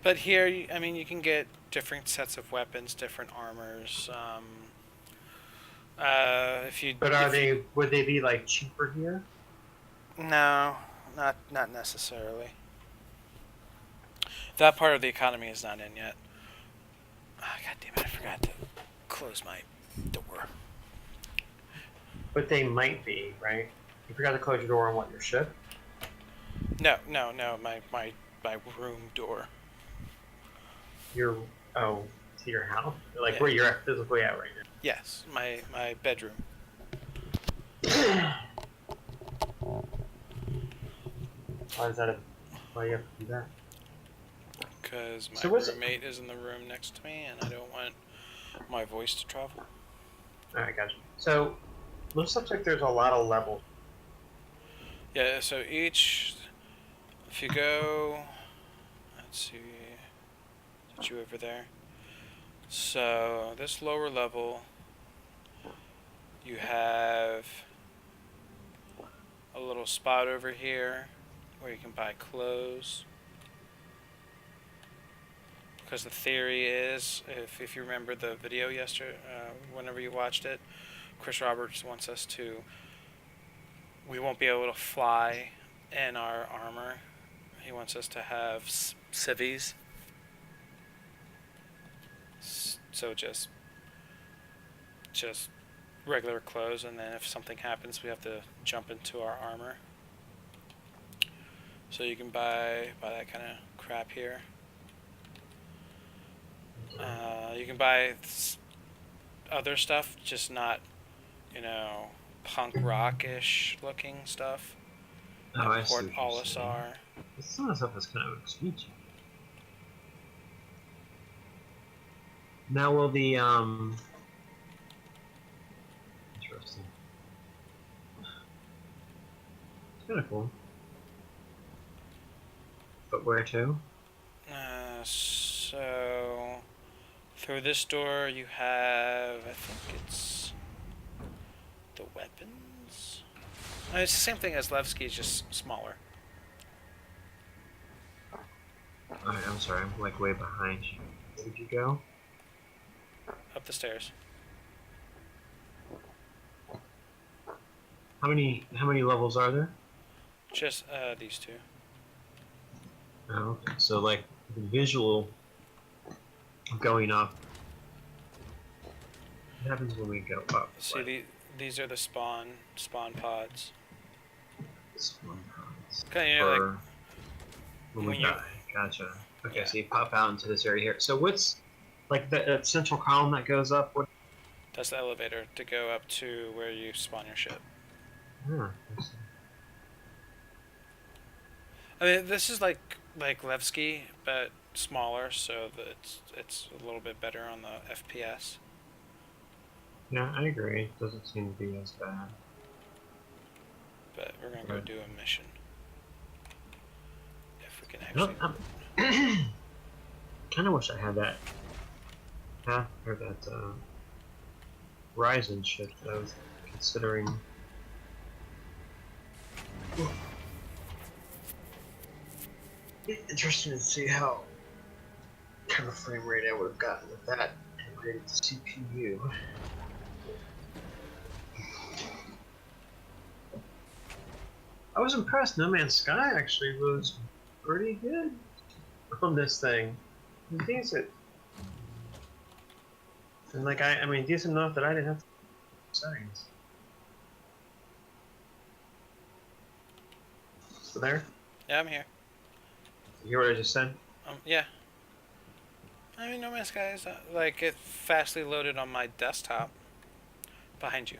But here, I mean, you can get different sets of weapons, different armors. If you, but are if they you, would they be like cheaper here? no, not necessarily. That part of the economy is not in yet. Ah, God damn it! I forgot to close my door. But they might be, right? You forgot to close your door on what your ship? No. My room door. Your oh, to your house? Like Yeah. where you're physically at right Yes, my bedroom. now. Why is that why you have to do that? Because my So what's roommate is in the room next to me, and I don't want my voice to travel. Alright, gotcha. So looks like there's a lot of levels. Yeah, so if you go, let's see, is you over there? So this lower level, you have a little spot over here where you can buy clothes. Because the theory is, if you remember the video yesterday, whenever you watched it, Chris Roberts wants us to, we won't be able to fly in our armor. He wants us to have civvies. So just regular clothes, and then if something happens, we have to jump into our armor. So you can buy that kind of crap here. You can buy other stuff, just not, punk rock-ish looking stuff. Oh, I see Port what you're saying. Olisar. Some of the stuff is kind of expensive. Now will the interesting. It's kinda cool. But where to? So through this door you have, I think it's the weapons. It's the same thing as Levski's, just smaller. Alright, I'm sorry, I'm like way behind you. Where did you go? Up the stairs. How many levels are there? Just these two. Oh, okay. So like the visual going up. What happens when we go up? See, these are the spawn pods. Spawn pods. Kind of, For when we die. Gotcha. Okay, Yeah. so you pop out into this area here. So what's like the central column that goes up? What? that's the elevator to go up to where you spawn your ship. Huh, I see. I mean, this is like Levski, but smaller, so that it's a little bit better on the FPS. Yeah, I agree. It doesn't seem to be as bad. But we're gonna go Right. do a mission. If we can No, actually. kind of wish I had that path or that Ryzen ship that I was considering. Interesting to see how kind of frame rate I would have gotten with that integrated CPU. I was impressed. No Man's Sky actually was pretty good on this thing. Decent. And like I mean, decent enough that I didn't have to settings. So there. Yeah, I'm here. You hear what I just said? Yeah. I mean, No Man's Sky is like it fastly loaded on my desktop. Behind you.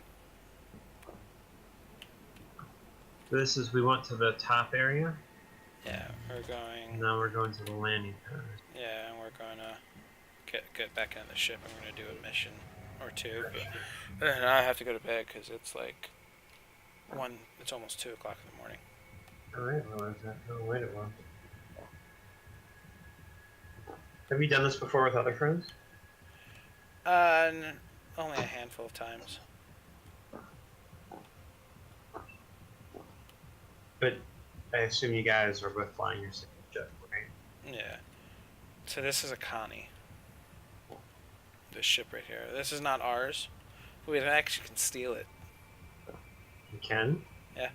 This is we went to the top area. Yeah, we're going. Now we're going to the landing pad. Yeah, and we're going to get back into the ship. And we're going to do a mission or two. But then I have to go to bed because it's like It's almost 2 o'clock in the morning. Oh, I didn't realize that. Oh, wait, it was. Have you done this before with other friends? Only a handful of times. But I assume you guys are both flying your same jet, right? Yeah. So this is a Connie. This ship right here. This is not ours. We actually can steal it. You can? Yeah.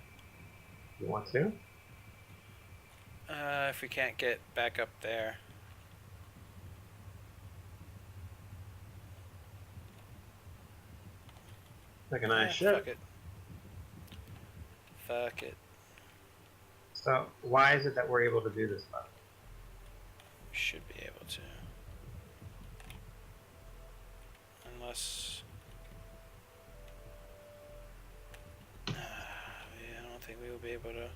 You want to? If we can't get back up there. Like a nice ship. Fuck it. Fuck it. So why is it that we're able to do this? We should be able to. Unless... yeah, I don't think we will be able to...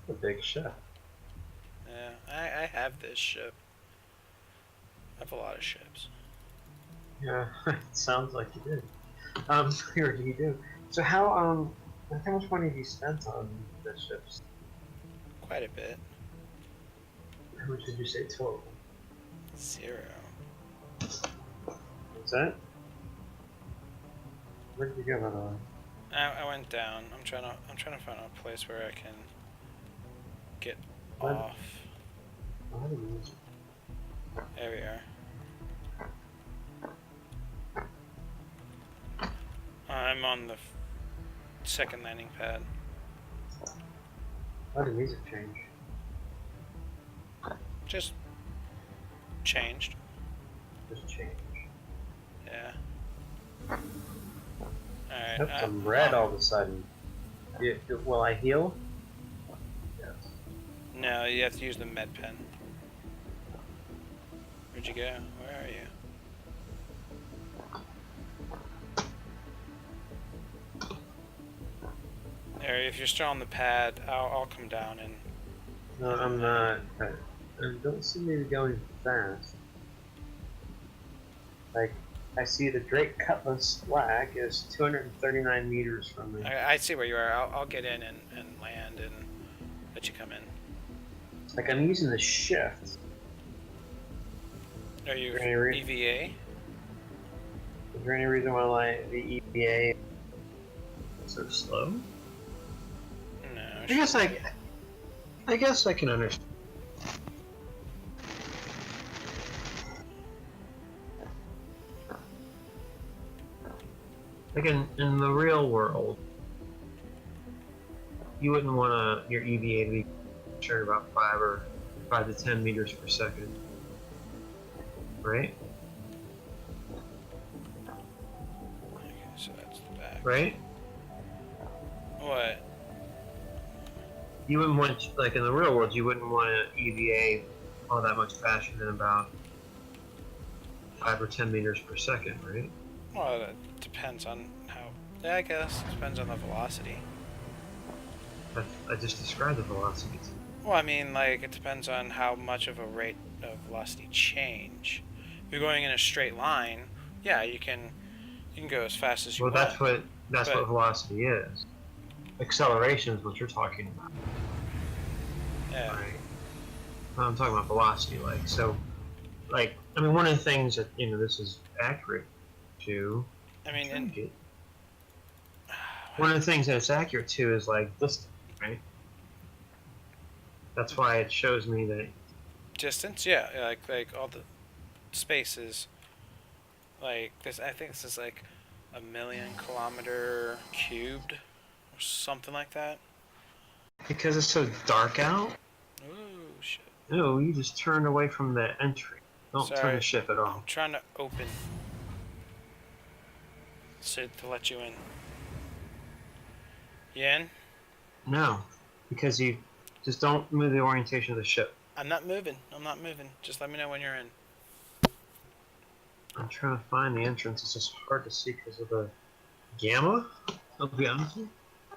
A big ship. Yeah, I have this ship. I have a lot of ships. Yeah, it sounds like you did. Or you do. So how much money have you spent on the ships? Quite a bit. How much did you say total? 0. What's that? Where did you go, by the way? I went down. I'm trying to find a place where I can get What? off. Oh, how do you use it? There we are. I'm on the second landing pad. How did the music change? Just changed. Just change. Yeah. Alright. That's some red all of a sudden. Will I heal? Yes. No, you have to use the med pen. Where'd you go? Where are you? There, if you're still on the pad, I'll come down and... No, I'm not. I don't seem to be going fast. Like, I see the Drake Cutlass flag is 239 meters from me. I see where you are. I'll get in and land and let you come in. Like, I'm using the shift. Are you Is there any EVA? Is there any reason why the EPA is so slow? No. I guess I can understand. Like in the real world, you wouldn't want your EVA to be concerned about 5 to 10 meters per second, right? Okay, so that's the back. Right? What? You wouldn't want, like in the real world, you wouldn't want an EVA all that much faster than about 5 or 10 meters per second, right? Well, it depends on how... Yeah, I guess. It depends on the velocity. I just described the velocity. Well, I mean, like, it depends on how much of a rate of velocity change. If you're going in a straight line, yeah, you can go as fast as you want. That's what But- velocity is. Acceleration is what you're talking about, Yeah. right? I'm talking about velocity, like so. Like, I mean, one of the things that this is accurate to. I mean, in, One of the things that it's accurate to is like distance, right? That's why it shows me that. distance, yeah, like all the spaces, like this. I think this is like 1,000,000 kilometer cubed, or something like that. Because it's so dark out? Ooh, shit. No, you just turned away from the entry. Don't turn Sorry. the ship at I'm all. trying to open. So to let you in. You in? No, because you just don't move the orientation of the ship. I'm not moving. I'm not moving. Just let me know when you're in. I'm trying to find the entrance. It's just hard to see because of the gamma. I'll be honest with you.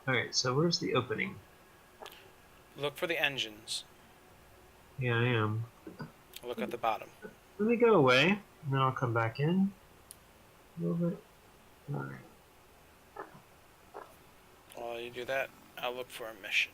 Alright, so where's the opening? Look for the engines. Yeah, I am. Look at the bottom. Let me go away, and then I'll come back in. A little bit. Alright. While you do that, I'll look for a mission.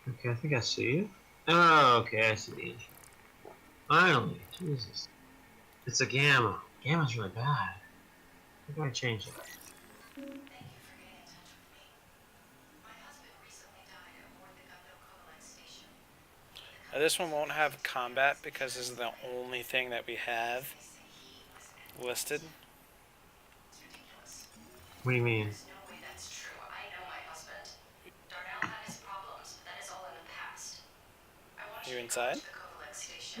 Okay, I think I see you. Oh, okay, I see the engine. Finally, Jesus. It's a gamma. Gamma's really bad. I gotta change it. Now, this one won't have combat because this is the only thing that we have listed. What do you mean? Are you inside?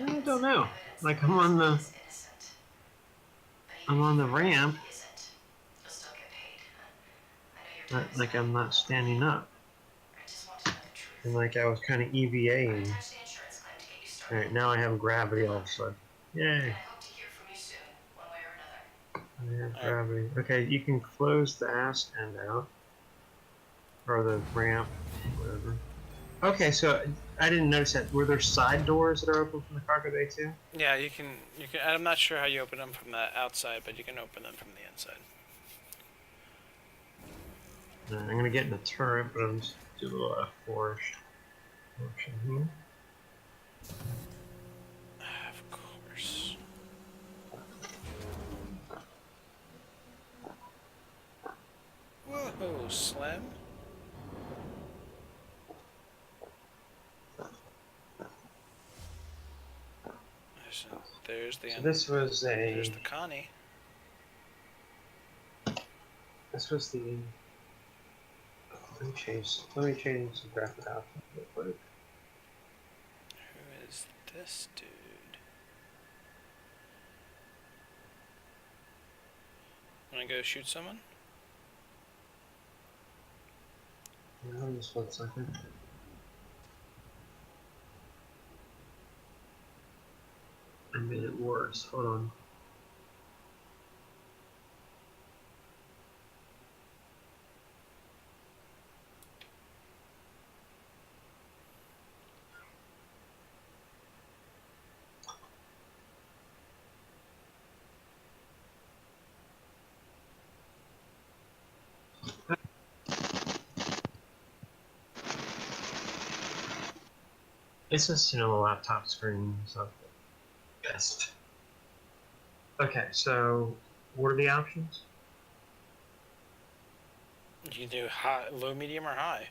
I don't know. Like I'm on the ramp, but like I'm not standing up. And like I was kind of EVAing. Alright, now I have gravity all of a sudden. Yay. I have gravity. Okay, you can close the ass end out. Or the ramp, whatever. Okay, so I didn't notice that. Were there side doors that are open from the cargo bay too? Yeah, you can. I'm not sure how you open them from the outside, but you can open them from the inside. I'm gonna get in the turret, but I'm just do a little F4 motion here. Of course. Whoa, Slim. There's the So end. this was There's the Connie. This was the. Let me change some graphic options real quick. Who is this dude? Wanna go shoot someone? No, just 1 second. I made it worse. Hold on. It's just, a laptop screen, so best. Okay, so what are the options? You can do high, low, medium, or high.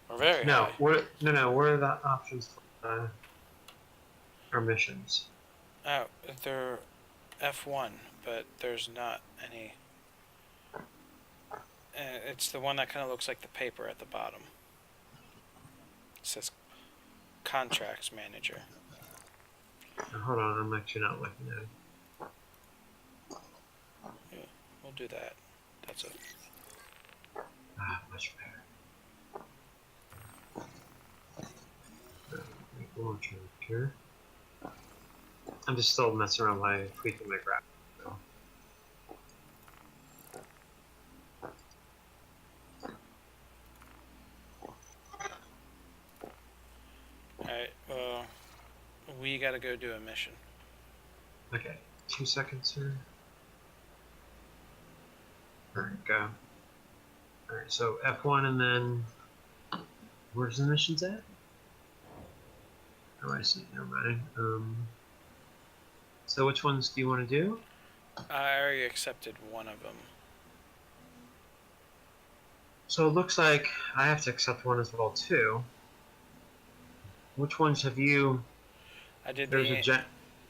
Or very No, high. what are the options for our missions? Oh, they're F1, but there's not any. It's the one that kind of looks like the paper at the bottom. It says Contracts Manager. Now, hold on, I'm actually not looking at it. Yeah, we'll do that. That's it. Much better. Launcher here. I'm just still messing around by tweaking my graphics. So. Alright, well, we gotta go do a mission. Okay, 2 seconds here. Alright, go. Alright, so F1 and then. Where's the missions at? Oh, I see. Never mind. So which ones do you want to do? I already accepted one of them. So it looks like I have to accept one as well too. Which ones have you? I did There's a the jet.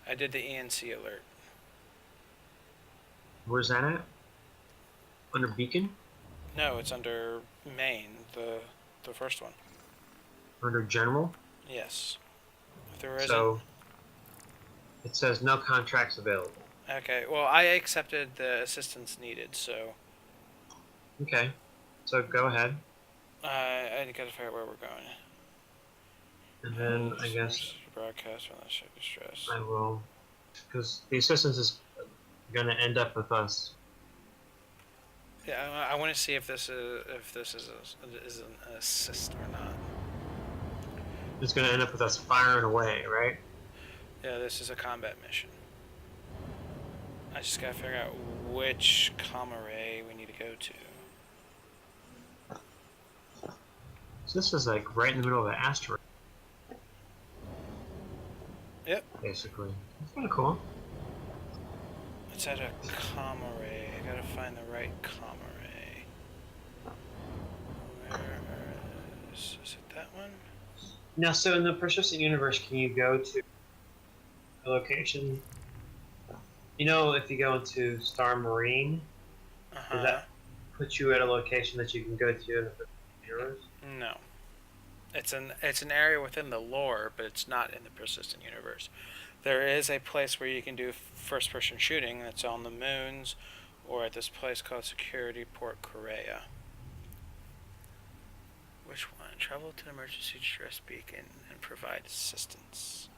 I did the ENC alert. Where's that at? Under Beacon? No, it's under main, the first one. Under General? Yes. If there isn't. So it says no contracts available. Okay. Well, I accepted the assistance needed, so Okay. So go ahead. I gotta figure out where we're going. And then I guess Broadcast on that ship distress. I will, because the assistance is gonna end up with us. Yeah, I want to see if this is an assist or not. It's gonna end up with us firing away, right? Yeah, this is a combat mission. I just gotta figure out which comm array we need to go to. So this is like right in the middle of the asteroid. Yep. Basically, it's kind of cool. It's at a comm array. I gotta find the right comm array. Where is it that one? Now, so in the persistent universe, can you go to a location? You know, if you go into Star Marine, does that put you at a location that you can go to in the persistent universe? No. It's an area within the lore, but it's not in the persistent universe. There is a place where you can do first-person shooting that's on the moons, or at this place called Security Port Korea. Which one? Travel to the emergency stress beacon and provide assistance.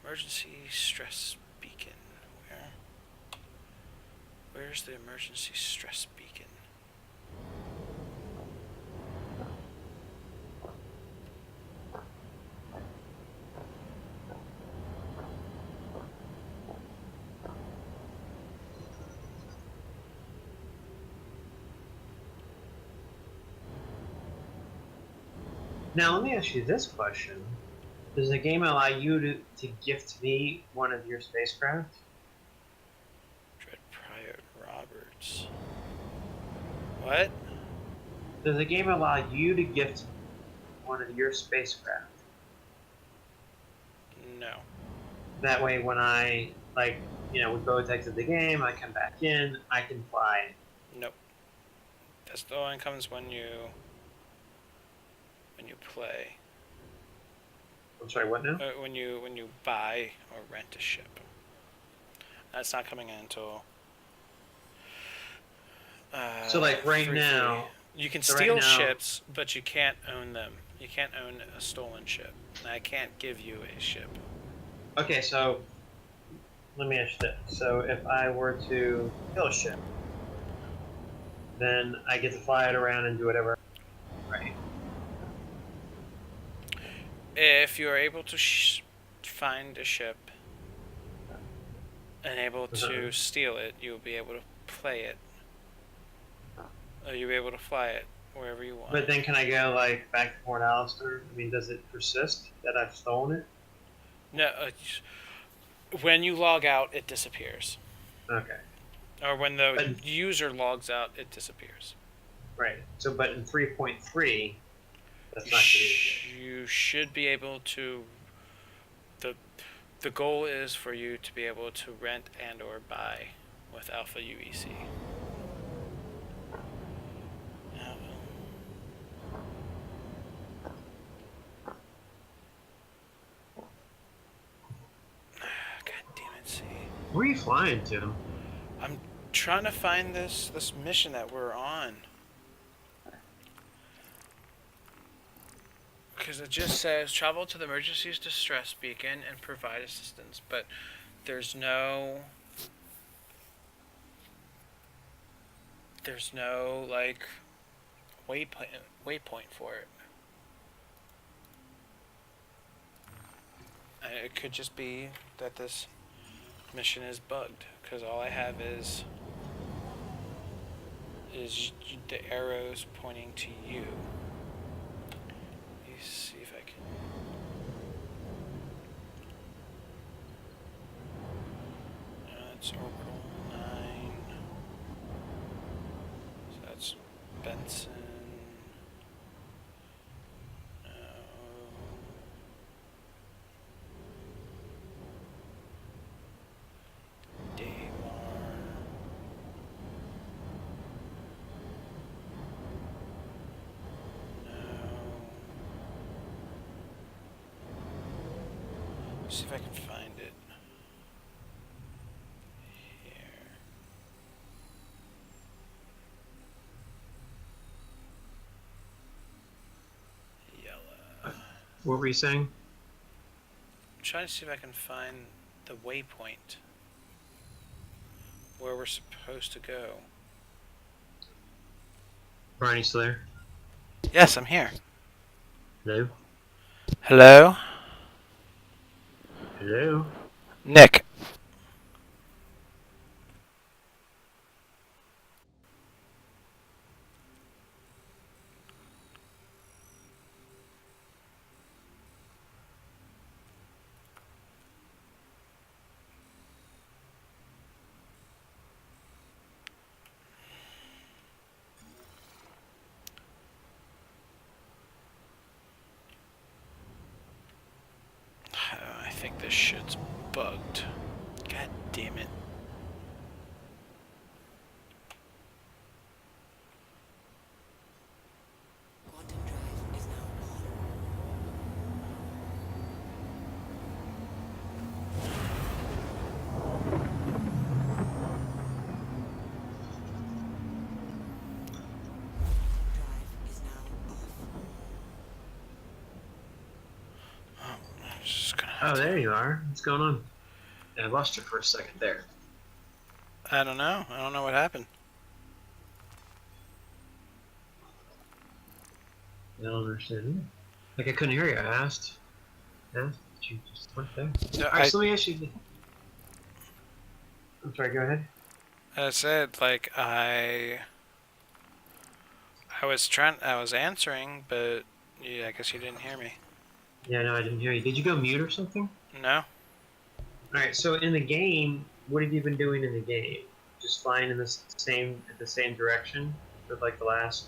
Emergency stress beacon. Where? Where's the emergency stress beacon? Now, let me ask you this question. Does the game allow you to gift me one of your spacecraft? Dread Pryor Roberts. What? Does the game allow you to gift one of your spacecraft? No. That way, when I, like, we go and exit the game, I come back in, I can fly. Nope. That's the one comes when you play. I'm sorry, what now? When you buy or rent a ship. That's not coming in until. So, like, right 3.3. now. You can so steal right now- ships, but you can't own them. You can't own a stolen ship. And I can't give you a ship. Okay, so let me ask you this. So, if I were to kill a ship, then I get to fly it around and do whatever. Right. If you are able to find a ship and able to steal it, you'll be able to play it. You'll be able to fly it wherever you want. But then can I go, like, back to Port Alistair? I mean, does it persist that I've stolen it? No, when you log out, it disappears. Okay. Or when the But- user logs out, it disappears. Right. So, but in 3.3, that's not going to be You should be able to. The goal is for you to be able to rent and or buy with Alpha UEC. God damn it, see. Where are you flying to? I'm trying to find this mission that we're on. Because it just says travel to the emergency distress beacon and provide assistance, but there's no like waypoint for it. And it could just be that this mission is bugged, because all I have is the arrows pointing to you. Let me see if I can. That's orbital 9. So that's Benson. see if I can find it. Here. Yellow. What were you saying? I'm trying to see if I can find the waypoint where we're supposed to go. Brian, you still there? Yes, I'm here. Hello? Hello? Hello? Nick. I think this shit's bugged. God damn it. Quantum drive is now on. Drive is now off. I'm just gonna Oh, have to... there you are. What's going on? I lost you for a second there. I don't know. I don't know what happened. I don't understand either. Like, I couldn't hear you. I asked. Yeah, you just went there. Yeah, Alright, so let me ask you. I'm sorry, go ahead. I said, like, I was answering, but yeah, I guess you didn't hear me. Yeah, no, I didn't hear you. Did you go mute or something? No? Alright, so in the game, what have you been doing in the game? Just flying in the same direction for like the last...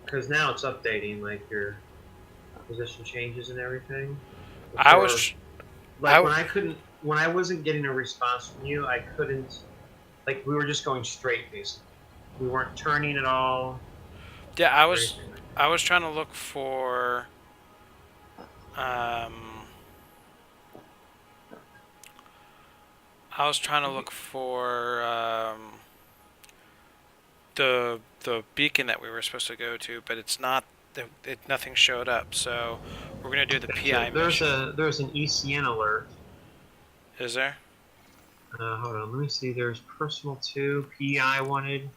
Because now it's updating, like your position changes and everything. I Before- was... Like when I wasn't getting a response from you, I couldn't, like we were just going straight basically. We weren't turning at all. Yeah, or anything like that. I was trying to look for... I was trying to look for the beacon that we were supposed to go to, but it's not. Nothing showed up, so we're gonna do the PI mission. There's an ECN alert. Is there? Hold on, let me see. There's personal 2, PI wanted,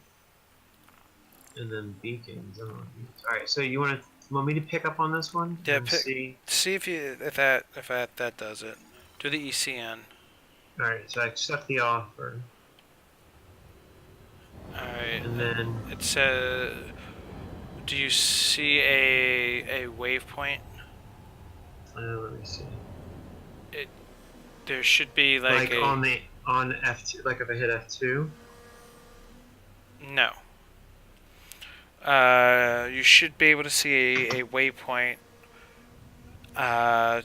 and then beacons. All right, so you want me to pick up on this one? Yeah, And see. see if that does it. Do the ECN. All right, so I accept the offer, All right. and then It says, do you see a waypoint? let me see. There should be like a... on F2, like if I hit F2. No. You should be able to see a waypoint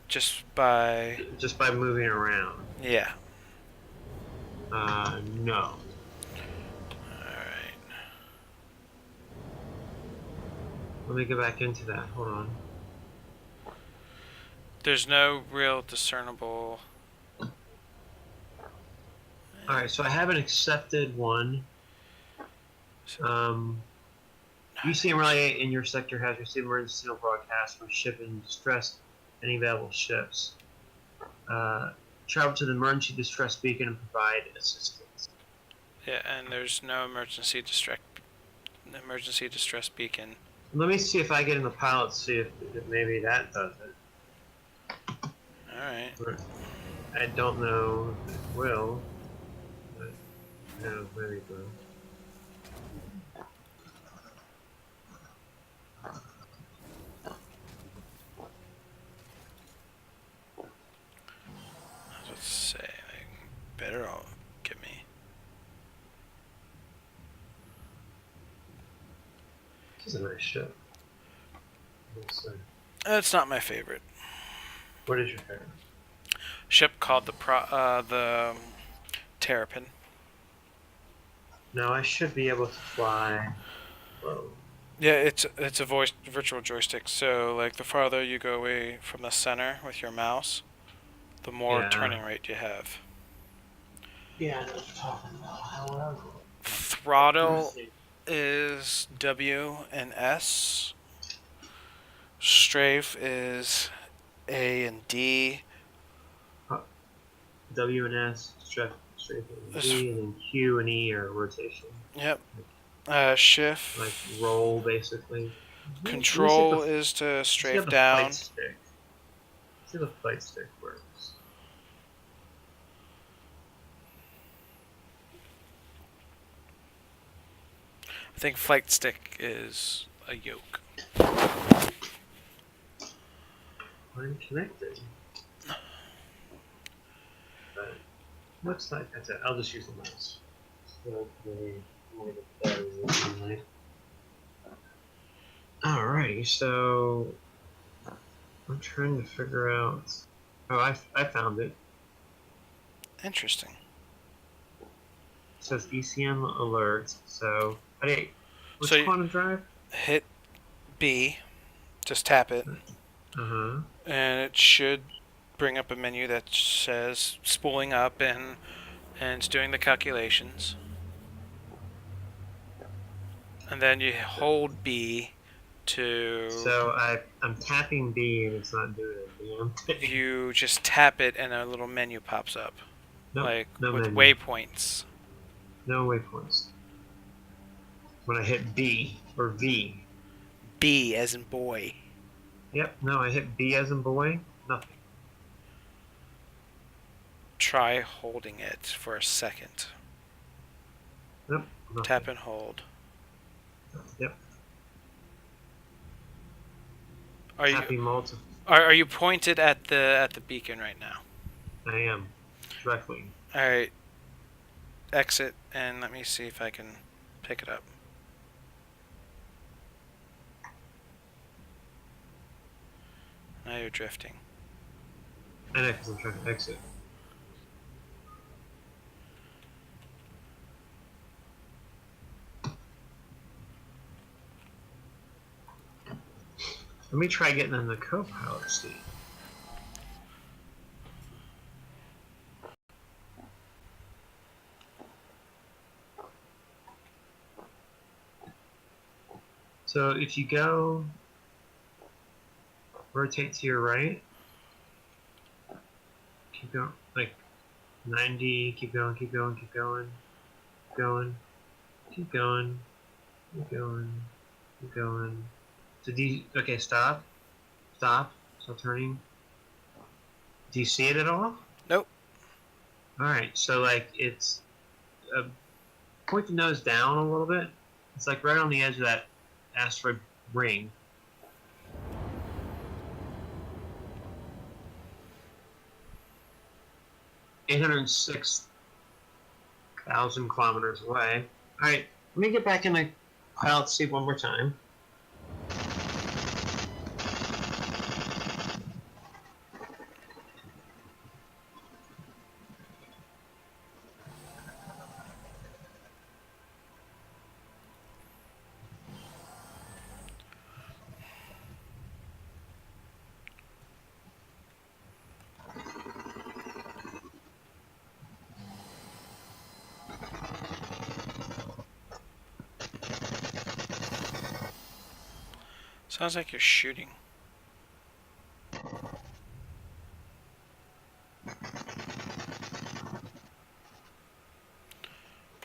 just by moving around. yeah. No. Alright. Let me go back into that. Hold on. There's no real discernible... Alright, so I haven't accepted one. UCM Relay in your sector has received emergency signal broadcast from ship in distress. Any available ships. Travel to the emergency distress beacon and provide assistance. Yeah, and there's no emergency distress beacon. Let me see if I get in the pilot, see if maybe that does it. Alright. I don't know if it will. But, no, maybe it will. Let's say, like, better all get me. This is a nice ship. It's not my favorite. What is your favorite? Ship called the Terrapin. No, I should be able to fly low. Yeah, it's a virtual joystick. So like the farther you go away from the center with your mouse, the more Yeah. turning rate you have. Yeah, I know what you're talking about. However, Throttle is W and S. Strafe is A and D. W and S, straight and This- D, and then Q and E are rotation. Yep. Shift. Like roll, basically. Let me see if Control the, is to let's see how strafe the down. fight stick. Let's see how the fight stick works. I think flight stick is a yoke. I'm connected. But looks like that's it. I'll just use the mouse. Alrighty, so I'm trying to figure out. Oh, I found it. Interesting. It says ECM alert. So, hey, what's So you- quantum drive? Hit B. Just tap it. Uh-huh. And it should bring up a menu that says spooling up and it's doing the calculations. And then you hold B to So I'm tapping B and it's not doing it. You know? you just tap it and a little menu pops up. Nope, Like no with menu. waypoints. No waypoints. When I hit B or V. B as in boy. Yep, no, I hit B as in boy. Nothing. Try holding it for a second. Nope. Nothing. Tap and hold. Yep. Are Happy you multi. are you pointed at the beacon right now? I am. Directly. Alright. Exit and let me see if I can pick it up. Now you're drifting. I know because I'm trying to exit. Let me try getting in the co-pilot seat. So if you go, rotate to your right, keep going, like 90, keep going, keep going, keep going, keep going, keep going, keep going, keep going. So do you, okay, stop, stop turning. Do you see it at all? Nope. Alright, so like it's, point the nose down a little bit. It's like right on the edge of that asteroid ring. $806,000 kilometers away. Alright, let me get back in the pilot seat one more time. Sounds like you're shooting.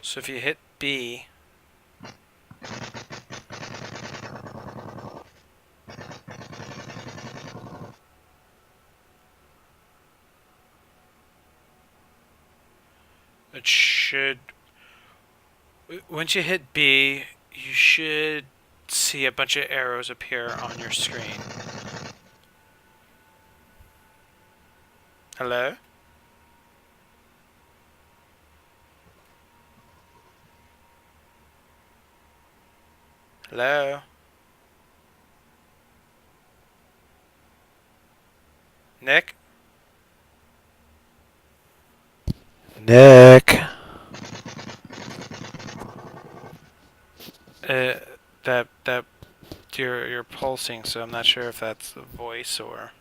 So if you hit B, it should. Once you hit B, you should see a bunch of arrows appear on your screen. Hello? Hello? Nick? Nick? That you're pulsing, so I'm not sure if that's the voice or.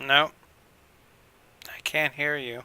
No, I can't hear you.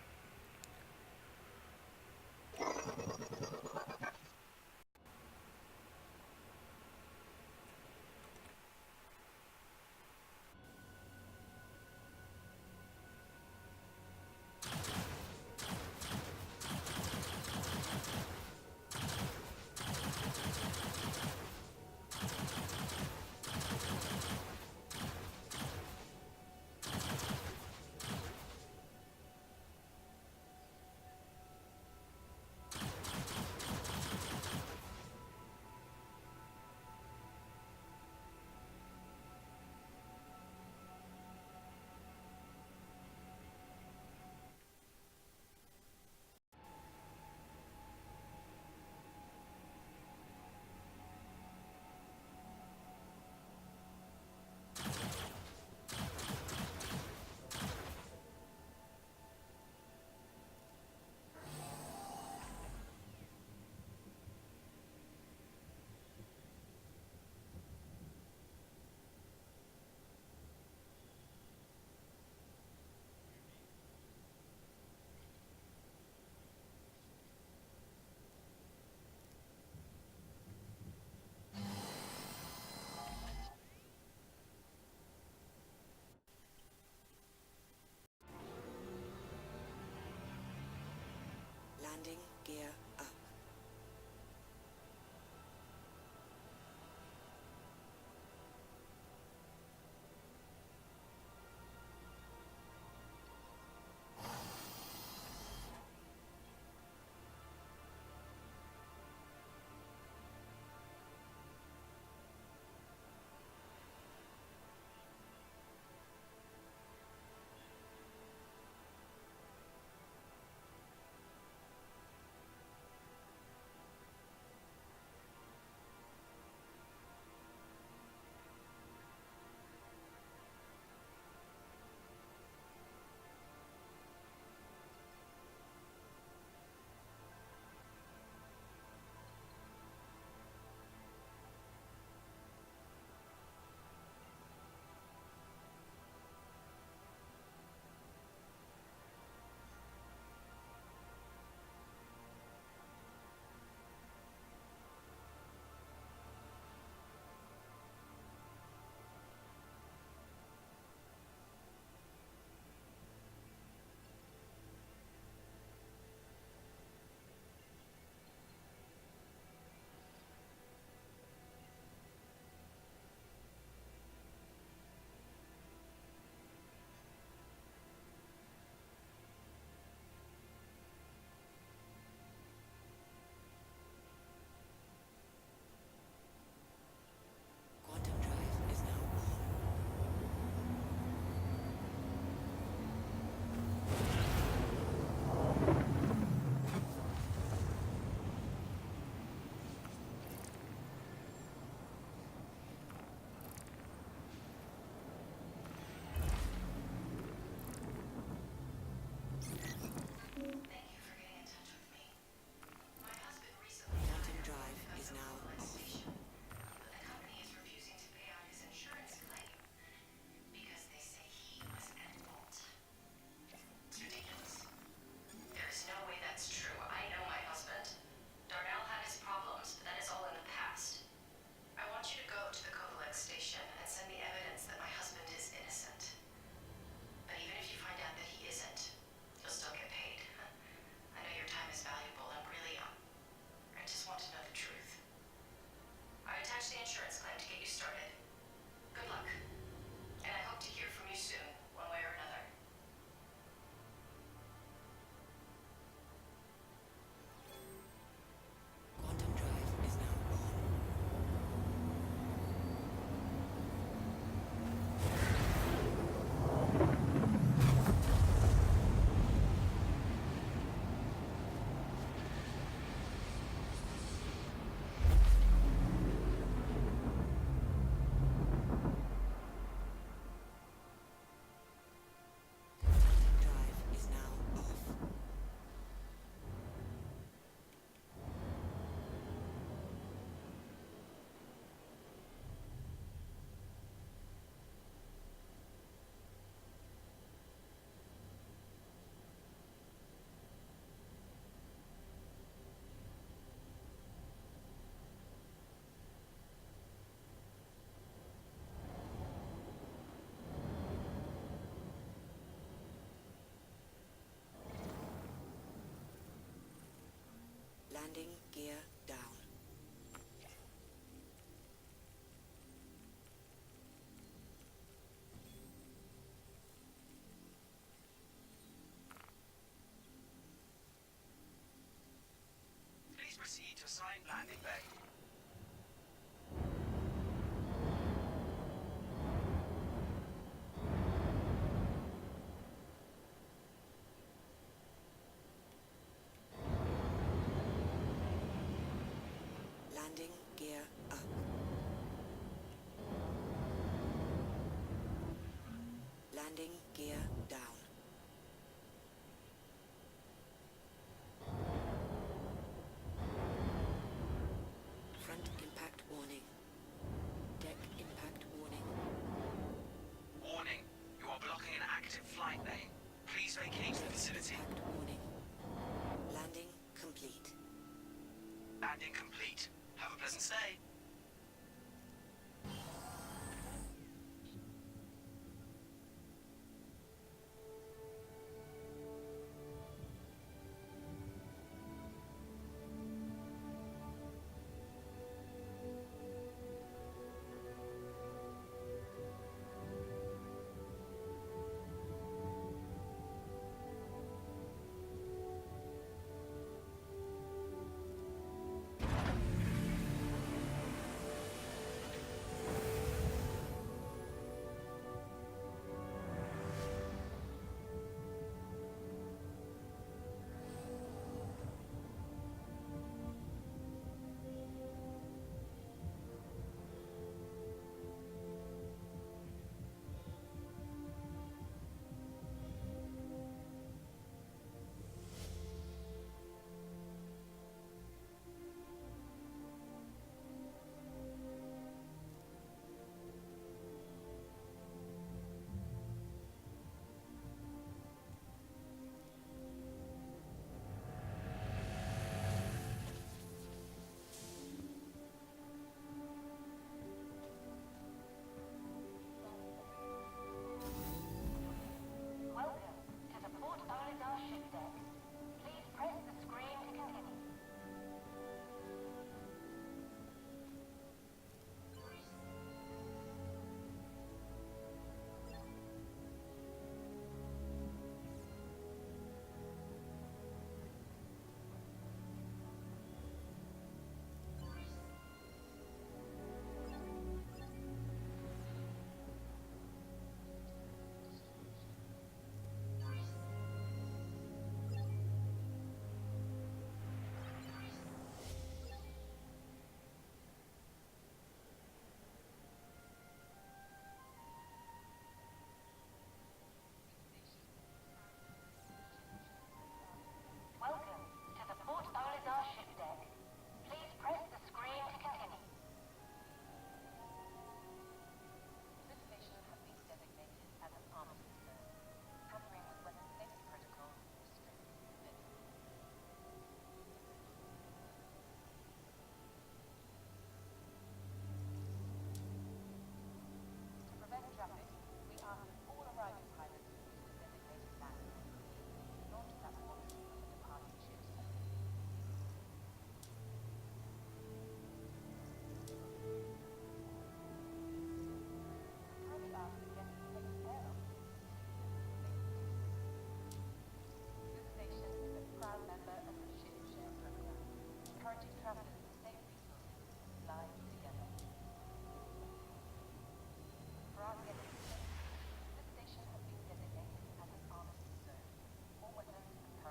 Landing gear up. Landing bay.